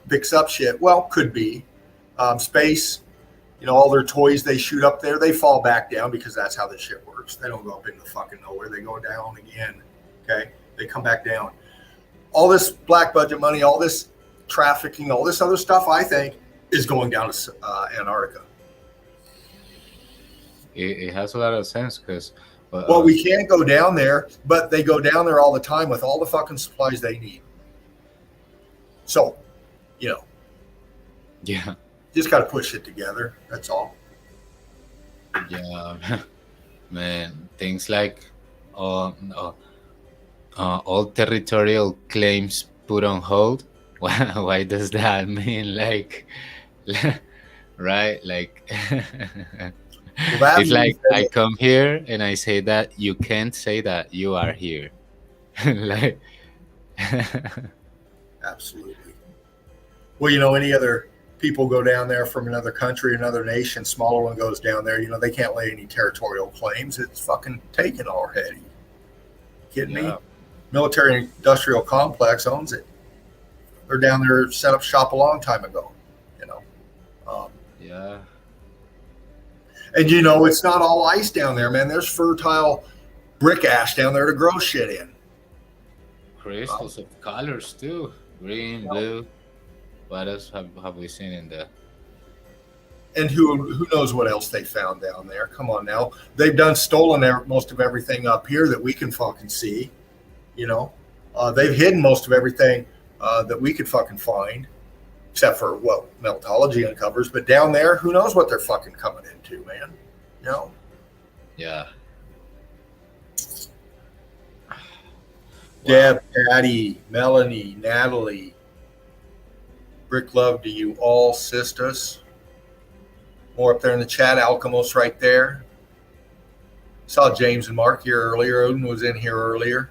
fix up shit. Well, could be space. All their toys they shoot up there, they fall back down because that's how this shit works. They don't go up into fucking nowhere. They go down again. Okay, they come back down. All this black budget money, all this trafficking, all this other stuff, I think, is going down to Antarctica. It has a lot of sense because. Well, we can't go down there, but they go down there all the time with all the fucking supplies they need. So, Yeah. just got to push it together. That's all. Yeah. Man, things like all territorial claims put on hold. Why does that mean? Like, right? Like, Well, it's like I come here and I say that you can't say that you are here. Like, absolutely. Well, any other people go down there from another country, another nation, smaller one goes down there, they can't lay any territorial claims. It's fucking taken already. Kidding me? Military industrial complex owns it. They're down there, set up shop a long time ago, yeah. And it's not all ice down there, man. There's fertile brick ash down there to grow shit in. Crystals of colors too. Green, blue. What else have we seen in there? And who knows what else they found down there? Come on now. They've stolen most of everything up here that we can fucking see. They've hidden most of everything that we could fucking find, except for what Meltology uncovers. But down there, who knows what they're fucking coming into, man? Yeah. Deb, Patty, Melanie, Natalie, Brick Love to you all, sisters. More up there in the chat. Alchemos right there. Saw James and Mark here earlier. Odin was in here earlier.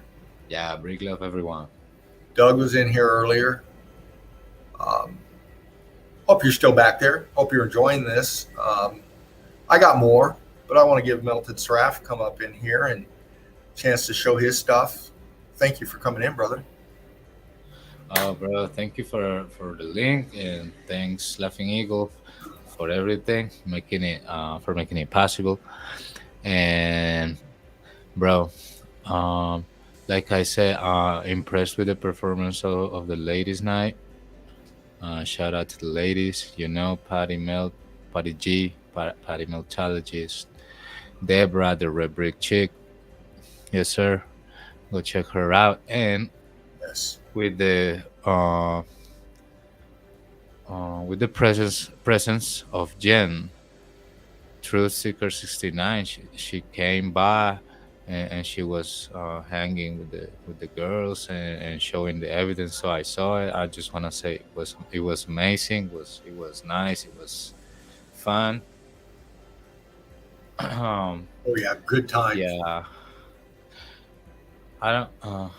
Yeah, Brick Love everyone. Doug was in here earlier. Hope you're still back there. Hope you're enjoying this. I got more, but I want to give Melted Seraph come up in here and a chance to show his stuff. Thank you for coming in, brother. Oh, bro, thank you for the link, and thanks Laughing Eagle for everything, making it possible. And bro, like I said, impressed with the performance of the ladies' night. Shout out to the ladies, Patty G, Patty Meltologist, Deborah, the Red Brick Chick. Yes, sir. Go check her out. And Yes. with the presence of Jen, Truth Seeker 69, she came by and she was hanging with the girls and showing the evidence. So I saw it. I just want to say it was amazing. It was nice. It was fun. Oh yeah, good time. Yeah. I don't.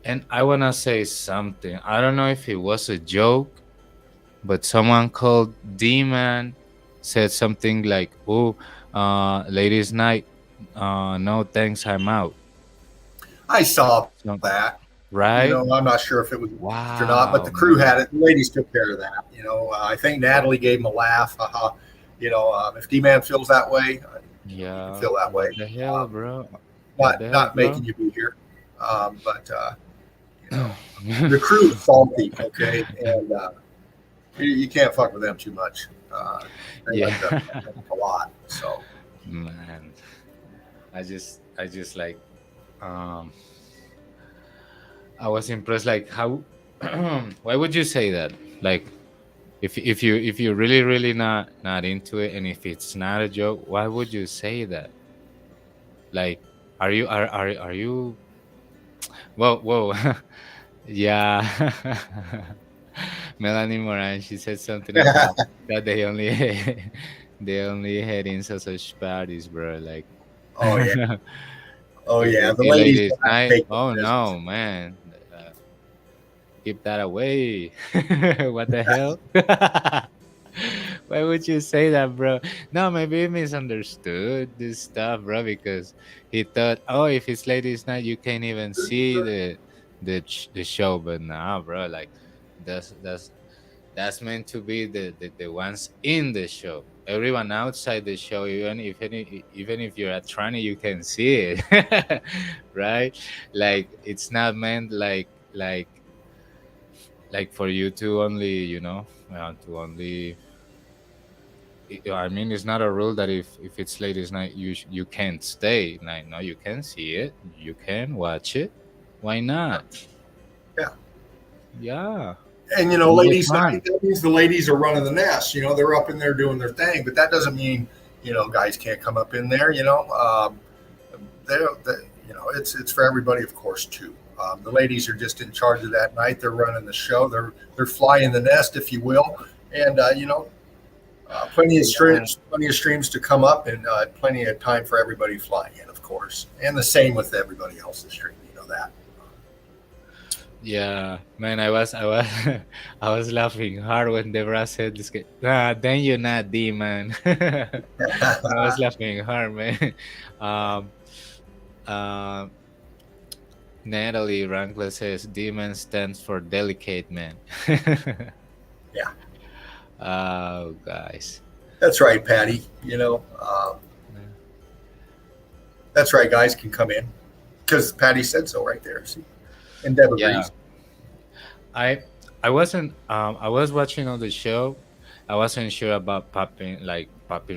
And I want to say something. I don't know if it was a joke, but someone called D-Man said something like, "Oh, ladies' night. No thanks, I'm out." I saw So- that. Right? I'm not sure if it was Wow. or not, but the crew had it. The ladies took care of that. I think Natalie gave him a laugh. If D-Man feels that way, Yeah. you feel that way. What the hell, bro? Not the hell, not bro? making you be here, but The crew is salty, okay, and you can't fuck with them too much. They like to Yeah. a lot. So Man, I just like, um I was impressed, like how why would you say that? Like, if you're really not into it, and if it's not a joke, why would you say that? Like, are you, whoa. Yeah. Melanie Moran, she said something about that they only they only had in such parties, bro. Like, oh yeah, oh if yeah, they the say ladies ladies will not night, take no oh business. no, man. Keep that away. What the hell? Why would you say that, bro? No, maybe he misunderstood this stuff, bro, because he thought, oh, if it's ladies' night, you can't even see the show. But nah, bro, like that's that's meant to be the ones in the show. Everyone outside the show, even if you're at Trani, you can see it, right? Like, it's not meant like for you to only, to only. I mean, it's not a rule that if it's ladies' night, you can't stay. Like, no, you can see it, you can watch it. Why not? Yeah, Yeah, and and get ladies' night, fun. that means the ladies are running the nest. They're up in there doing their thing, but that doesn't mean guys can't come up in there. It's for everybody, of course, too. The ladies are just in charge of that night. They're running the show. They're flying the nest, if you will, and Yeah, plenty of streams to come up, and plenty of time for everybody flying in, of course. And the same with everybody else's stream. You know that. yeah, man. I was I was laughing hard when Debra said this. Then you're not D, man. I was laughing hard, man. Um, uh, Natalie Rankler says demon stands for delicate man. Yeah, Oh, guys. that's right, Patty. That's right. Guys can come in because Patty said so right there. See, and Deb Yeah, agrees. I I wasn't I was watching on the show. I wasn't sure about popping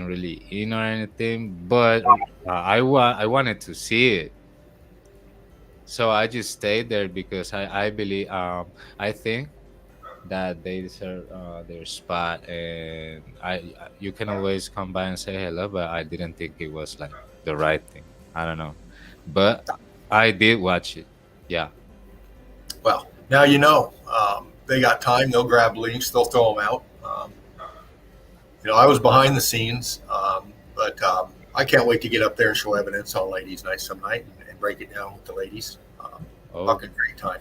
really in or anything, but I wanted to see it. So I just stayed there because I believe, I think that they deserve their spot, and you can always come by and say hello, but I didn't think it was like the right thing. I don't know, but I did watch it. Yeah. Well, now they got time. They'll grab links. They'll throw them out. I was behind the scenes, but I can't wait to get up there and show evidence on Ladies' Night some night and break it down with the ladies. Oh, Fucking great time.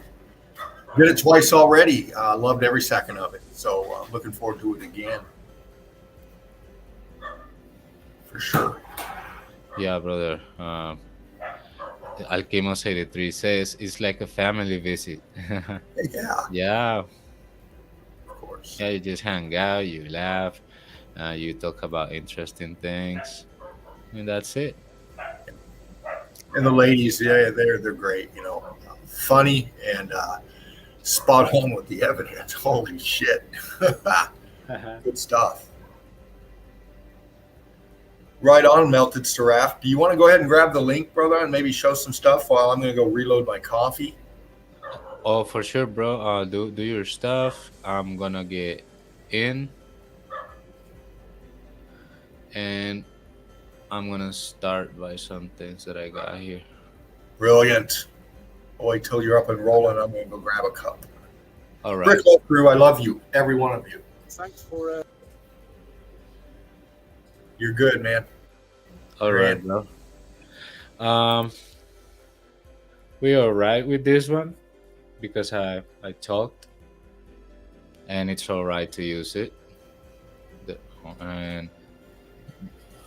Did it twice already. Loved every second of it. So looking forward to it again for sure. yeah, brother. Alchemos 83 says it's like a family visit. Yeah, Yeah, of course. yeah. You just hang out, you laugh, you talk about interesting things, and that's it. And the ladies, yeah, they're great. Funny and spot on with the evidence. Holy shit. Good stuff. Right on, Melted Seraph. Do you want to go ahead and grab the link, brother, and maybe show some stuff while I'm going to go reload my coffee? Oh, for sure, bro. Do your stuff. I'm gonna get in, and I'm gonna start by some things that I got here. Brilliant. I'll wait till you're up and rolling. I'm going to go grab a cup. All right. Brick Hole Crew, I love you, every one of you. Thanks for You're good, man. All right, bro. We all right with this one because I talked, and it's all right to use it. And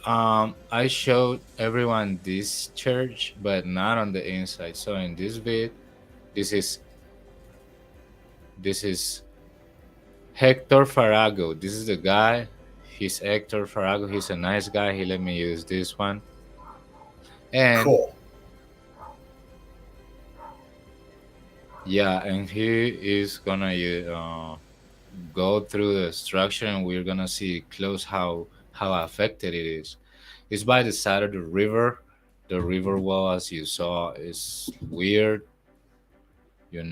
I showed everyone this church, but not on the inside. So in this vid, this is Hector Farago. This is the guy. He's Hector Farago. He's a nice guy. He let me use this one. And Cool. Yeah, and he is gonna go through the structure, and we're gonna see close how affected it is. It's by the side of the river. The river wall, as you saw, is weird.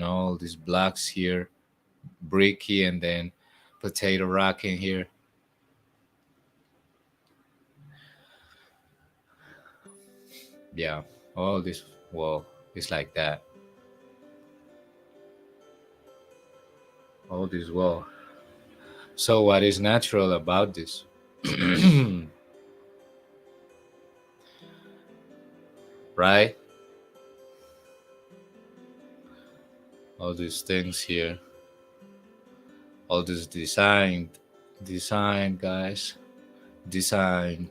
All these blocks here, bricky, and then potato rock in here. Yeah, all this wall is like that. All this wall. So what is natural about this? Right? All these things here, all this design, guys, design.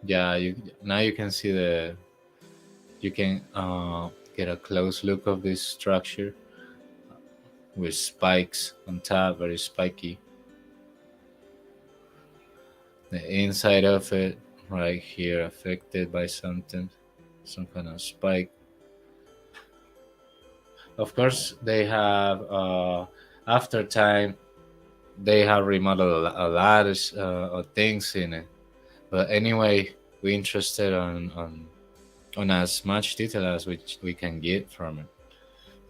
Yeah, you can see you can get a close look of this structure with spikes on top, very spiky. The inside of it, right here, affected by something, some kind of spike. Of course, they have after time they have remodeled a lot of things in it. But anyway, we're interested on as much detail as we can get from it.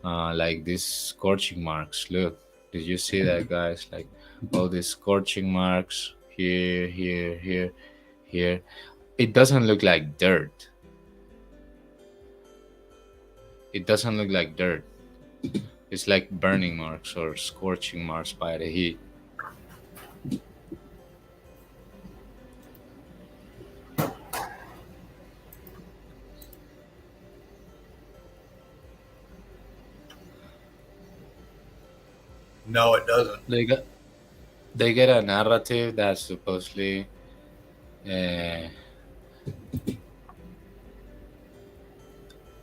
Like these scorching marks. Look, did you see that, guys? Like all these scorching marks here, here, here, here. It doesn't look like dirt. It doesn't look like dirt. It's like burning marks or scorching marks by the heat. No, it doesn't. They get a narrative that's supposedly uh,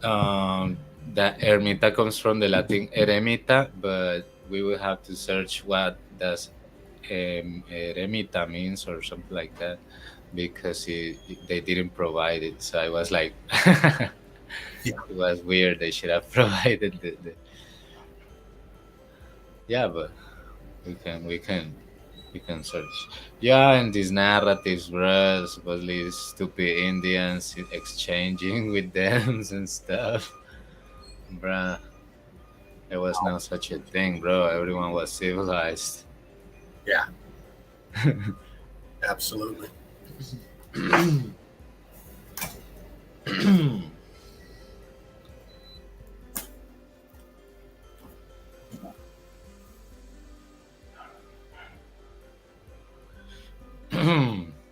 that ermita comes from the Latin eremita, but we will have to search what does eremita means or something like that because they didn't provide it. So I was like, Yeah. it was weird. They should have provided the yeah, but we can search. Yeah, and these narratives, bro, supposedly stupid Indians exchanging with them and stuff. Bruh, there was no such a thing, bro. Everyone was civilized. Yeah, absolutely.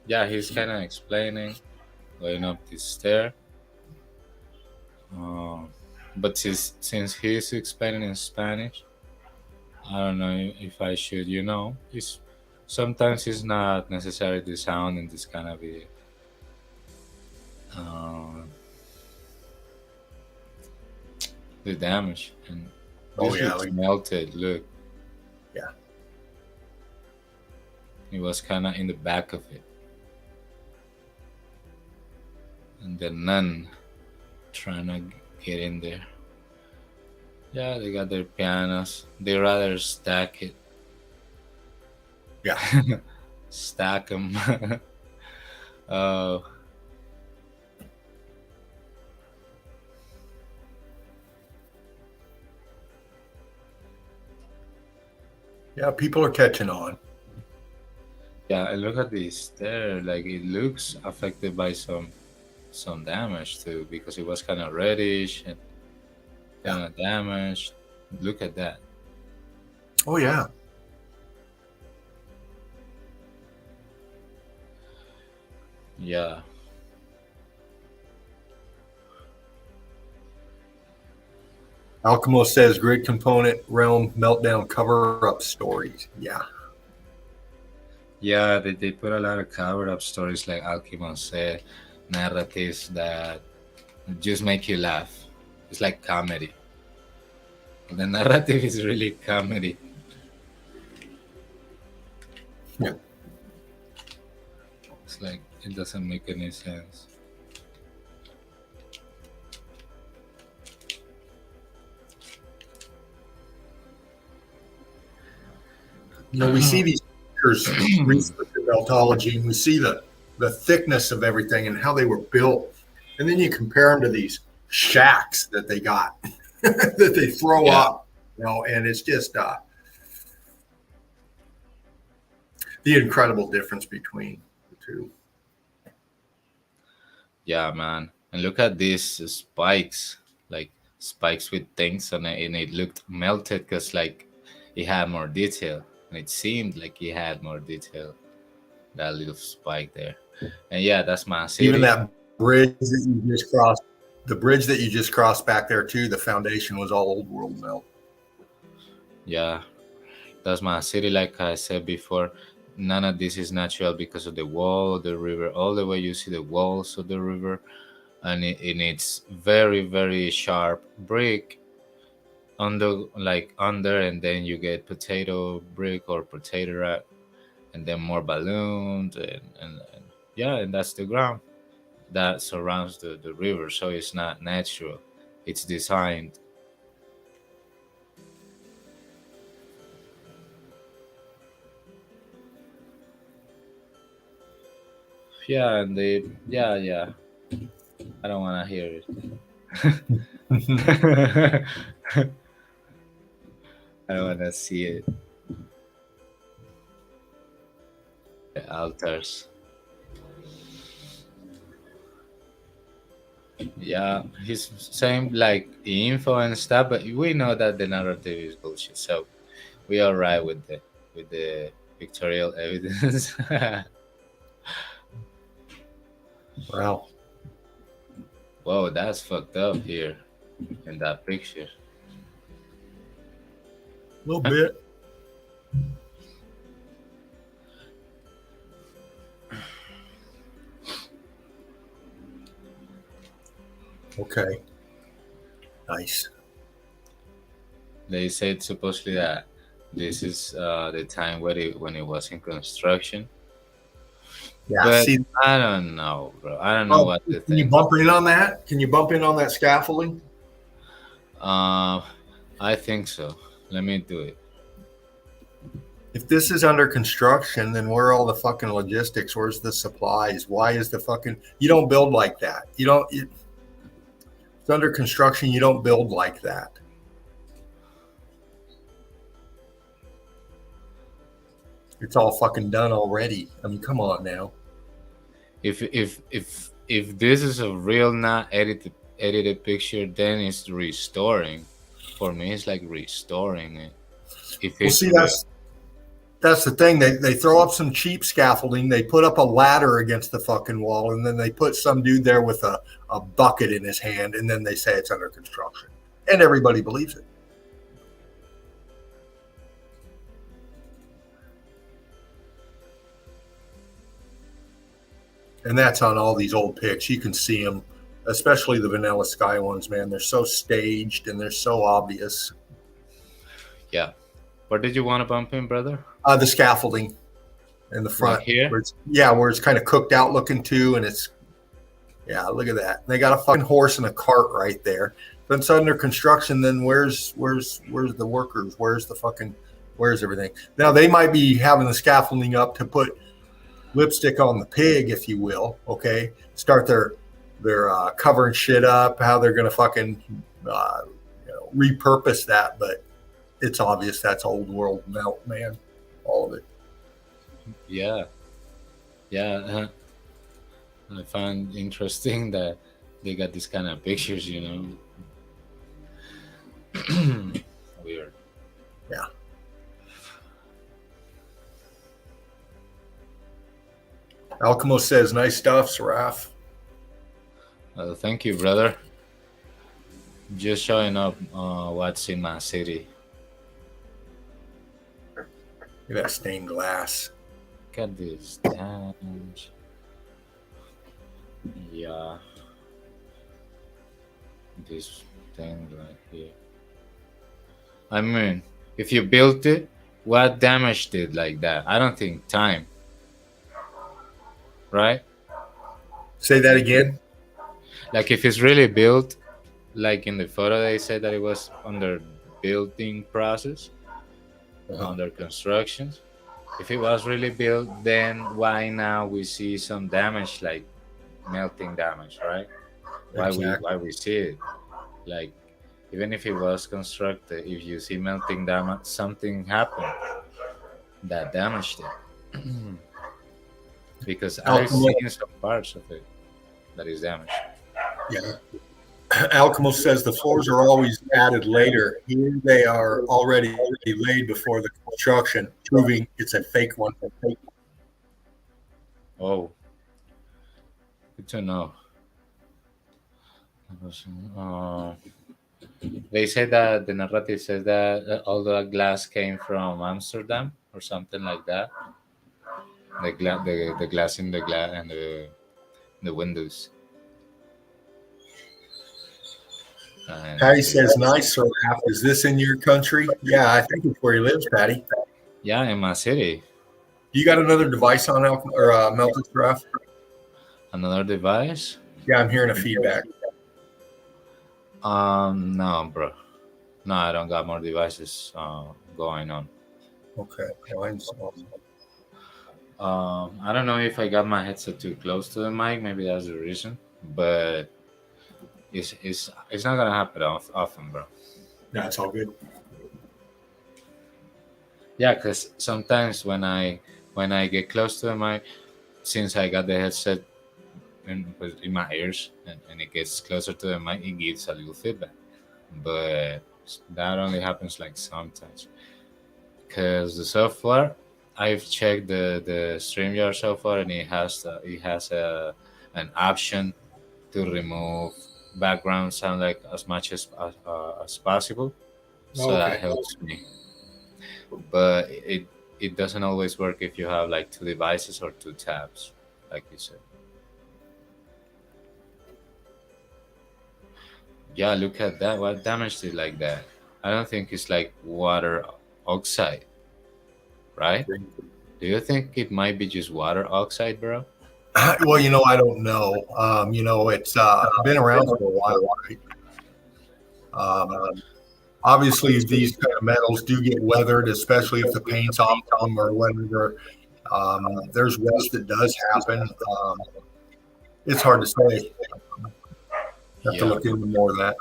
Yeah, he's kind of explaining, going up this stair. Uh, but since he's explaining in Spanish, I don't know if I should, sometimes it's not necessary the sound in this kind of video. Uh, the damage and Oh, this yeah, looks melted. Look, Yeah. it was kind of in the back of it, and the nun trying to get in there. Yeah, they got their pianos. They rather stack it. Yeah. Stack them. Oh, Yeah, people are catching on. yeah, and look at this there. Like it looks affected by some damage too, because it was kind of reddish and kind of damaged. Look at that. Oh, yeah. Yeah. Alchemo says grid component realm meltdown cover up stories. Yeah. Yeah, they put a lot of cover up stories, like Alchemon said, narratives that just make you laugh. It's like comedy. The narrative is really comedy. Yeah. It's like it doesn't make any sense. We see these pictures, research in meltology, and we see the thickness of everything and how they were built, and then you compare them to these shacks that they got that they throw Yeah. up, and it's just the incredible difference between the two. Yeah, man. And look at these spikes, like spikes with things on it, and it looked melted because like it had more detail, and it seemed like it had more detail. That little spike there, and yeah, that's my Even city. that bridge that you just crossed, the bridge that you just crossed back there too, the foundation was all old world melt. Yeah, that's my city. Like I said before, none of this is natural because of the wall, the river. All the way you see the walls of the river, and it needs very very sharp brick under, and then you get potato brick or potato rack, and then more balloons, and yeah, and that's the ground that surrounds the river. So it's not natural, it's designed. Yeah, and they, yeah, I don't want to hear it. I don't want to see it. The altars. Yeah, he's saying like info and stuff, but we know that the narrative is bullshit. So we are right with the pictorial evidence. Wow, Whoa, that's fucked up here in that picture. a little bit. Okay, nice. They said supposedly that this is the time when it was in construction, Yeah. but See, I don't know, bro. I don't know oh, what to can you think. bump in on that? Can you bump in on that scaffolding? Uh, I think so. Let me do it. If this is under construction, then where are all the fucking logistics? Where's the supplies? Why is the fucking you don't build like that? You don't. It's under construction. You don't build like that. It's all fucking done already. I mean, come on now. If this is a real not edited picture, then it's restoring. For me, it's like restoring it. If Well, it's see, real, that's the thing. They throw up some cheap scaffolding. They put up a ladder against the fucking wall, and then they put some dude there with a bucket in his hand, and then they say it's under construction, and everybody believes it. And that's on all these old pics. You can see them, especially the Vanilla Sky ones, man. They're so staged and they're so obvious. yeah. Where did you want to bump in, brother? The scaffolding in the front, Like here? where it's kind of cooked out looking too, and it's look at that. They got a fucking horse and a cart right there. But it's under construction. Then where's the workers? Where's everything? Now they might be having the scaffolding up to put lipstick on the pig, if you will. Okay, start their covering shit up. How they're gonna fucking repurpose that, but it's obvious that's old world melt, man. All of it. Yeah, yeah. I find interesting that they got these kind of pictures. Weird. Yeah. Alchemo says, "Nice stuff, Saraf." Thank you, brother. Just showing up what's in my city. Look at that stained glass. Look at this. Damn. Yeah. This thing right here. I mean, if you built it, What damaged it like that? I don't think time, right? Say that Like, again. like if it's really built, like in the photo, they said that it was under building process, Uh-huh. under construction. If it was really built, then why now we see some damage, like melting damage, right? Exactly. Why we see it? Like even if it was constructed, if you see melting damage, something happened that damaged it. Because I've Alchemist, seen some parts of it that is damaged. yeah. Alchemist says the floors are always added later. Here they are already laid before the construction, proving it's a fake one. Oh, good to know. Uh, they say that the narrative says that all the glass came from Amsterdam or something like that. The glass in the glass and the windows. And Patty says, nice, Sir Raf. Is this in your country? Yeah, I think it's where he lives, Patty. yeah, in my city. You got another device on or Melted Raf? Another device? Yeah, I'm hearing a feedback. No, bro. No, I don't got more devices going on. Okay. Mine's I don't know if I got my headset too close to the mic. Maybe that's the reason. But it's not gonna happen often, bro. no, it's all good. Yeah, because sometimes when I get close to the mic, since I got the headset in my ears and it gets closer to the mic, it gives a little feedback. But that only happens like sometimes. Because the software, I've checked the StreamYard software and it has an option to remove background sound like as much as possible. So that Okay. helps me. But it doesn't always work if you have like two devices or two tabs, like you said. Yeah, look at that. What damaged it like that? I don't think it's like water oxide, right? Do you think it might be just water oxide, bro? Well, I don't know. It's been around for a while, right? Um, Obviously, these kind of metals do get weathered, especially if the paint's on them or whatever. There's rust that does happen. It's hard to say. Have to Yeah. look into more of that.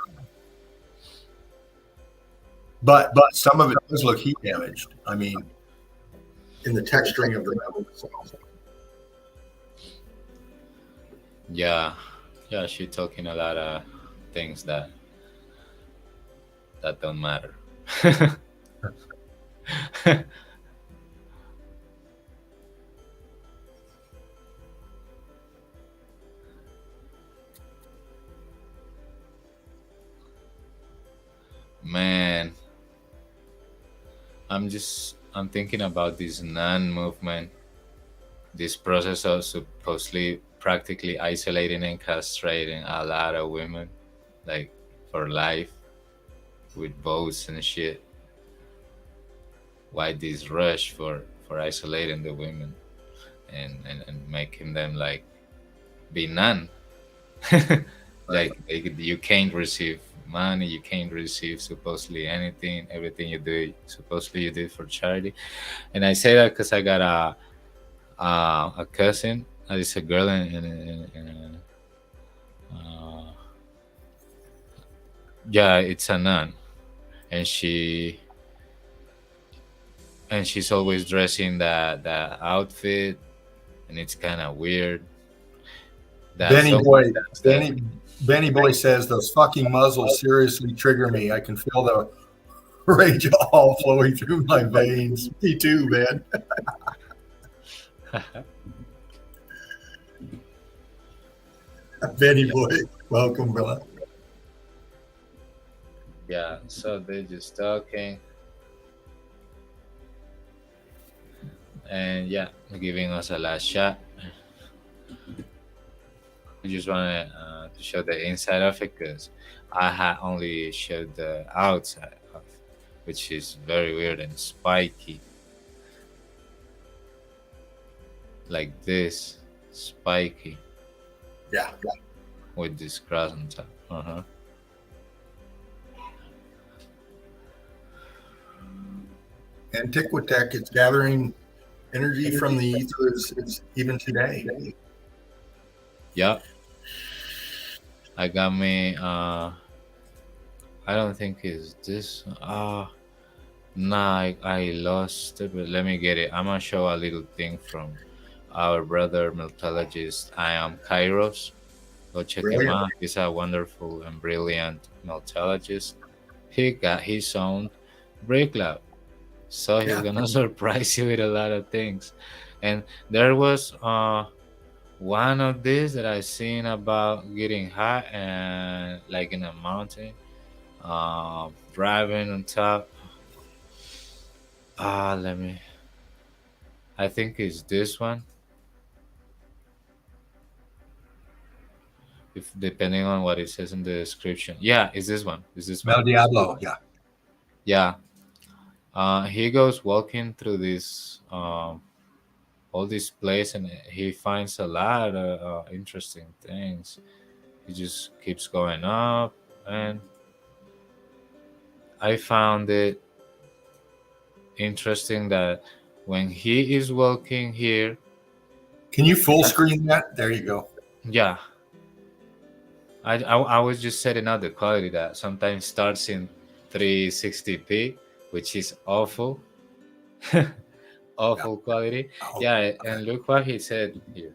But some of it does look heat damaged. I mean, in the texturing of the metal itself. Yeah. Yeah, she's talking a lot of things that don't matter. Man, I'm thinking about this non movement, this process of supposedly practically isolating and castrating a lot of women, like for life with votes and shit. Why this rush for isolating the women and making them like be none? Right. Like you can't receive money, you can't receive supposedly anything. Everything you do, supposedly you do for charity. And I say that because I got a cousin. It's a girl yeah, it's a nun, and she's always dressing that outfit, and it's kind of weird. That Benny someone Boy, does that. Benny Boy says those fucking muzzles seriously trigger me. I can feel the rage all flowing through my veins. Me too, man. Benny Boy, welcome, brother. Yeah, so they're just talking, and yeah, giving us a last shot. I just wanted to show the inside of it because I had only showed the outside of, which is very weird and spiky. like this, spiky Yeah. with this cross on top. Uh-huh. Antiquitech, it's gathering energy from the ether is even today. Yeah, I got me. I don't think it's this. Nah, I lost it, but let me get it. I'm gonna show a little thing from our brother meltologist. I am Kairos. Go check him Brilliant. out. He's a wonderful and brilliant meltologist. He got his own break lab, so he's Yeah. gonna surprise you with a lot of things. And there was one of these that I seen about getting hot and like in a mountain, driving on top. Let me. I think it's this one. If depending on what it says in the description. Yeah, it's this one. It's this one. Mel Diablo. Yeah. Yeah. He goes walking through this all this place and he finds a lot of interesting things. He just keeps going up and I found it interesting that when he is walking here, Can you full screen that? There you go. yeah, I was just setting out the quality that sometimes starts in 360p, which is awful, Yeah. awful quality. Oh, Yeah, okay. and look what he said here.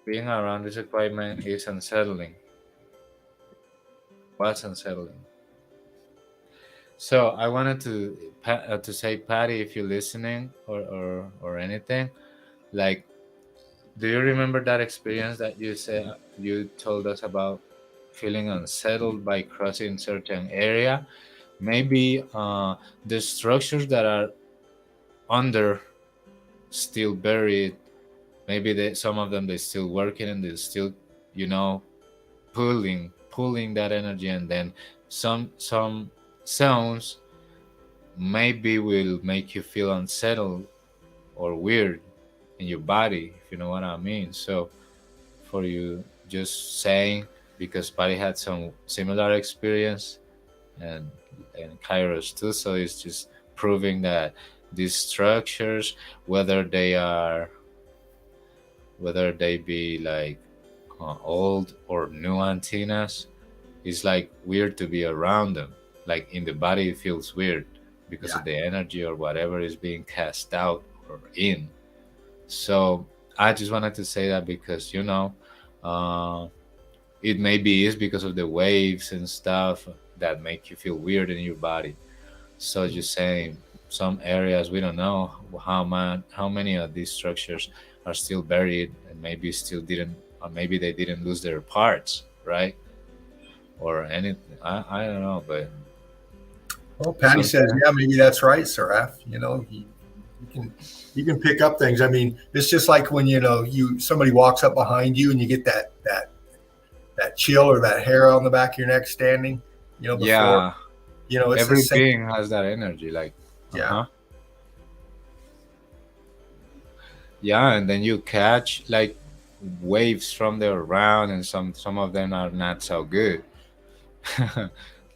Being around this equipment is unsettling. What's unsettling? So I wanted to say, Patty, if you're listening or anything, like, do you remember that experience that you said you told us about feeling unsettled by crossing certain area? Maybe the structures that are under still buried. Maybe some of them they still working and they still, you know, pulling that energy, and then some sounds maybe will make you feel unsettled or weird in your body, if you know what I mean. So for you just saying, because Patty had some similar experience and Kairos too, so it's just proving that these structures, whether they are whether they be like old or new antennas, it's like weird to be around them. Like in the body, it feels weird because Yeah. of the energy or whatever is being cast out or in. So I just wanted to say that because uh, it maybe is because of the waves and stuff that make you feel weird in your body. So just saying, some areas we don't know how many of these structures are still buried and maybe still didn't, or maybe they didn't lose their parts, right? Or anything. I don't know, but Well, Patty says, sometimes, yeah, maybe that's right, Seraph. You can pick up things. I mean, it's just like when somebody walks up behind you and you get that chill or that hair on the back of your neck standing. Before yeah, it's the every same. being has that energy. Like, uh Yeah, huh, yeah, and then you catch like waves from the around, and some of them are not so good.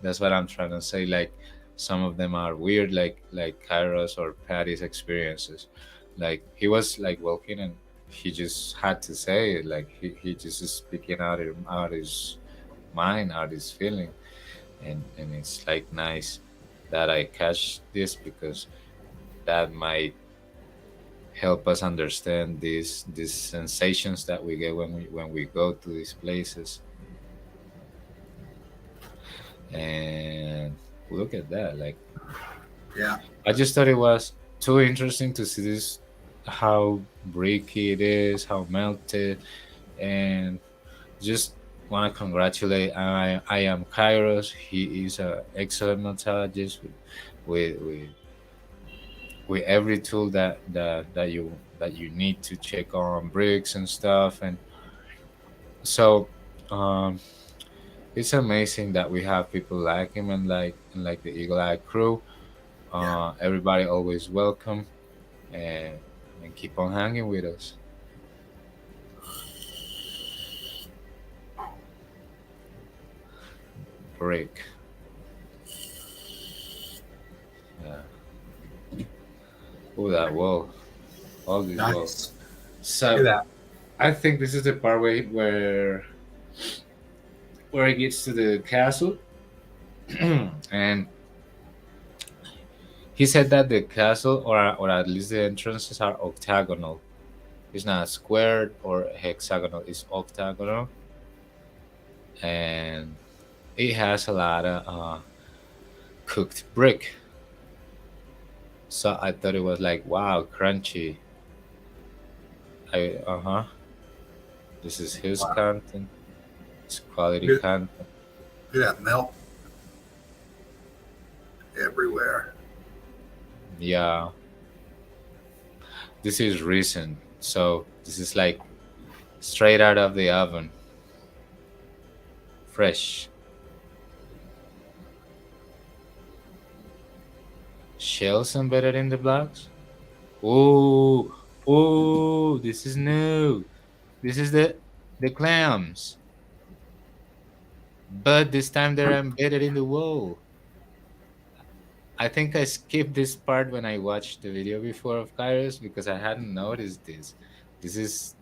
That's what I'm trying to say. Like some of them are weird, like Kairos or Patty's experiences. Like he was like walking and he just had to say it. Like he just is speaking out his mind, out his feeling, and it's like nice that I catch this because that might help us understand these sensations that we get when we go to these places. And look at that, like yeah, I just thought it was too interesting to see this, how bricky it is, how melted, and just want to congratulate. I am Kairos. He is an excellent methodologist with with every tool that you need to check on bricks and stuff. And so um, it's amazing that we have people like him and like the Eagle Eye crew. yeah. Everybody always welcome, and and keep on hanging with us. Brick. Yeah. Oh, that wall. All this wall. Nice. Look at So that. I think this is the part where it gets to the castle, and he said that the castle, or at least the entrances, are octagonal. It's not squared or hexagonal. It's octagonal, and it has a lot of cooked brick. So I thought it was like, wow, crunchy. Uh huh. This is his Wow. content. It's quality Look content. at that melt everywhere. Yeah, this is recent. So this is like straight out of the oven, fresh. Shells embedded in the blocks. Oh, oh, this is new. This is the clams, but this time they're embedded in the wall. I think I skipped this part when I watched the video before of Kairos because I hadn't noticed this. This is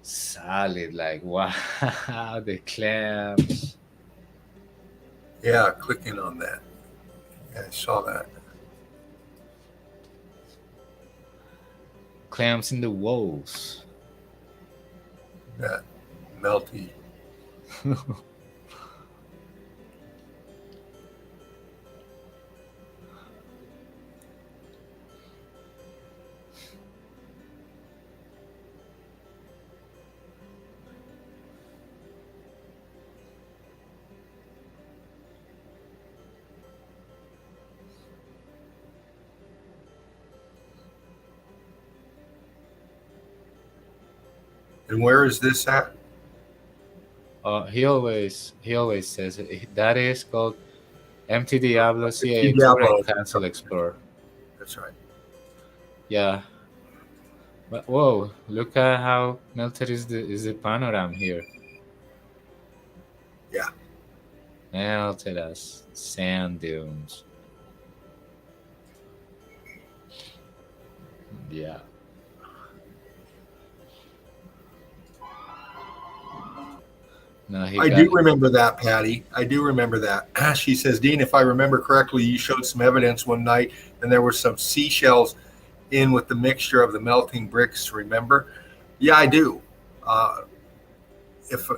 solid, like wow, the clams, Yeah, clicking on that. Yeah, I saw that. clams in the walls. That melty. And where is this at? He always says that is called Empty Diablo CA Explorer and Diablo. Cancel Explorer. That's right. Yeah, but whoa, look at how melted is the panorama here. Yeah. Melted as sand dunes. Yeah. No, he I got do remember that, Patty. I do remember that. She says, Dean, if I remember correctly, you showed some evidence one night and there were some seashells in with the mixture of the melting bricks. Remember? Yeah, I do. Uh, if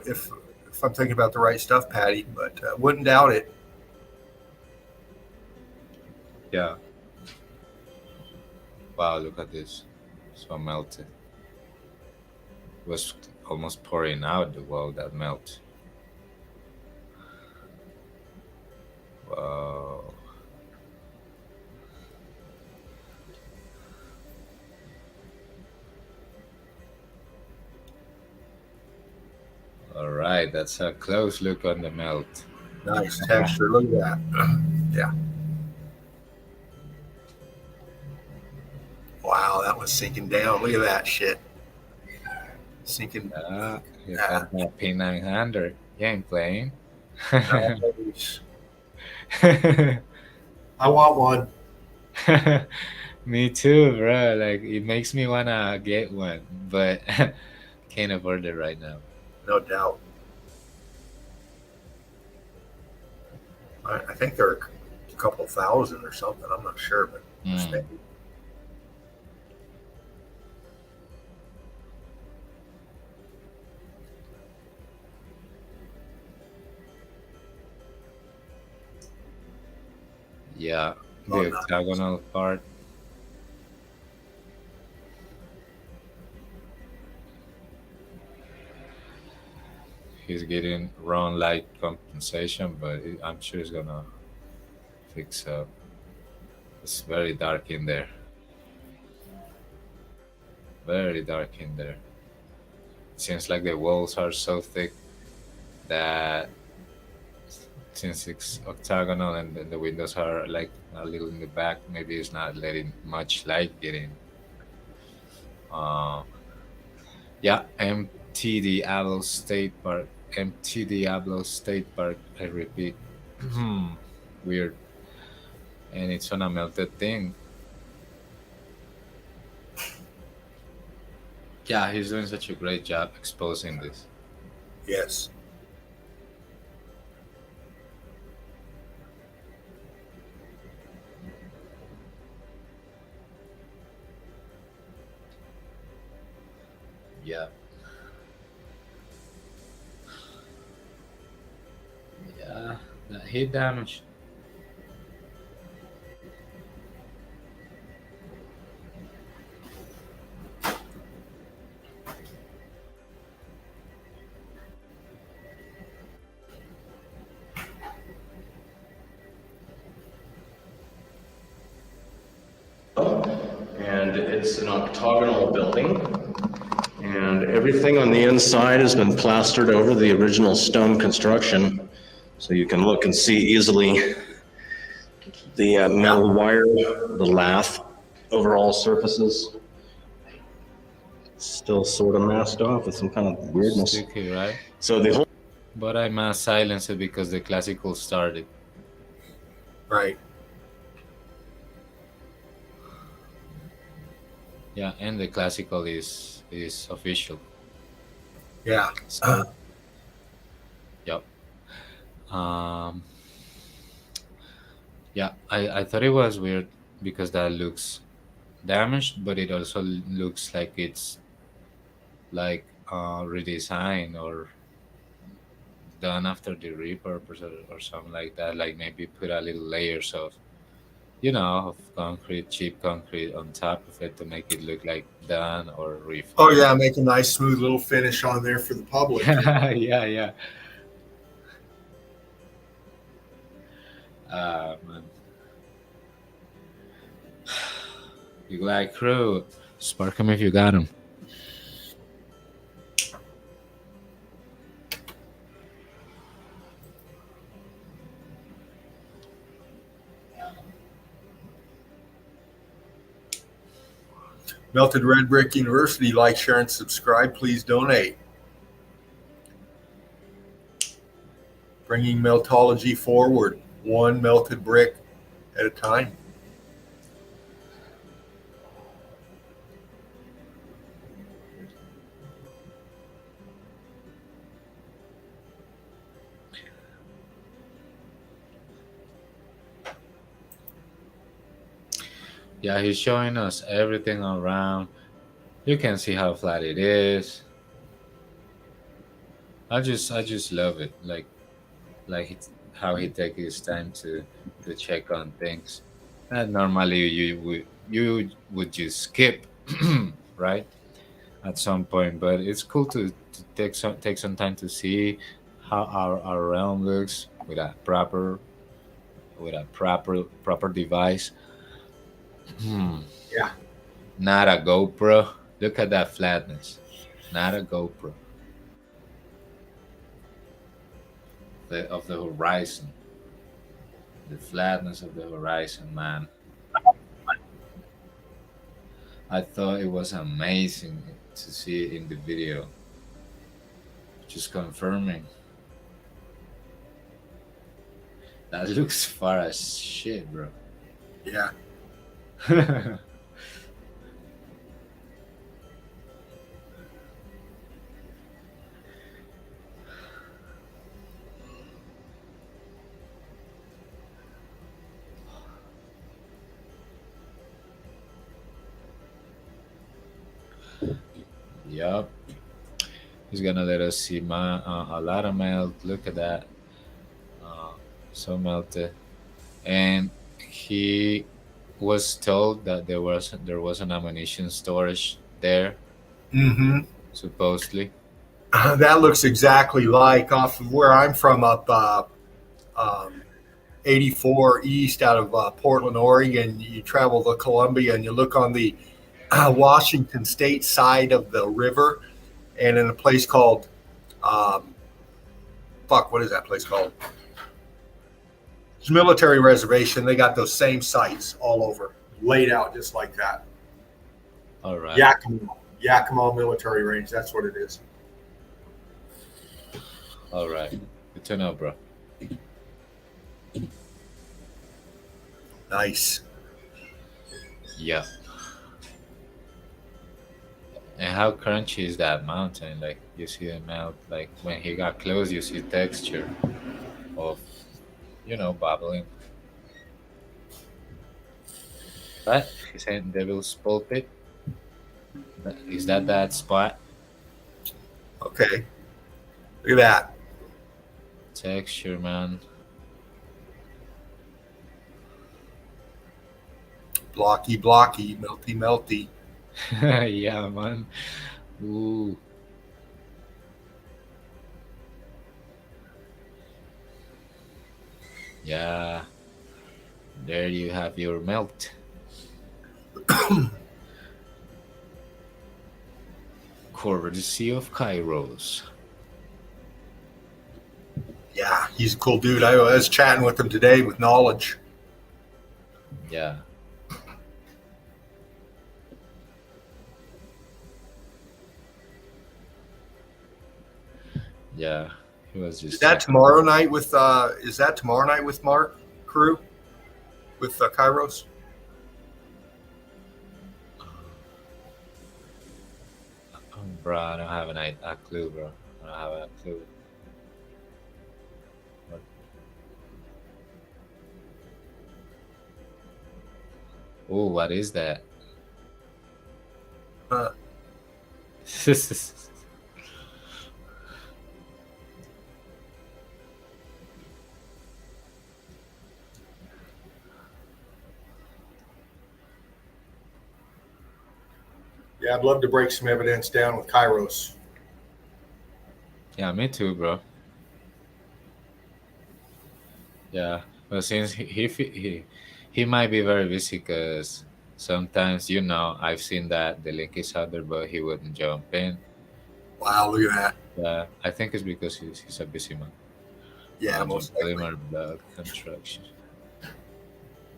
I'm thinking about the right stuff, Patty, but wouldn't doubt it. yeah. Wow, look at this. So melted. It was almost pouring out the wall that melt. Wow. All right, that's a close look on the melt. Nice texture. Look at that. Yeah. Wow, that was sinking down. Look at that shit. Sinking. You Yeah. got that P900. You ain't playing. Nice. I want one. Me too, bro. Like it makes me wanna get one, but can't afford it right now. No doubt. I think they're a couple thousand or something. I'm not sure, but Mm. Yeah, Oh, the nice. octagonal part. He's getting wrong light compensation, but I'm sure he's gonna fix up. It's very dark in there. Very dark in there. It seems like the walls are so thick that since it's octagonal and then the windows are like a little in the back, maybe it's not letting much light get in. Uh, yeah, MT Diablo State Park. MT Diablo State Park. I repeat. Weird. And it's on a melted thing. Yeah, he's doing such a great job exposing this. Yes. Yeah. Yeah. That heat damage. And it's an octagonal building. And everything on the inside has been plastered over the original stone construction. So you can look and see easily the metal wire, the lath over all surfaces. It's still sort of masked off with some kind of weirdness. Sticky, right? So the whole But I must silence it because the classical started. Right. Yeah, and the classical is official. Yeah. So, yep. Yeah, I thought it was weird because that looks damaged, but it also looks like it's like redesigned or done after the repurpose or something like that. Like maybe put a little layers of, of concrete, cheap concrete on top of it to make it look like done or refined. Oh yeah, make a nice smooth little finish on there for the public. Yeah, yeah. Man. You like crew? Spark them if you got them. Melted Red Brick University, like, share, and subscribe. Please donate. Bringing meltology forward, one melted brick at a time. Yeah, he's showing us everything around. You can see how flat it is. I just love it. How he takes his time to check on things. And normally you would just skip, right? At some point, but it's cool to take some time to see how our realm looks with a proper device. Yeah. Not a GoPro. Look at that flatness. Not a GoPro. Of the horizon. The flatness of the horizon, man. I thought it was amazing to see it in the video. Just confirming. That looks far as shit, bro. Yeah. Yup. He's gonna let us see a lot of melt. Look at that. So melted. And he was told that there was an ammunition storage there, Mm-hmm. supposedly. That looks exactly like off of where I'm from, up 84 east out of Portland, Oregon. You travel to Columbia and you look on the Washington State side of the river, and in a place called what is that place called? It's a military reservation. They got those same sites all over, laid out just like that. All right. Yakima. Yakima military range. That's what it is. All right. Good to know, bro. Nice. Yeah. And how crunchy is that mountain? Like you see the melt. Like when he got close, you see texture of, bubbling. But he's saying Devil's Pulpit. Is that spot? Okay. Look at that. Texture, man. Blocky, blocky, melty, melty. Yeah, man. Ooh. Yeah. There you have your melt. Courtesy of Kairos. Yeah, he's a cool dude. I was chatting with him today with knowledge. Yeah. Yeah. He was just Is that tomorrow night with Mark Crew with Kairos? Bro, I don't have a clue, bro. I don't have a clue. What? Oh, what is that? Uh, yeah, I'd love to break some evidence down with Kairos. Yeah, me too, bro. Yeah, but since he might be very busy because sometimes I've seen that the link is out there, but he wouldn't jump in. Wow, look at that. Yeah, I think it's because he's a busy man. Yeah, most likely. Disclaimer: blood construction.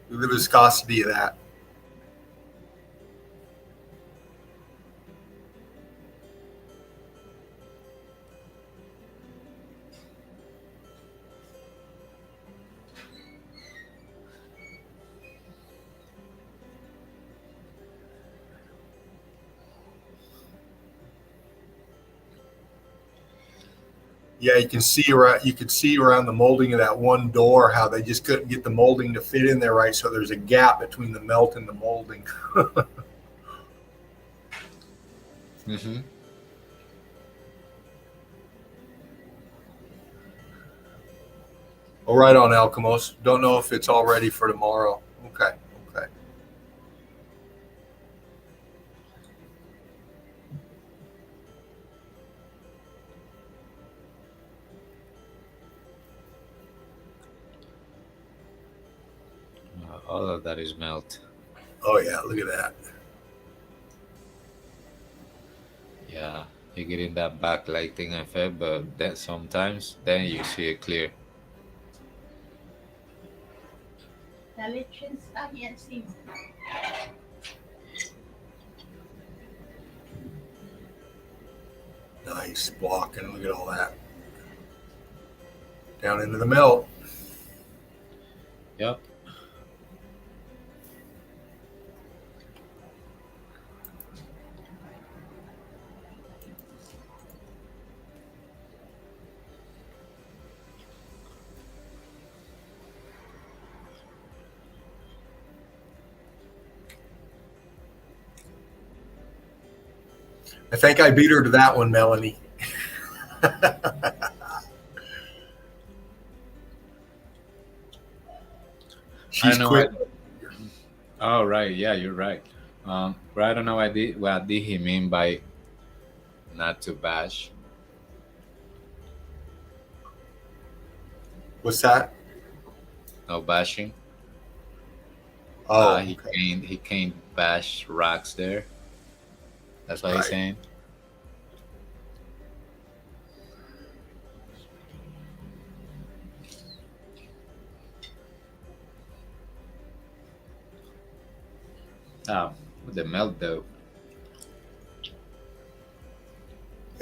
The viscosity of that. Yeah, you can see around the molding of that one door how they just couldn't get the molding to fit in there right. So there's a gap between the melt and the molding. Mm-hmm. Well, right on, Alchemos. Don't know if it's all ready for tomorrow. Okay. All of that is melt. Oh yeah, look at that. Yeah, you get in that backlighting effect, but then sometimes then you see it clear. La leche está ahí encima. Nice blocking. Look at all that. Down into the melt. Yep. I think I beat her to that one, Melanie. She's quick. Oh right, yeah, you're right. But I don't know what did he mean by not to bash. What's that? No bashing. Oh, He can't bash rocks there. That's what he's Right. saying. Oh, with the melt though.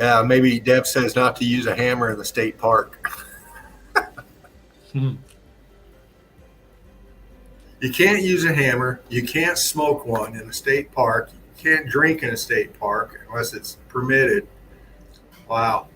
Yeah, maybe Deb says not to use a hammer in the state park. Hmm. You can't use a hammer. You can't smoke one in a state park. You can't drink in a state park unless it's permitted. Wow.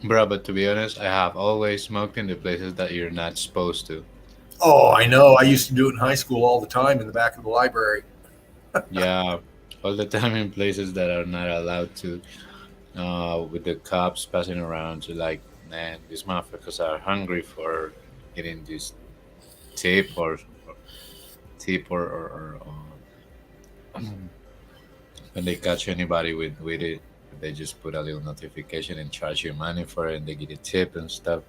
Bro, but to be honest, I have always smoked in the places that you're not supposed to. Oh, I know. I used to do it in high school all the time in the back of the library. Yeah, all the time in places that are not allowed to. With the cops passing around to like, man, these motherfuckers are hungry for getting this tip or tip or when they catch anybody with it, they just put a little notification and charge you money for it, and they get a tip and stuff.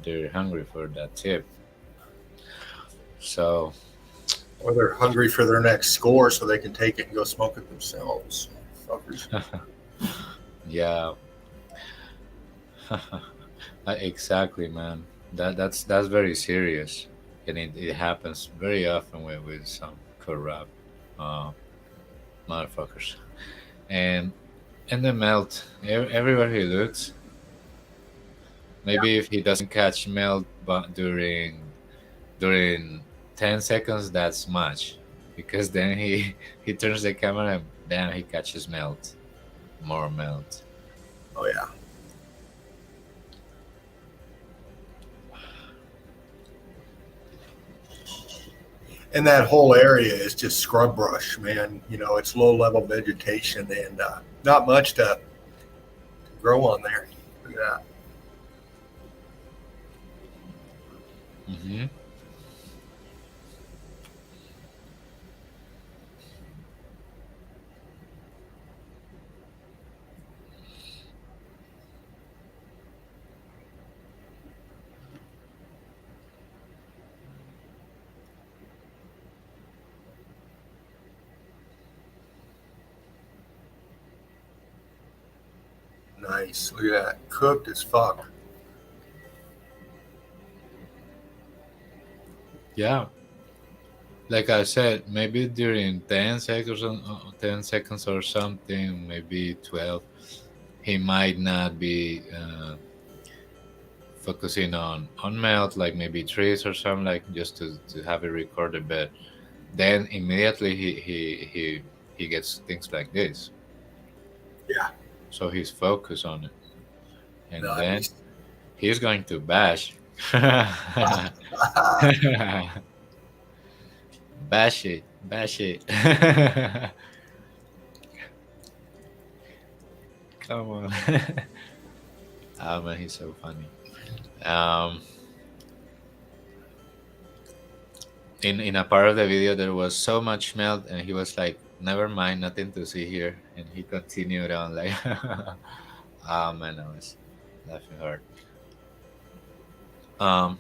They're hungry for that tip. So Or they're hungry for their next score so they can take it and go smoke it themselves. Fuckers. yeah, exactly, man. That's very serious, and it happens very often with some corrupt uh, motherfuckers. And the melt everywhere he looks. Maybe if he doesn't catch melt, but during 10 seconds, that's much, because then he turns the camera and bam, he catches melt, more melt. Oh, yeah. And that whole area is just scrub brush, man. You know, it's low level vegetation and not much to grow on there. Look at that. Hmm. Nice. Look at that. Cooked as fuck. Yeah, like I said, maybe during 10 seconds, 10 seconds or something, maybe 12, he might not be focusing on melt, like maybe trees or something, like just to have it recorded. But then immediately he gets things like this, Yeah. so he's focused on it, and then Nice. he's going to bash. Bash it, bash it. Come on. Oh man, he's so funny. Um, in a part of the video, there was so much melt, and he was like, "Never mind, nothing to see here," and he continued on like, "Oh man, I was laughing hard." Um,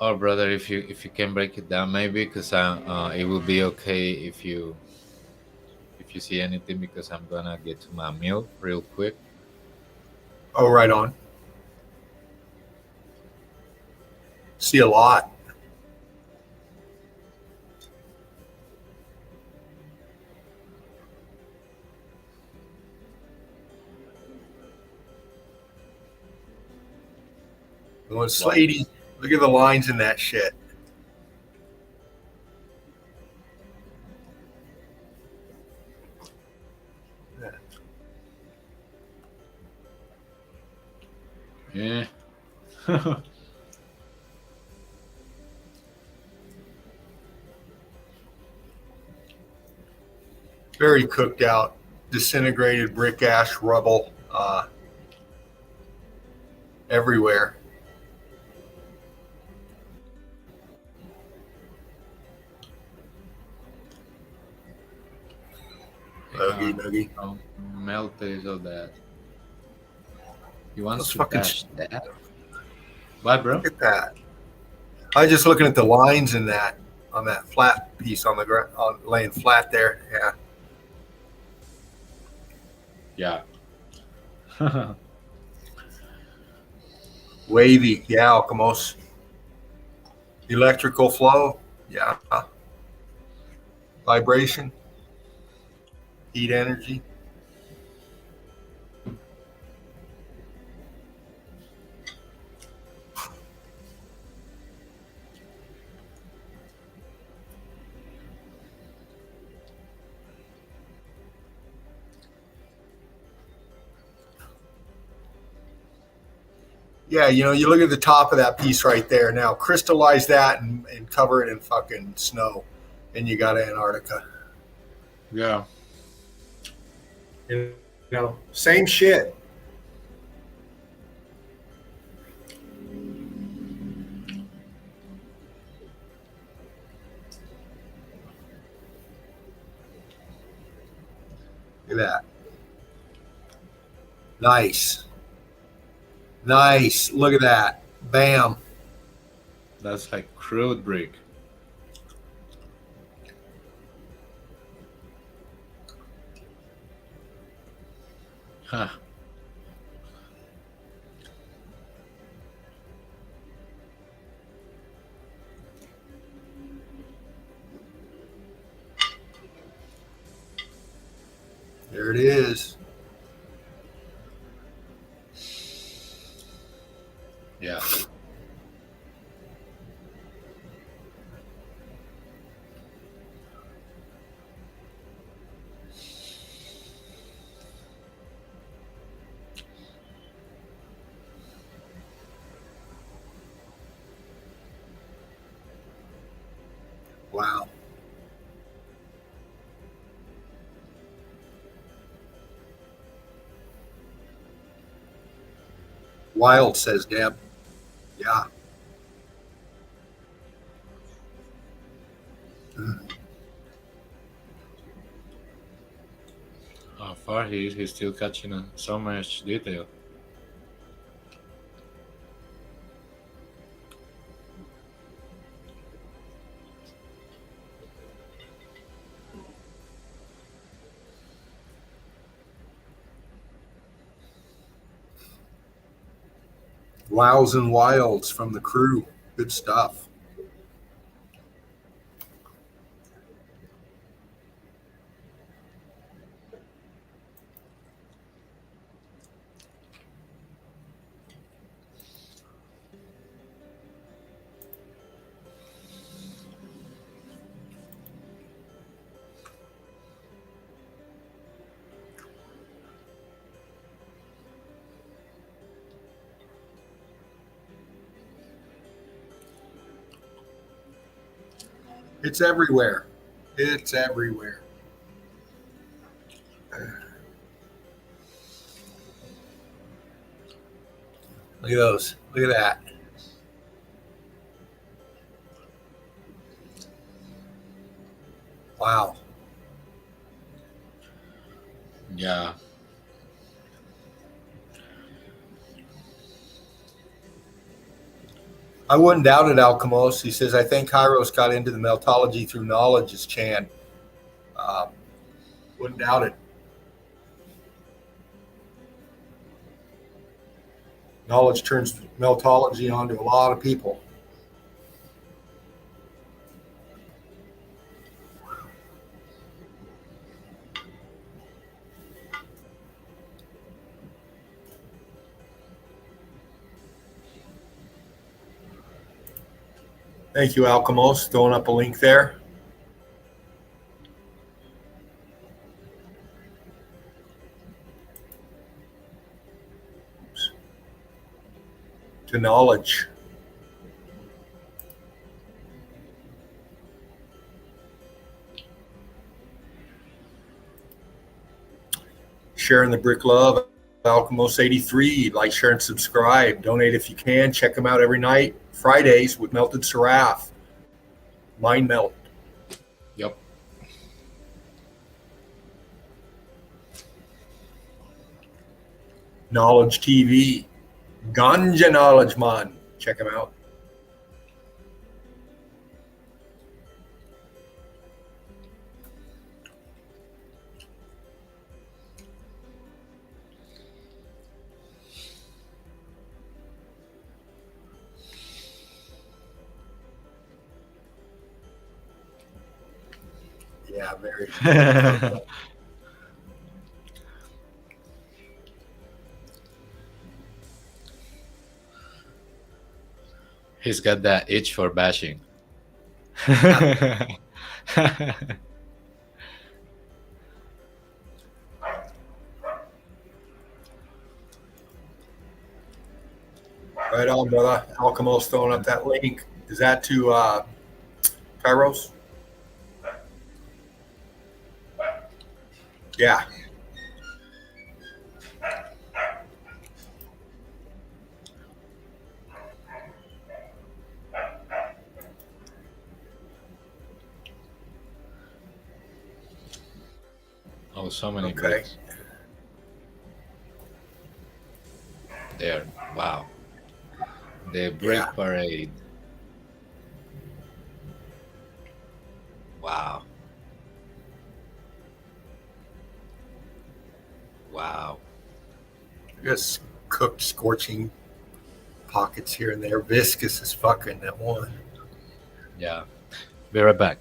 oh brother, if you can break it down, maybe, because it will be okay if you see anything, because I'm gonna get to my meal real quick. Oh, right on. See a lot. Going Slady. Look at the lines in that shit. Yeah. Very cooked out, disintegrated brick ash rubble everywhere. Noogie, noogie. Melt is all that. He wants Those to fucking bash that. What, bro? Look at that. I was just looking at the lines in that on that flat piece on the ground, on laying flat there. Yeah. Yeah. Wavy, yeah, Alchemos. Electrical flow, yeah. Vibration, heat energy. Yeah, you look at the top of that piece right there. Now crystallize that and cover it in fucking snow, and you got Antarctica. Yeah. Same shit. Look at that. Nice. Nice. Look at that. Bam. That's like crude brick. Huh. There it is. Yeah. Wow. Wild, says Deb. Yeah. How far he is, he's still catching so much detail. Wows and wilds from the crew. Good stuff. It's everywhere. It's everywhere. Look at those. Look at that. Wow. Yeah. I wouldn't doubt it, Alchemos. He says, I think Kairos got into the meltology through knowledge, is Chan. Wouldn't doubt it. Knowledge turns meltology onto a lot of people. Thank you, Alchemos. Throwing up a link there. To knowledge. Sharing the brick love. Alchemos 83. Like, share, and subscribe. Donate if you can. Check them out every night. Fridays with Melted Seraph. Mind Melt. Yep. Knowledge TV. Ganja Knowledge Man. Check them out. Yeah, very. He's got that itch for bashing. Right on, brother. Alchemist throwing up that link. Is that to Kairos? Yeah. Oh, so many Okay. bricks. There. Wow. The brick Yeah. parade. Wow. Wow. Just cooked, scorching pockets here and there. Viscous as fucking that one. Yeah. Be right back.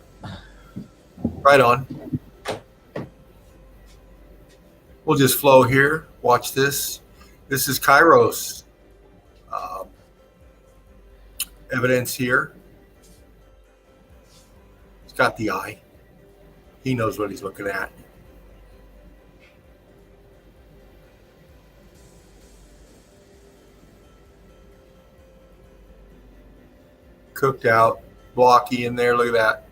Right on. We'll just flow here. Watch this. This is Kairos. Evidence here. He's got the eye. He knows what he's looking at. Cooked out, blocky in there. Look at that.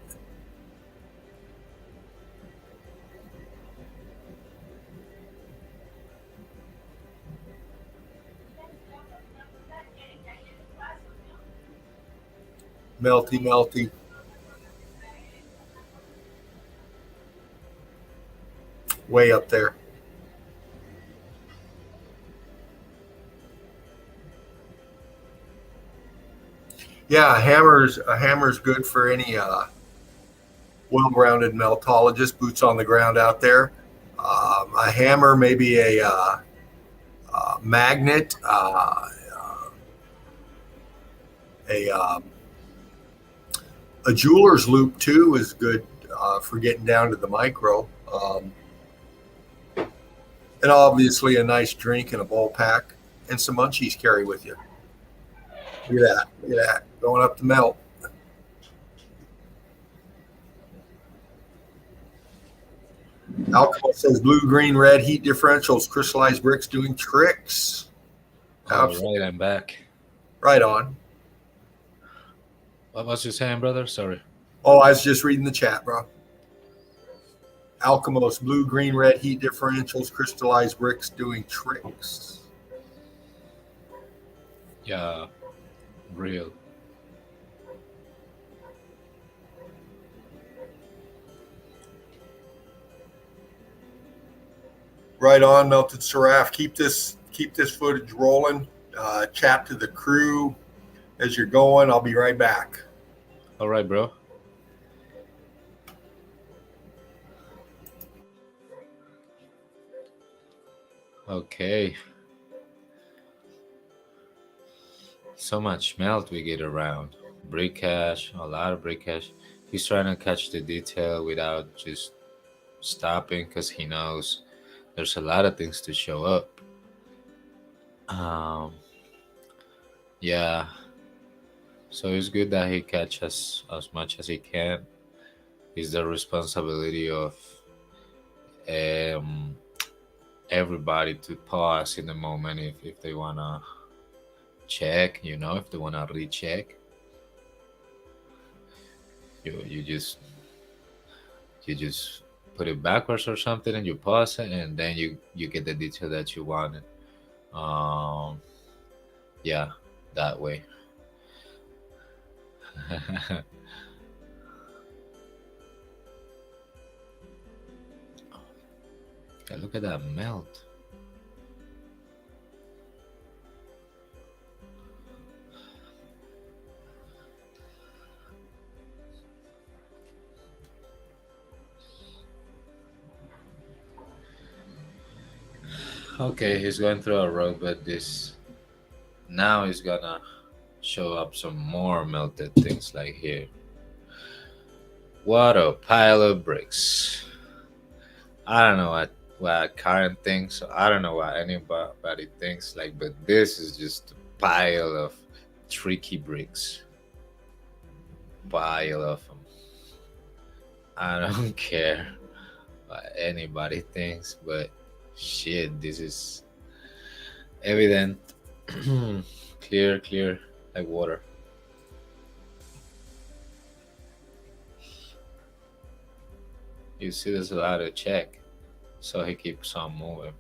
Melty, melty. Way up there. Yeah, a hammer's good for any well-rounded meltologist, boots on the ground out there. A hammer, maybe a magnet, a jeweler's loop too is good for getting down to the micro. And obviously a nice drink and a bowl pack and some munchies carry with you. Look at that. Look at that. Going up the melt. Alcohol says blue, green, red heat differentials, crystallized bricks doing tricks. All right, I'm back. Right on. What was you saying, brother? Sorry. Oh, I was just reading the chat, bro. Alchemist, blue, green, red heat differentials, crystallized bricks doing tricks. Yeah, real. Right on, Melted Seraph. Keep this footage rolling. Chat to the crew as you're going. I'll be right back. All right, bro. Okay. So much melt we get around. Brick cache, a lot of brick cache. He's trying to catch the detail without just stopping because he knows there's a lot of things to show up. Yeah. So it's good that he catches as much as he can. It's the responsibility of everybody to pause in the moment if they wanna check, if they wanna recheck. You just put it backwards or something and you pause it and then you get the detail that you wanted. Yeah, that way. Yeah, look at that melt. Okay, he's going through a road, but now he's gonna show up some more melted things like here. What a pile of bricks. I don't know what Karen thinks. I don't know what anybody thinks. Like, but this is just a pile of tricky bricks. Pile of them. I don't care what anybody thinks, but shit, this is evident, clear like water. You see, there's a lot to check, so he keeps on moving.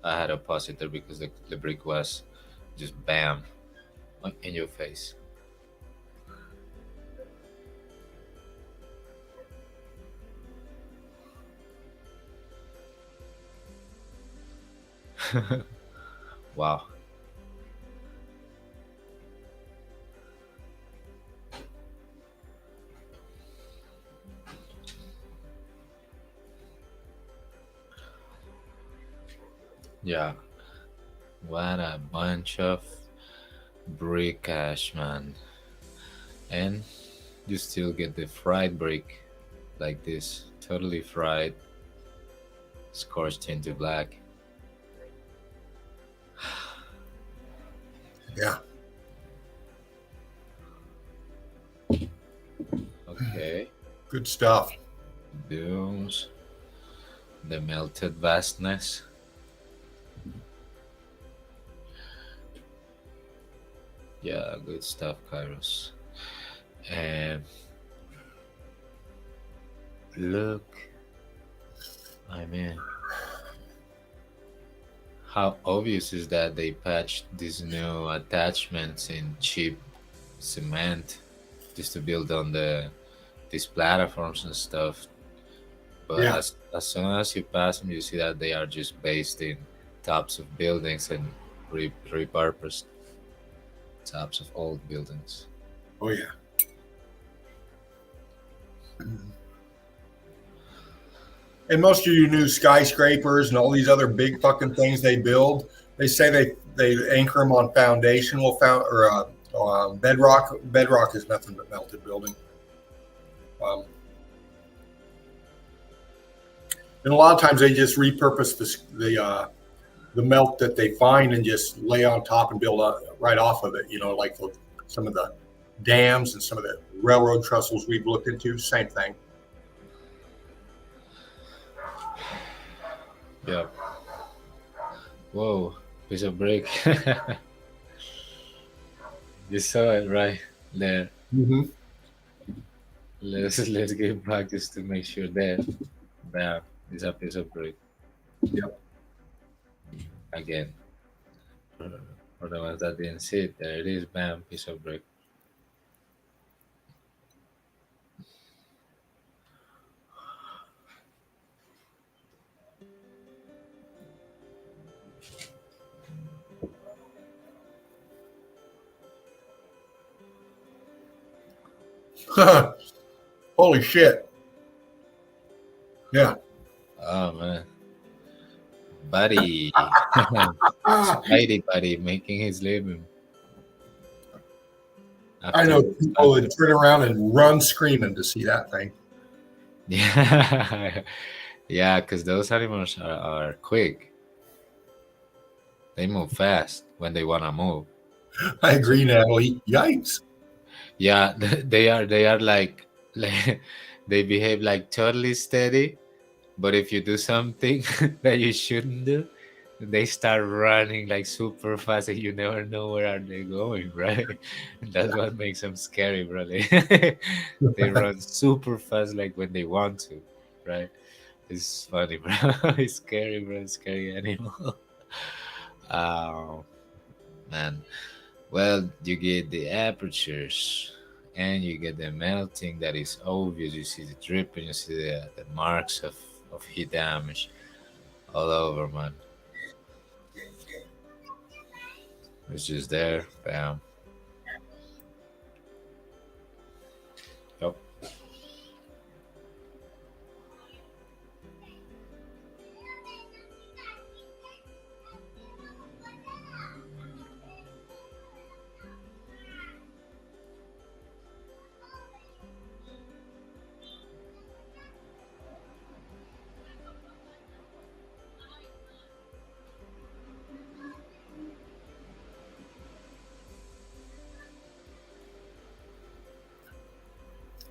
I had a pause it there because the brick was just bam in your face. Wow. Yeah. What a bunch of brick cash, man. And you still get the fried brick like this. Totally fried. Scorched into black. Yeah. Okay. Good stuff. Dooms. The melted vastness. Yeah, good stuff, Kairos. And look, I mean, how obvious is that they patched these new attachments in cheap cement just to build on these platforms and stuff. But Yeah. as soon as you pass them, you see that they are just based in tops of buildings and repurposed tops of old buildings. Oh yeah. And most of your new skyscrapers and all these other big fucking things they build, they say they anchor them on foundational bedrock. Bedrock is nothing but melted building. And a lot of times they just repurpose the melt that they find and just lay on top and build right off of it. You know, like some of the dams and some of the railroad trestles we've looked into. Same thing. Yeah. Whoa, piece of brick. You saw it right there. Mm-hmm. Let's get back just to make sure that bam is a piece of brick. Yep. Again. For the ones that didn't see it, there it is, bam, piece of brick. Holy shit. Yeah. Oh man. Buddy. Spidey buddy making his living. I know people that turn around and run screaming to see that thing. Yeah. Yeah, because those animals are quick. They move fast when they want to move. I agree, Natalie. Yikes. Yeah, they are like they behave like totally steady, but if you do something that you shouldn't do, they start running like super fast and you never know where are they going, right? That's what makes them scary, bro. They run super fast like when they want to, right? It's funny, bro. It's scary, bro. It's scary animal. Oh man. Well, you get the apertures and you get the melting that is obvious. You see the dripping, you see the marks of heat damage all over, man. It's just there, bam. Yep.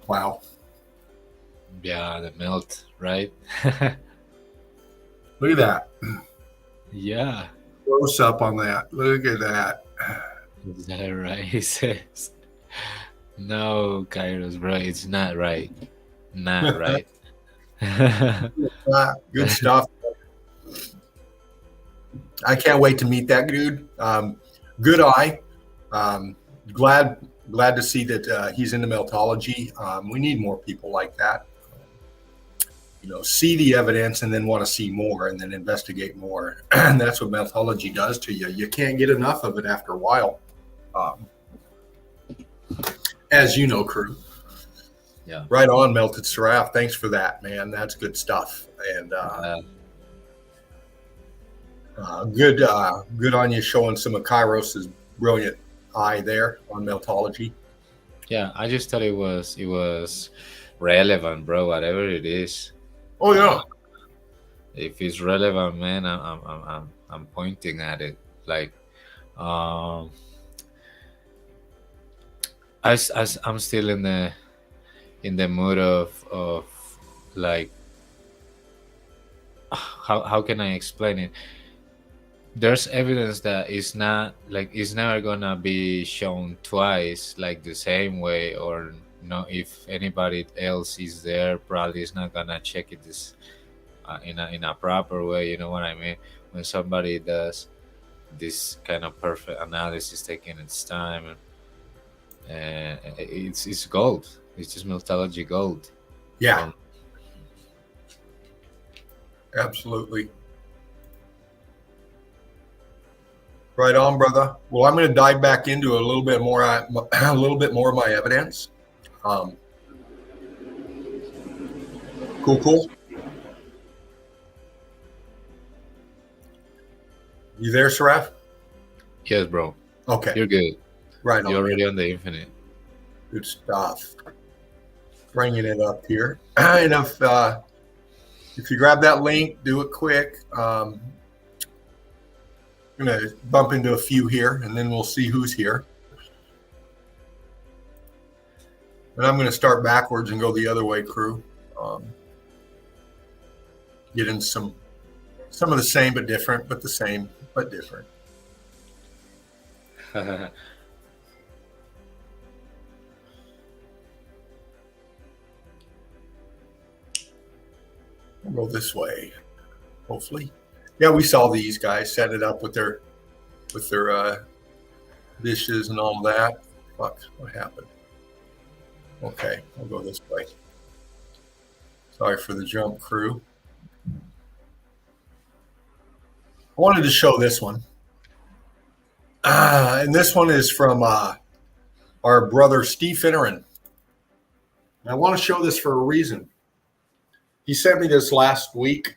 Wow. Yeah, the melt, right? Look at that. Yeah. Close up on that. Look at that. Is that right? He says. No, Kairos, bro, it's not right. Not right. Good stuff. I can't wait to meet that dude. Good eye. Um, glad to see that he's into meltology. We need more people like that. See the evidence and then want to see more and then investigate more. And that's what meltology does to you. You can't get enough of it after a while. As you know, crew. Yeah. Right on, Melted Seraph. Thanks for that, man. That's good stuff. And good on you showing some of Kairos's brilliant eye there on meltology. Yeah, I just thought it was relevant, bro. Whatever it is. Oh yeah. If it's relevant, man, I'm pointing at it. Like, as I'm still in the mood of like, how can I explain it? There's evidence that it's not like it's never gonna be shown twice like the same way, or no, if anybody else is there, probably is not gonna check it this in a proper way. You know what I mean? When somebody does this kind of perfect analysis, taking its time, and it's gold. It's just methodology gold. Yeah. Absolutely. Right on, brother. Well, I'm going to dive back into a little bit more of my evidence. Cool. You there, Seraph? Yes, bro. Okay. You're good. Right on. You're already on the infinite. Good stuff. Bringing it up here. And if you grab that link, do it quick. I'm going to bump into a few here, and then we'll see who's here. And I'm going to start backwards and go the other way, crew. Get in some of the same but different, but the same but different. We'll go this way, hopefully. Yeah, we saw these guys set it up with their dishes and all that. Fuck, what happened? Okay, I'll go this way. Sorry for the jump, crew. I wanted to show this one. And this one is from our brother Steve Finneran. And I want to show this for a reason. He sent me this last week,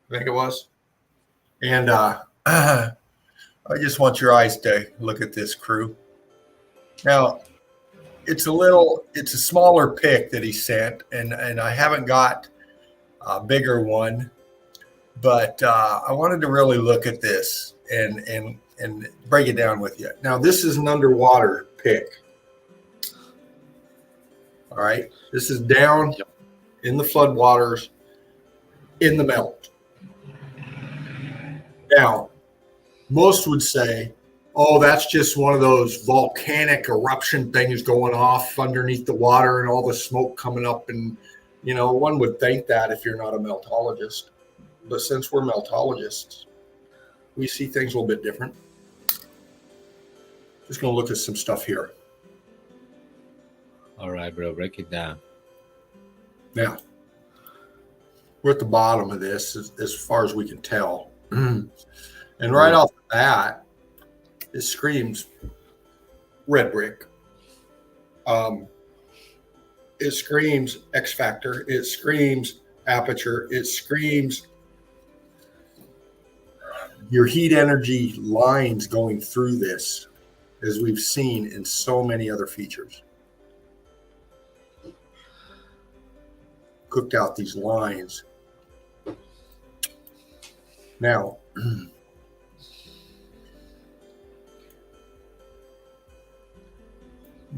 I think it was. And I just want your eyes to look at this, crew. Now, it's a smaller pic that he sent, and I haven't got a bigger one, but I wanted to really look at this and break it down with you. Now, this is an underwater pic. All right, this is down in the floodwaters in the melt. Now, most would say, oh, that's just one of those volcanic eruption things going off underneath the water and all the smoke coming up. And, one would think that if you're not a meltologist. But since we're meltologists, we see things a little bit different. Just going to look at some stuff here. All right, bro, break it down. Now, we're at the bottom of this as far as we can tell. And right off the bat, it screams red brick. It screams X factor. It screams aperture. It screams your heat energy lines going through this, as we've seen in so many other features. Cooked out these lines. Now,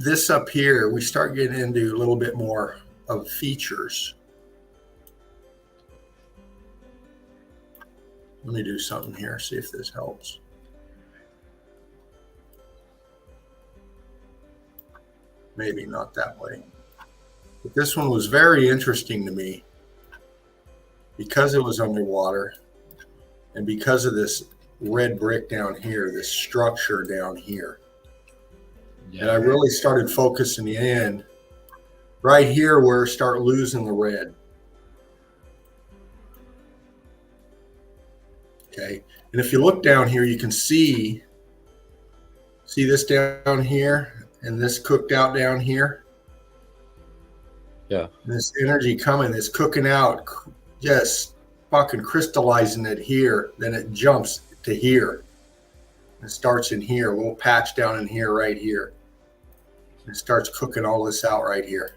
this up here, we start getting into a little bit more of features. Let me do something here, see if this helps. Maybe not that way. But this one was very interesting to me because it was underwater and because of this red brick down here, this structure down here. And I really started focusing in right here where I start losing the red. Okay. And if you look down here, you can see this down here and this cooked out down here. Yeah. This energy coming, it's cooking out, just fucking crystallizing it here. Then it jumps to here. It starts in here, a little patch down in here, right here. It starts cooking all this out right here.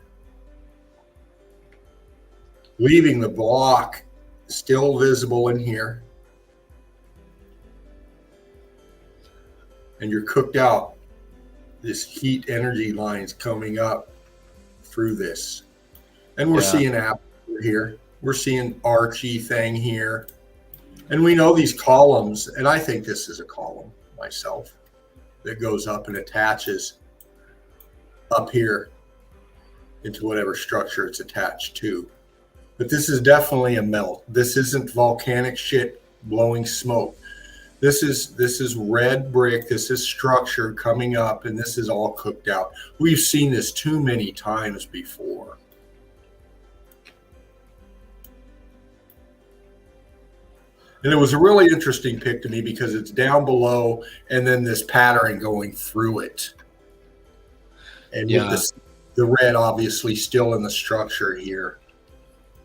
Leaving the block still visible in here. And you're cooked out. This heat energy lines coming up through this. And we're seeing apple here. We're seeing archy thing here. And we know these columns, and I think this is a column myself that goes up and attaches up here into whatever structure it's attached to. But this is definitely a melt. This isn't volcanic shit blowing smoke. This is red brick. This is structure coming up, and this is all cooked out. We've seen this too many times before. And it was a really interesting pick to me because it's down below and then this pattern going through it. And with the red obviously still in the structure here.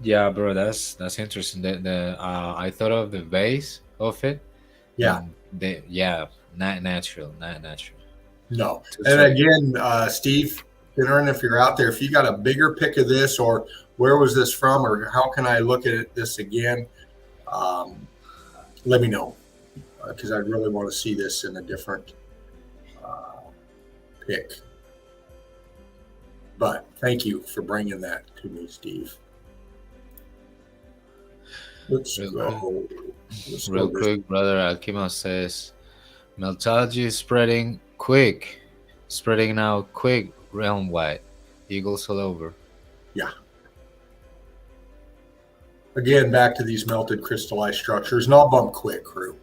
Yeah, bro, that's interesting. I thought of the base of it. Yeah. Not natural. No. And again, Steve, if you're out there, if you got a bigger pick of this, or where was this from, or how can I look at this again? Let me know, because I really want to see this in a different pick. But thank you for bringing that to me, Steve. Let's go. Real quick, brother Alkimo says, Meltology is spreading now quick, realm-wide. Eagles all over. Yeah. Again, back to these melted crystallized structures, and I'll bump quick, crew.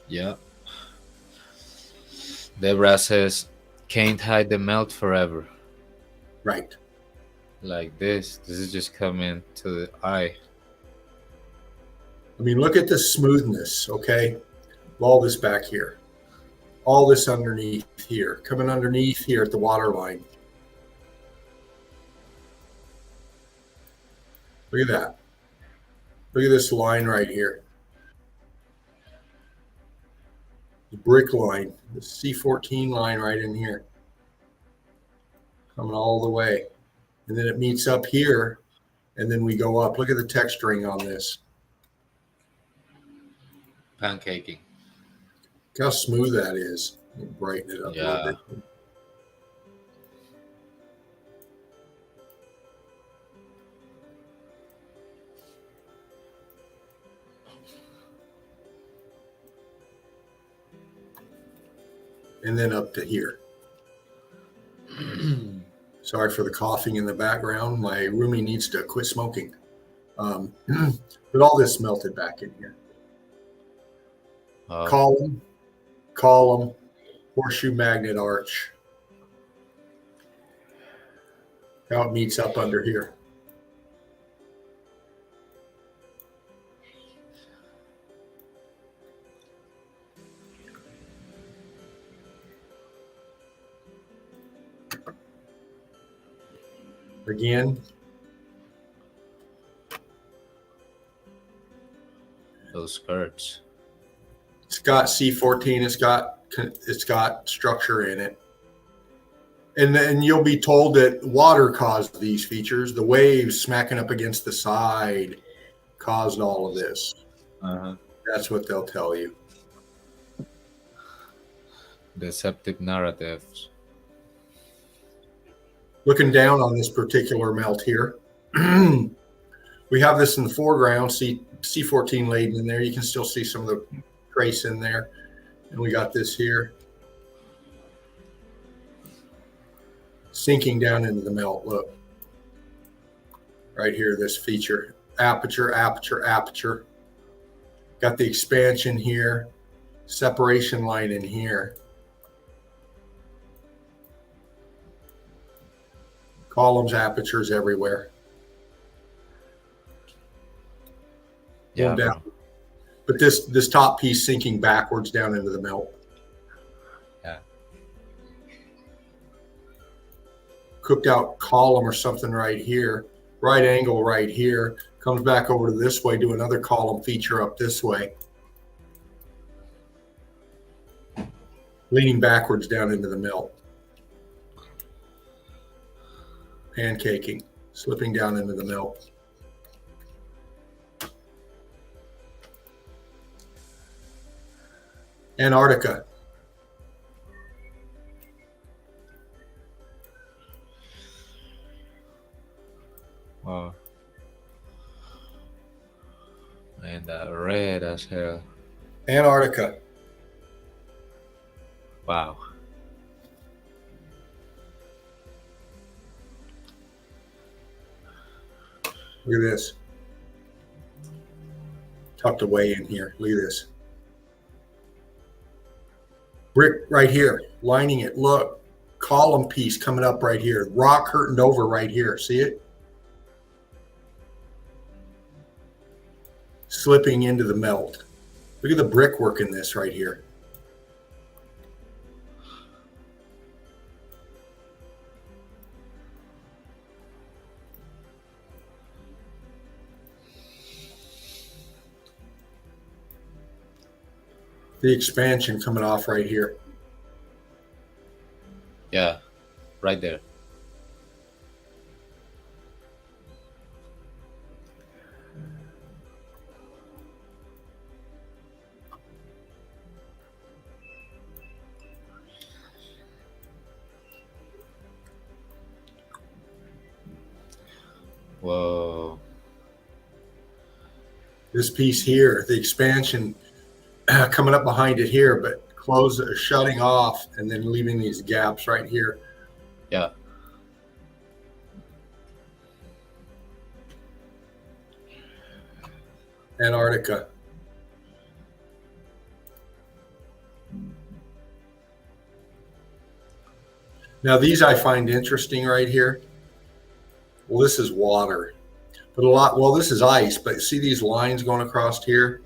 Yeah. Debra says, can't hide the melt forever. Right. Like this is just coming to the eye. I mean, look at the smoothness, okay? All this back here. All this underneath here. Coming underneath here at the water line. Look at that. Look at this line right here. The brick line. The C14 line right in here. Coming all the way. And then it meets up here. And then we go up. Look at the texturing on this. Pancaking. Look how smooth that is. Let me brighten it up a little bit. And then up to here. Sorry for the coughing in the background. My roomie needs to quit smoking. But all this melted back in here. Column, horseshoe magnet arch. How it meets up under here. Again. Those skirts. It's got C14. It's got structure in it. And then you'll be told that water caused these features. The waves smacking up against the side caused all of this. Uh-huh. That's what they'll tell you. deceptive narratives. Looking down on this particular melt here, we have this in the foreground, C14 laden in there. You can still see some of the trace in there. And we got this here sinking down into the melt. Look, right here, this feature, aperture, aperture, aperture. Got the expansion here, separation line in here. Columns, apertures everywhere. Yeah, Going down. But this top piece sinking backwards down into the melt. Yeah. Cooked out column or something right here. Right angle right here. Comes back over to this way, do another column feature up this way. Leaning backwards down into the melt. Pancaking, slipping down into the melt. Antarctica. Wow. And red as hell. Antarctica. Wow. Look at this. Tucked away in here. Look at this. Brick right here, lining it. Look, column piece coming up right here. Rock curtained over right here. See it? Slipping into the melt. Look at the brickwork in this right here. The expansion coming off right here. Yeah, right there. Whoa. This piece here, the expansion coming up behind it here, but shutting off and then leaving these gaps right here. Yeah. Antarctica. Now these I find interesting right here. Well, this is water, but this is ice, but see these lines going across here?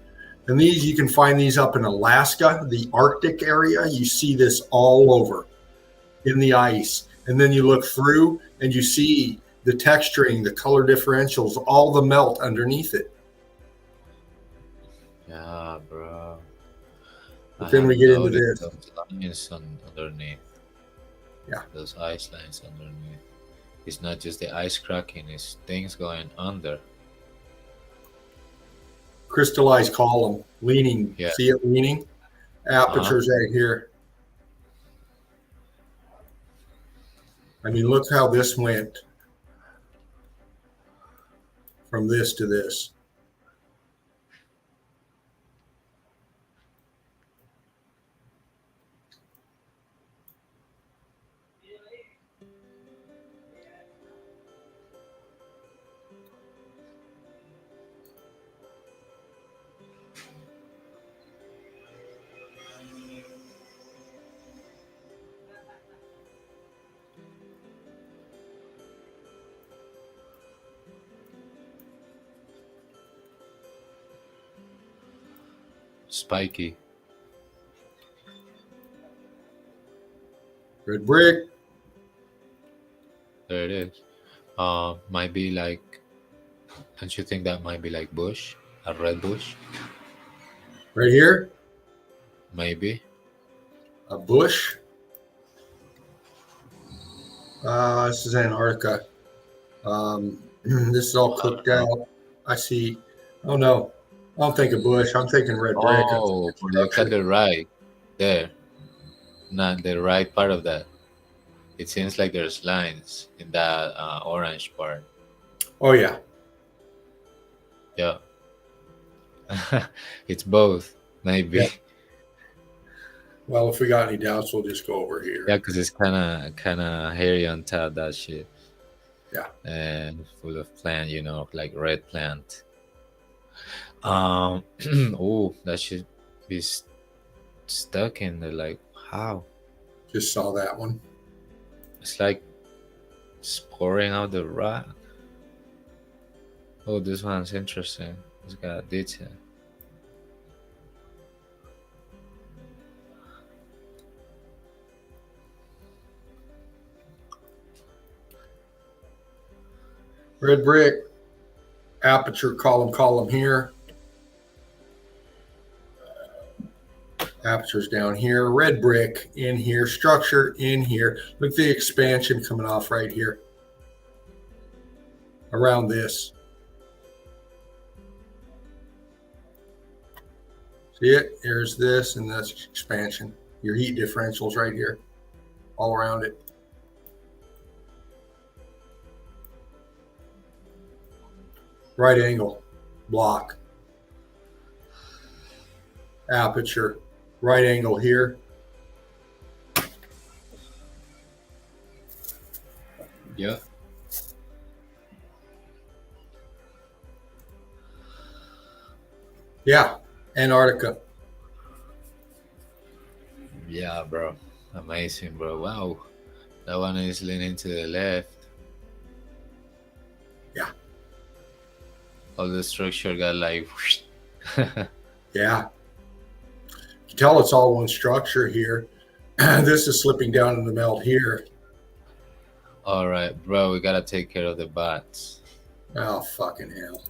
And these, you can find these up in Alaska, the Arctic area. You see this all over in the ice. And then you look through and you see the texturing, the color differentials, all the melt underneath it. Yeah, bro. But then we get into this. Those lines underneath. Yeah. Those ice lines underneath. It's not just the ice cracking, it's things going under. Crystallized column, leaning. Yeah. See it leaning? Apertures right here. I mean, look how this went from this to this. Spiky. Red brick. There it is. Might be like, don't you think that might be like bush? A red bush? Right here, Maybe. a bush. This is Antarctica. This is all cooked out. I see. Oh no, I don't think a bush. I'm thinking red brick. Oh, look at the right. There. not the right part of that. It seems like there's lines in that orange part. Oh yeah. Yeah. It's both, maybe. Yeah. Well, if we got any doubts, we'll just go over Yeah, here. because it's kind of hairy on top, that shit. Yeah. And full of plant, like red plant. Oh, that should be stuck in the, like, how? Just saw that one. It's like it's pouring out the rock. Oh, this one's interesting. It's got detail. Red brick, aperture column here. Aperture's down here. Red brick in here. Structure in here. Look at the expansion coming off right here. Around this. See it? There's this, and that's expansion. Your heat differentials right here. All around it. Right angle block. Aperture. Right angle here. Yeah. Yeah. Antarctica. Yeah, bro. Amazing, bro. Wow. That one is leaning to the left. Yeah. All the structure got like. Yeah. You can tell it's all one structure here. This is slipping down in the melt here. All right, bro. We gotta take care of the bots. Oh, fucking hell.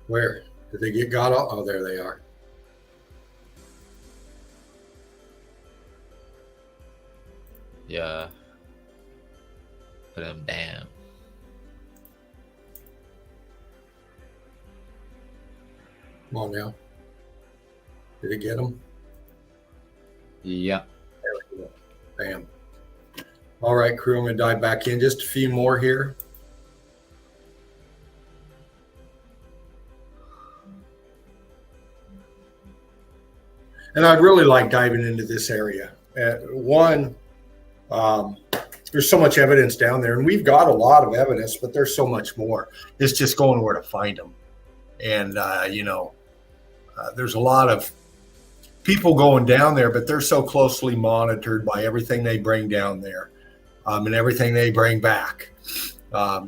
Where? Did they get got off? Oh, there they are. Yeah. Put them down. Come on now. Did it get them? Yeah. There we go. Bam. All right, crew, I'm going to dive back in. Just a few more here. And I'd really like diving into this area. There's so much evidence down there, and we've got a lot of evidence, but there's so much more. It's just going where to find them. And, there's a lot of people going down there, but they're so closely monitored by everything they bring down there and everything they bring back.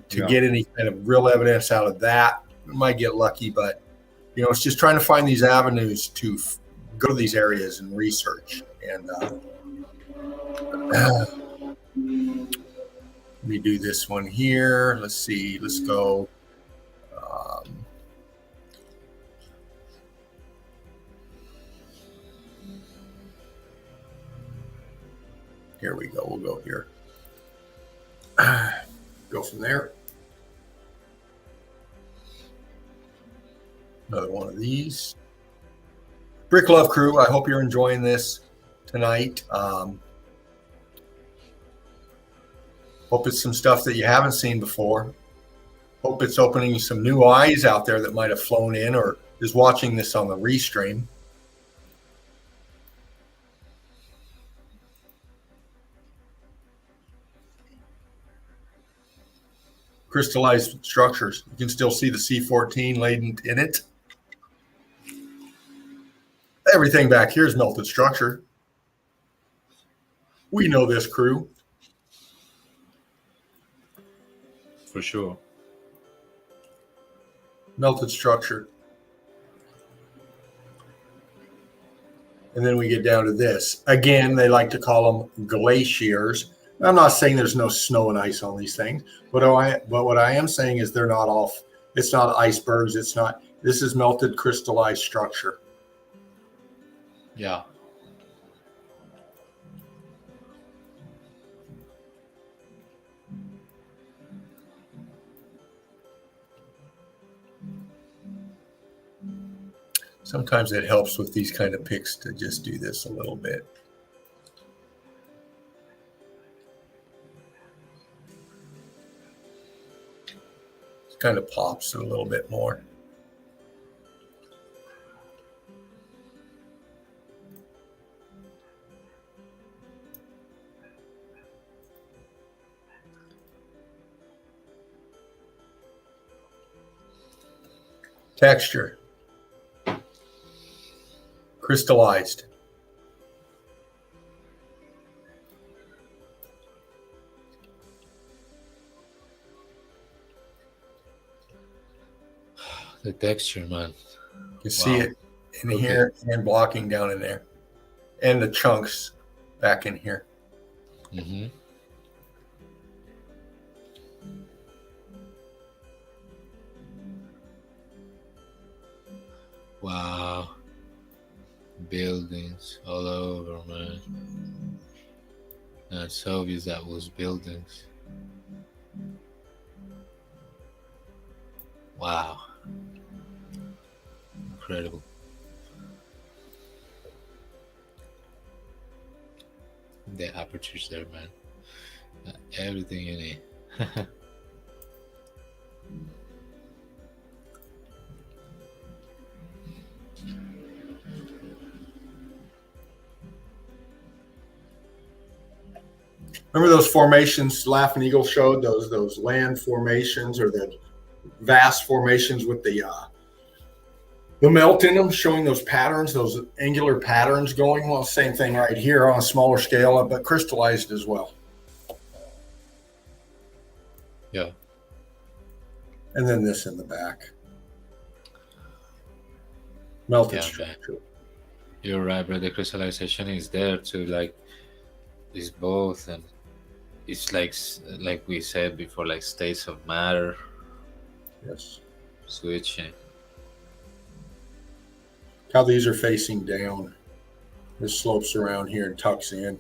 Get any kind of real evidence out of that, we might get lucky, but, it's just trying to find these avenues to go to these areas and research. And let me do this one here. Let's see. Let's go. Here we go. We'll go here. Go from there. Another one of these. Brick Love Crew, I hope you're enjoying this tonight. Hope it's some stuff that you haven't seen before. Hope it's opening some new eyes out there that might have flown in or is watching this on the restream. Crystallized structures. You can still see the C14 latent in it. Everything back here is melted structure. We know this, crew. For sure. Melted structure. And then we get down to this. Again, they like to call them glaciers. I'm not saying there's no snow and ice on these things, but what I am saying is they're not all, it's not icebergs. This is melted crystallized structure. Yeah. Sometimes it helps with these kind of picks to just do this a little bit. It kind of pops it a little bit more. Texture. Crystallized. The texture, man. You can see it in here and blocking down in there. And the chunks back in here. Mm-hmm. Wow. Buildings all over, man. That's so obvious that was buildings. Wow. Incredible. The apertures there, man. Everything you need. Remember those formations Laughing Eagle showed? Those land formations or the vast formations with the melt in them, showing those patterns, those angular patterns going. Well, same thing right here on a smaller scale, but crystallized as well. Yeah. And then this in the back. Melted Yeah, structure. You're right, but the crystallization is there to like is both, and it's like we said before, like states of matter. Yes. Switching. How these are facing down. This slopes around here and tucks in.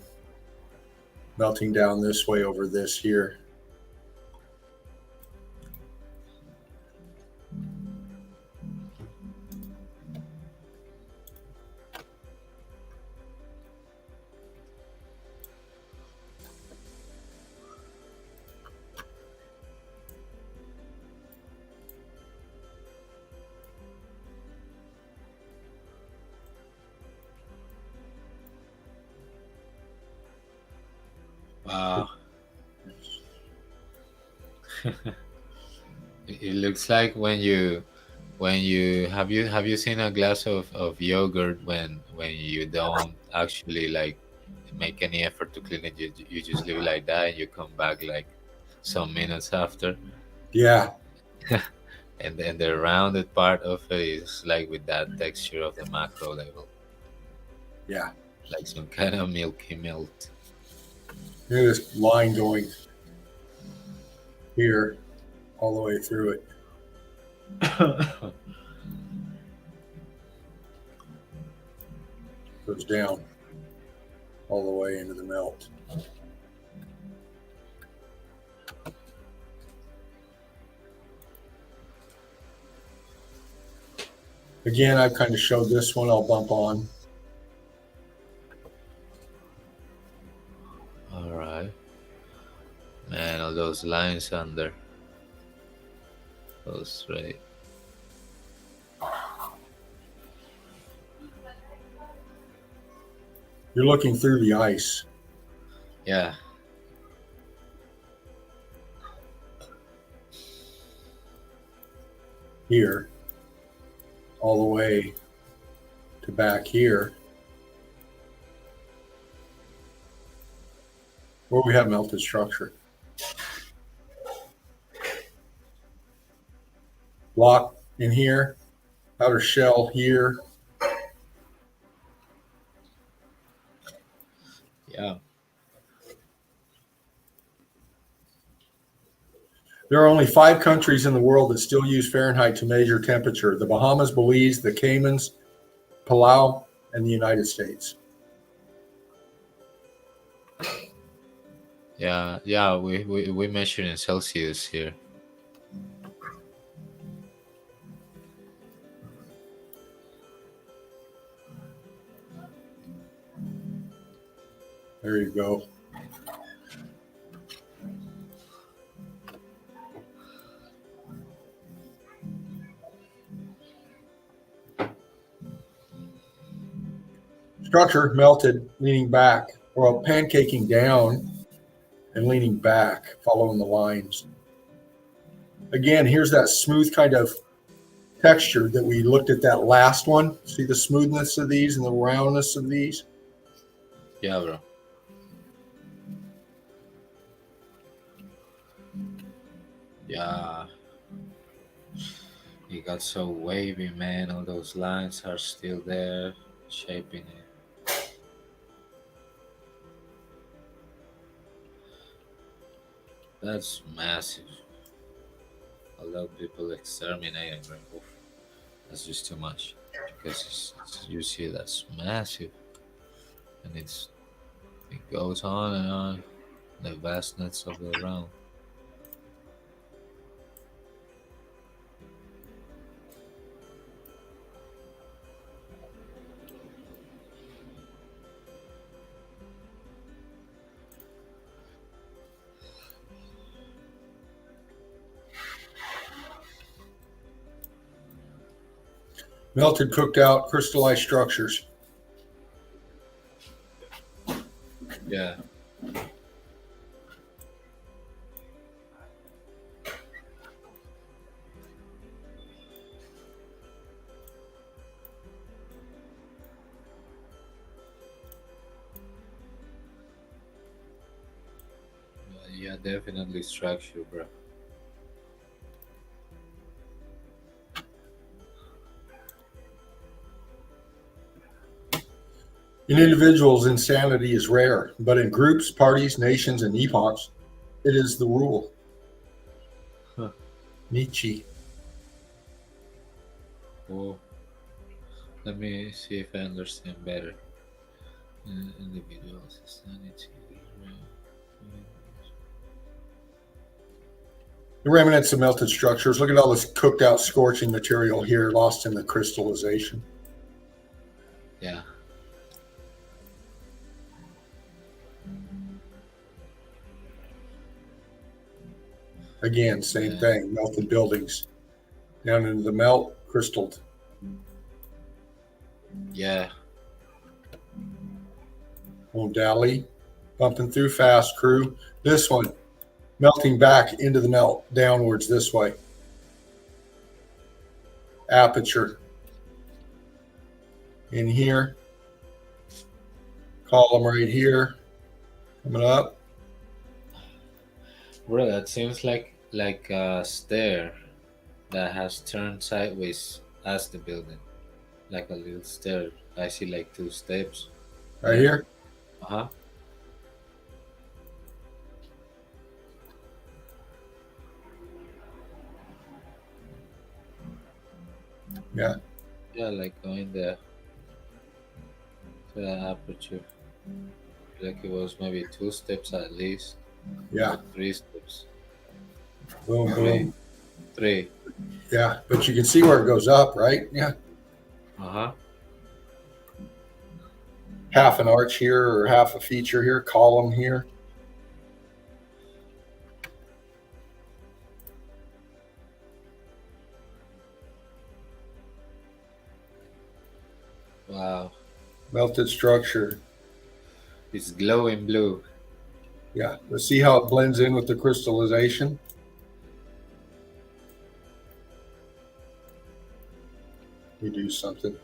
Melting down this way over this here. Wow. It looks like when you have you seen a glass of yogurt when you don't actually like make any effort to clean it, you just leave it like that and you come back like some minutes after. Yeah. And then the rounded part of it is like with that texture of the macro level. Yeah. Like some kind of milky melt. Look at this line going here all the way through it. Goes down all the way into the melt. Again, I've kind of showed this one. I'll bump on. All right. Man, all those lines under. Go straight. You're looking through the ice. Yeah. Here, all the way to back here, where we have melted structure. Block in here, outer shell here. Yeah. There are only 5 countries in the world that still use Fahrenheit to measure temperature: the Bahamas, Belize, the Caymans, Palau, and the United States. Yeah, we measure in Celsius here. There you go. Structure melted, leaning back, or pancaking down and leaning back, following the lines. Again, here's that smooth kind of texture that we looked at that last one. See the smoothness of these and the roundness of these? Yeah, bro. Yeah. It got so wavy, man. All those lines are still there, shaping it. That's massive. A lot of people exterminating, bro. Oof. That's just too much. Because you see that's massive. And it goes on and on. The vastness of the realm. Melted, cooked out, crystallized structures. Yeah. Yeah, definitely structure, bro. In individuals, insanity is rare, but in groups, parties, nations, and epochs, it is the rule. Huh. Nietzsche. Oh, let me see if I understand better. Individuals, sanity. The remnants of melted structures. Look at all this cooked out, scorching material here, lost in the crystallization. Yeah. Again, same Yeah. thing. Melted buildings. Down into the melt, crystalled. Yeah. Oh, Dally. Bumping through fast, crew. This one, melting back into the melt, downwards this way. Aperture. In here. Column right here. Coming up. Bro, that seems like a stair that has turned sideways as the building. Like a little stair. I see like two steps. Right here. Uh-huh. Yeah. Yeah, like going there to the aperture. Like it was maybe two steps at least. Yeah. Or three steps. Boom, Three. boom. Three. Yeah. But you can see where it goes up, right? Yeah. Uh-huh. Half an arch here or half a feature here, column here. Wow. Melted structure. It's glowing blue. Yeah. But see how it blends in with the crystallization? We do something.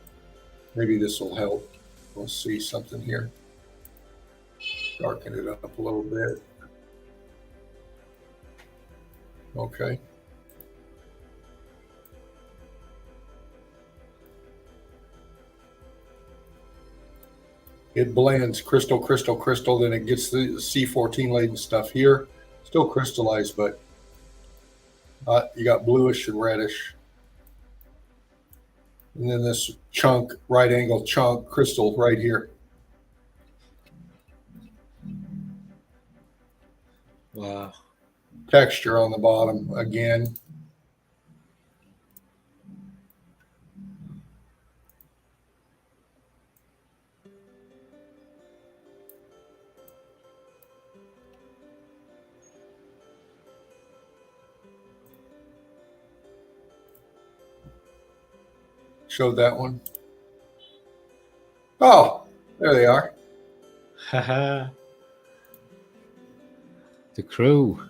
Maybe this will help. We'll see something here. Darken it up a little bit. Okay. It blends crystal, crystal, crystal. Then it gets the C14 laden stuff here. Still crystallized, but you got bluish and reddish. And then this chunk, right angle chunk, crystal right here. Wow. Texture on the bottom again. showed that one. Oh, there they are. The crew.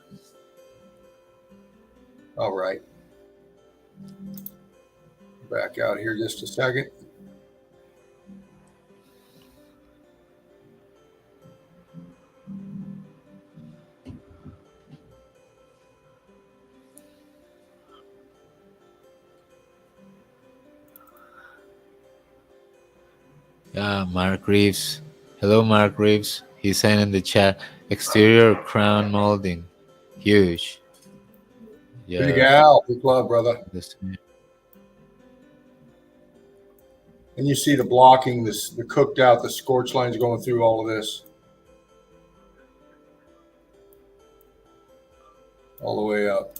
All right. Back out here just a second. Yeah, Mark Reeves. Hello, Mark Reeves. He's saying in the chat, exterior crown molding, huge. Big Yeah, Al, big love, brother. this, And you see the blocking, the cooked out, the scorch lines going through all of this. All the way up.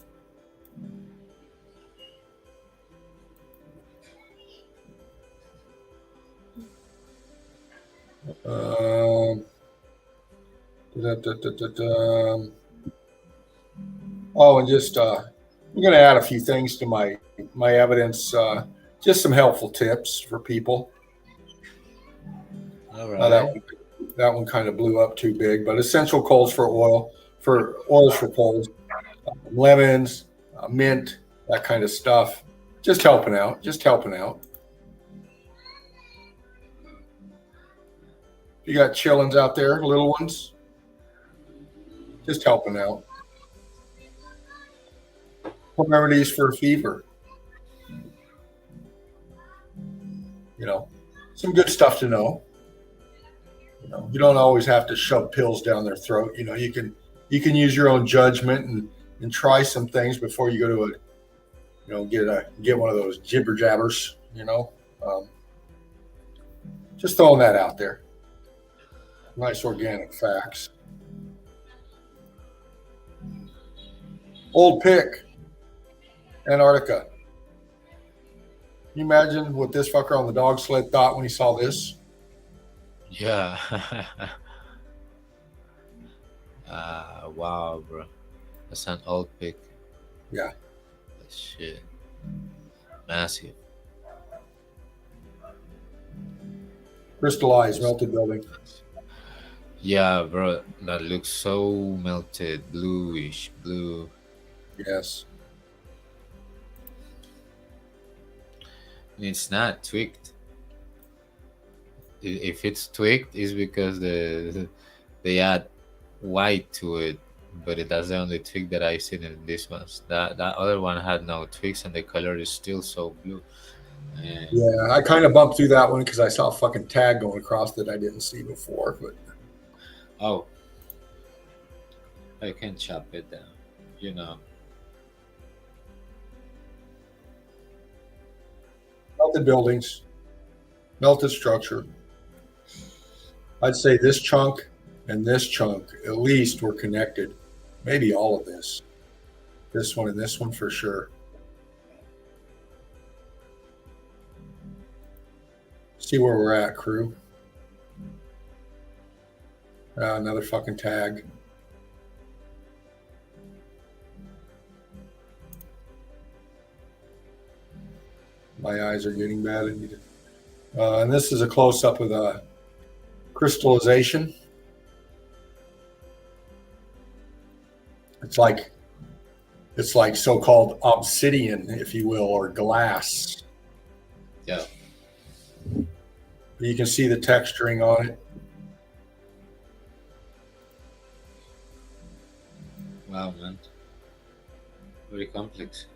Oh, and just I'm going to add a few things to my evidence. Just some helpful tips for people. all right. That one kind of blew up too big, but essential coals for oils for poles, lemons, mint, that kind of stuff. Just helping out. Just helping out. You got chillins out there, little ones. Just helping out. Home remedies for fever. You know, some good stuff to know. You know, you don't always have to shove pills down their throat. You know, you can use your own judgment and try some things before you go to get one of those jibber jabbers. You know, just throwing that out there. Nice organic facts. Old pick, Antarctica. Can you imagine what this fucker on the dog sled thought when he saw this? Yeah. Wow, bro. That's an old pic. Yeah. Shit. Massive. Crystallized, melted building. Yeah, bro. That looks so melted, bluish, blue. Yes. And it's not tweaked. If it's tweaked, it's because they add white to it, but that's the only tweak that I seen in this one. That other one had no tweaks, and the color is still so blue. And Yeah, I kind of bumped through that one because I saw a fucking tag going across that I didn't see before. But oh, I can chop it down. You know. melted buildings, melted structure. I'd say this chunk and this chunk at least were connected. Maybe all of this. This one and this one for sure. See where we're at, crew. Another fucking tag. My eyes are getting bad. And this is a close-up of the crystallization. It's like so-called obsidian, if you will, or glass. Yeah. You can see the texturing on it. Wow, man. Very complex.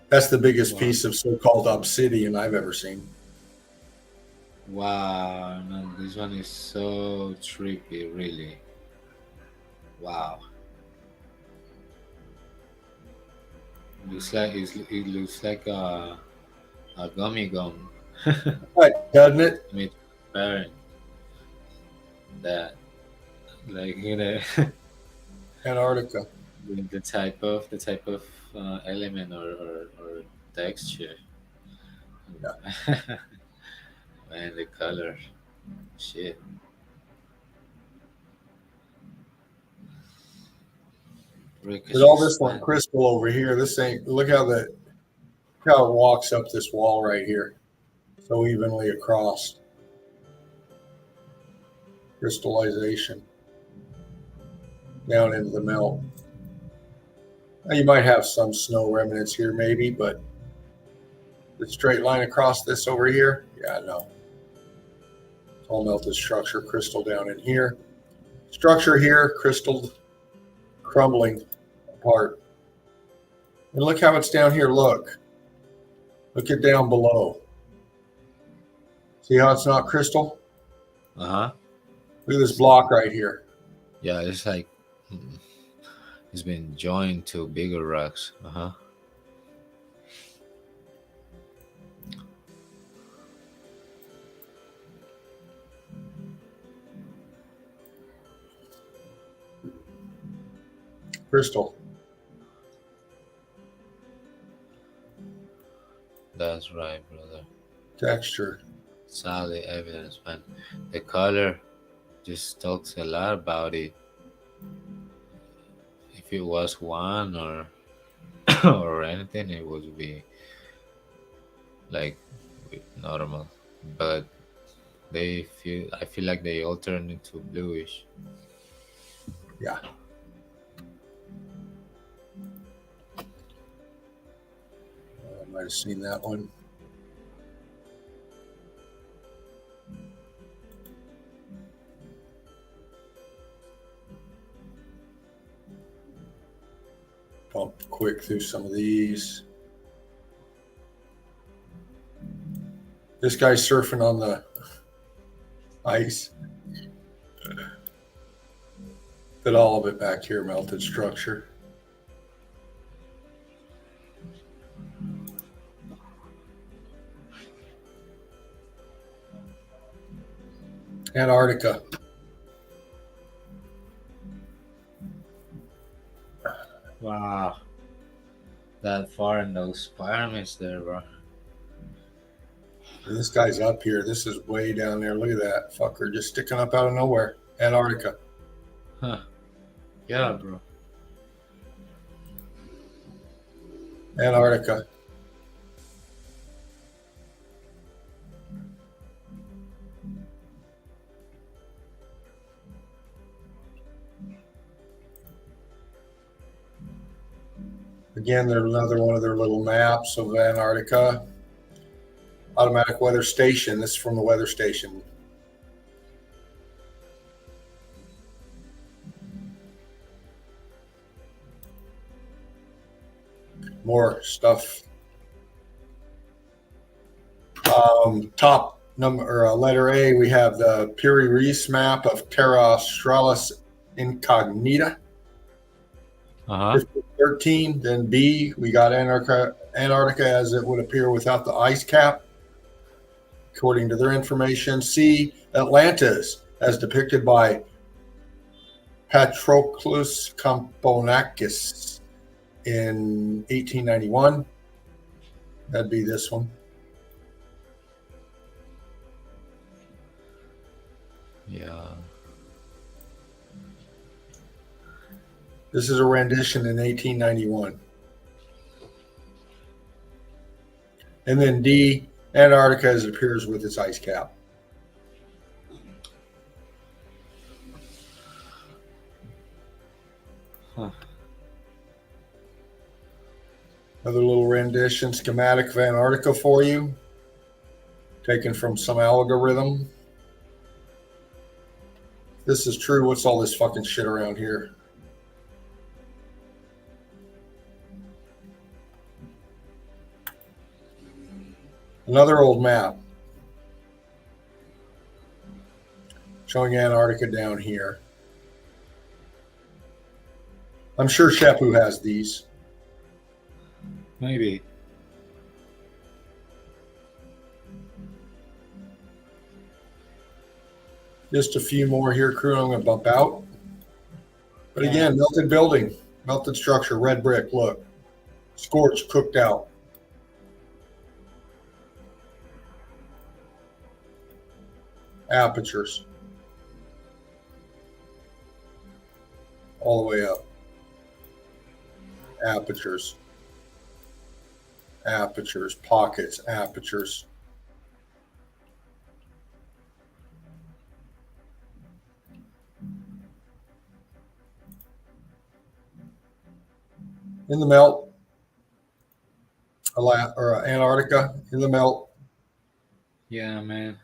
That's the biggest piece of so-called obsidian I've ever seen. Wow, man, this one is so tricky, really. Wow. It looks like a gummy gum. Right, doesn't it? I mean, transparent. That, like, Antarctica. the type of element or texture. Yeah. Man, the color, shit. Breakage But all this one expand. crystal over here, this ain't, look how it walks up this wall right here. So evenly across. Crystallization. Down into the melt. Now you might have some snow remnants here maybe, but the straight line across this over here, yeah, no. It's all melted structure, crystal down in here. Structure here, crystal crumbling apart. And look how it's down here, look. Look it down below. See how it's not crystal? Uh-huh. Look at this block right here. Yeah, it's like it's been joined to bigger rocks. Uh-huh. Crystal. That's right, brother. Texture. Solid evidence, man. The color just talks a lot about it. If it was one or or anything, it would be like normal. But I feel like they all turn into bluish. Yeah. I might have seen that one. Pump quick through some of these. This guy's surfing on the ice. But all of it back here, melted structure. Antarctica. Wow. That far in those pyramids there, bro. And this guy's up here. This is way down there. Look at that fucker just sticking up out of nowhere. Antarctica. Huh. Yeah, bro. Antarctica. Again, there's another one of their little maps of Antarctica. Automatic weather station. This is from the weather station. More stuff. Top number letter A, we have the Piri Reis map of Terra Australis Incognita. Uh-huh. 13. Then B, we got Antarctica as it would appear without the ice cap, according to their information. C, Atlantis, as depicted by Patroclus Componakis in 1891. That'd be this one. Yeah. This is a rendition in 1891. And then D, Antarctica as it appears with its ice cap. Huh. Another little rendition schematic of Antarctica for you, taken from some algorithm. This is true. What's all this fucking shit around here? Another old map showing Antarctica down here. I'm sure Shapu has these. Maybe. Just a few more here, crew. I'm going to bump out. But again, melted building, melted structure, red brick. Look, scorched, cooked out. Apertures all the way up. apertures, pockets, apertures. In the melt, or Antarctica, in the melt. Yeah, man.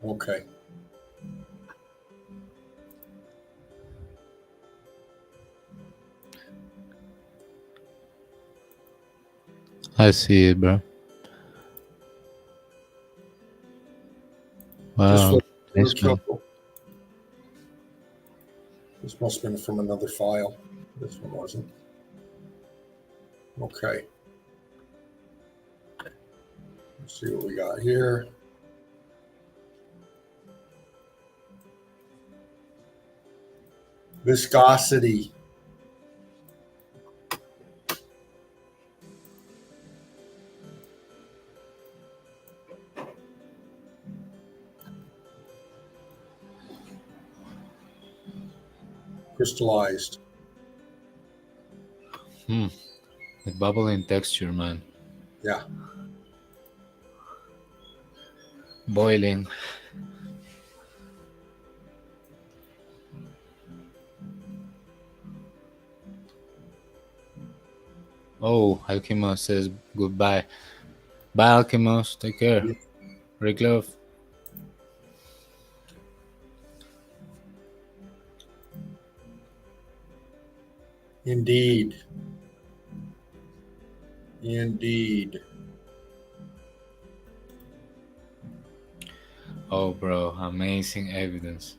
Okay. I see it, bro. Just Wow. look Nice, man. This must have been from another file. This one wasn't. Okay. Let's see what we got here. Viscosity. Crystallized. The bubbling texture, man. Yeah. Boiling. Oh, Alchemos says goodbye. Bye, Alchemos. Take care. Rick Love. Indeed. Indeed. Oh, bro, amazing evidence.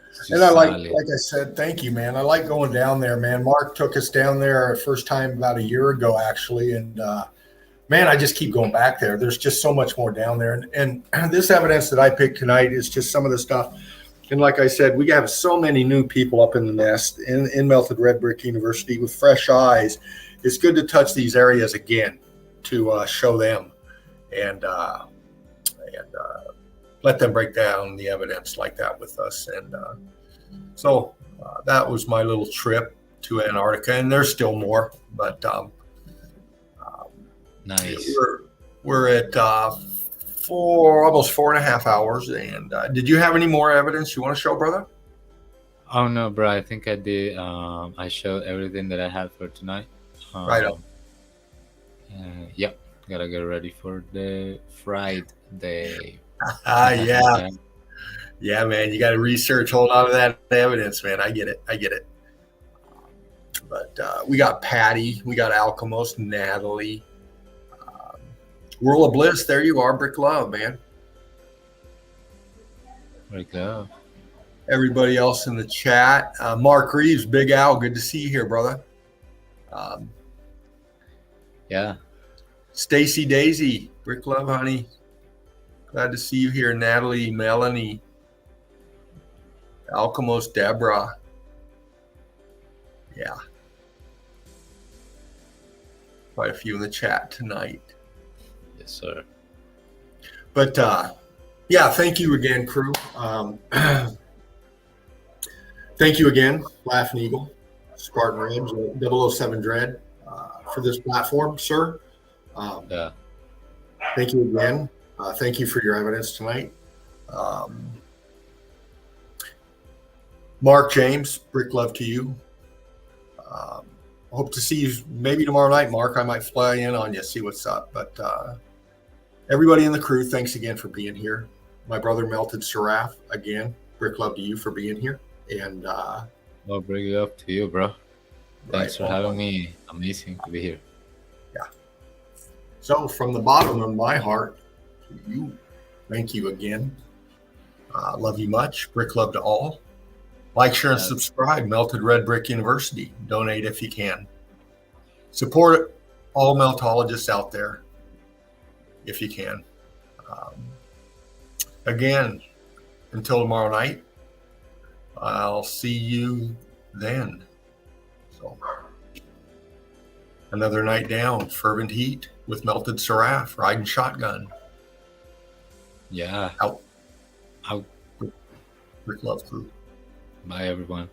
It's And just like solid. I said, thank you, man. I like going down there, man. Mark took us down there first time about a year ago, actually, and man, I just keep going back there. There's just so much more down there, and this evidence that I picked tonight is just some of the stuff. And like I said, we have so many new people up in the nest in Melted Red Brick University with fresh eyes. It's good to touch these areas again to show them and let them break down the evidence like that with us. And so that was my little trip to Antarctica, and there's still more, but Nice. we're at almost 4.5 hours. And did you have any more evidence you want to show, brother? Oh no, bro. I think I did. I showed everything that I had for tonight. Right on. Yep. Gotta get ready for the Friday. Yeah. Yeah, man. You got to research, hold on to that evidence, man. I get it. But we got Patty, we got Alchemos, Natalie, World of Bliss. There you are, Brick Love, man. Rick Love. Everybody else in the chat. Mark Reeves, Big Al, good to see you here, brother. Yeah. Stacy Daisy, Brick Love, honey. Glad to see you here. Natalie, Melanie, Alchemos, Deborah. Yeah. Quite a few in the chat tonight. Yes, sir. But yeah, thank you again, crew. Thank you again, Laughing Eagle, Spartan Rams, 007 Dread, for this platform, sir. Yeah. Thank you again. Thank you for your evidence tonight. Mark James, Brick Love to you. Hope to see you maybe tomorrow night, Mark. I might fly in on you, see what's up. But everybody in the crew, thanks again for being here. My brother Melted Seraph, again, Brick Love to you for being here. And Well, bring it up to you, bro. Thanks right for having on. me. Amazing to be here. So from the bottom of my heart to you, thank you again. Love you much. Brick love to all. Like, share, and subscribe. Melted Red Brick University. Donate if you can. Support all meltologists out there if you can. Again, until tomorrow night, I'll see you then. So, another night down, fervent heat with Melted Seraph, riding shotgun. Yeah. Out. Out. Rick Love crew. Bye, everyone.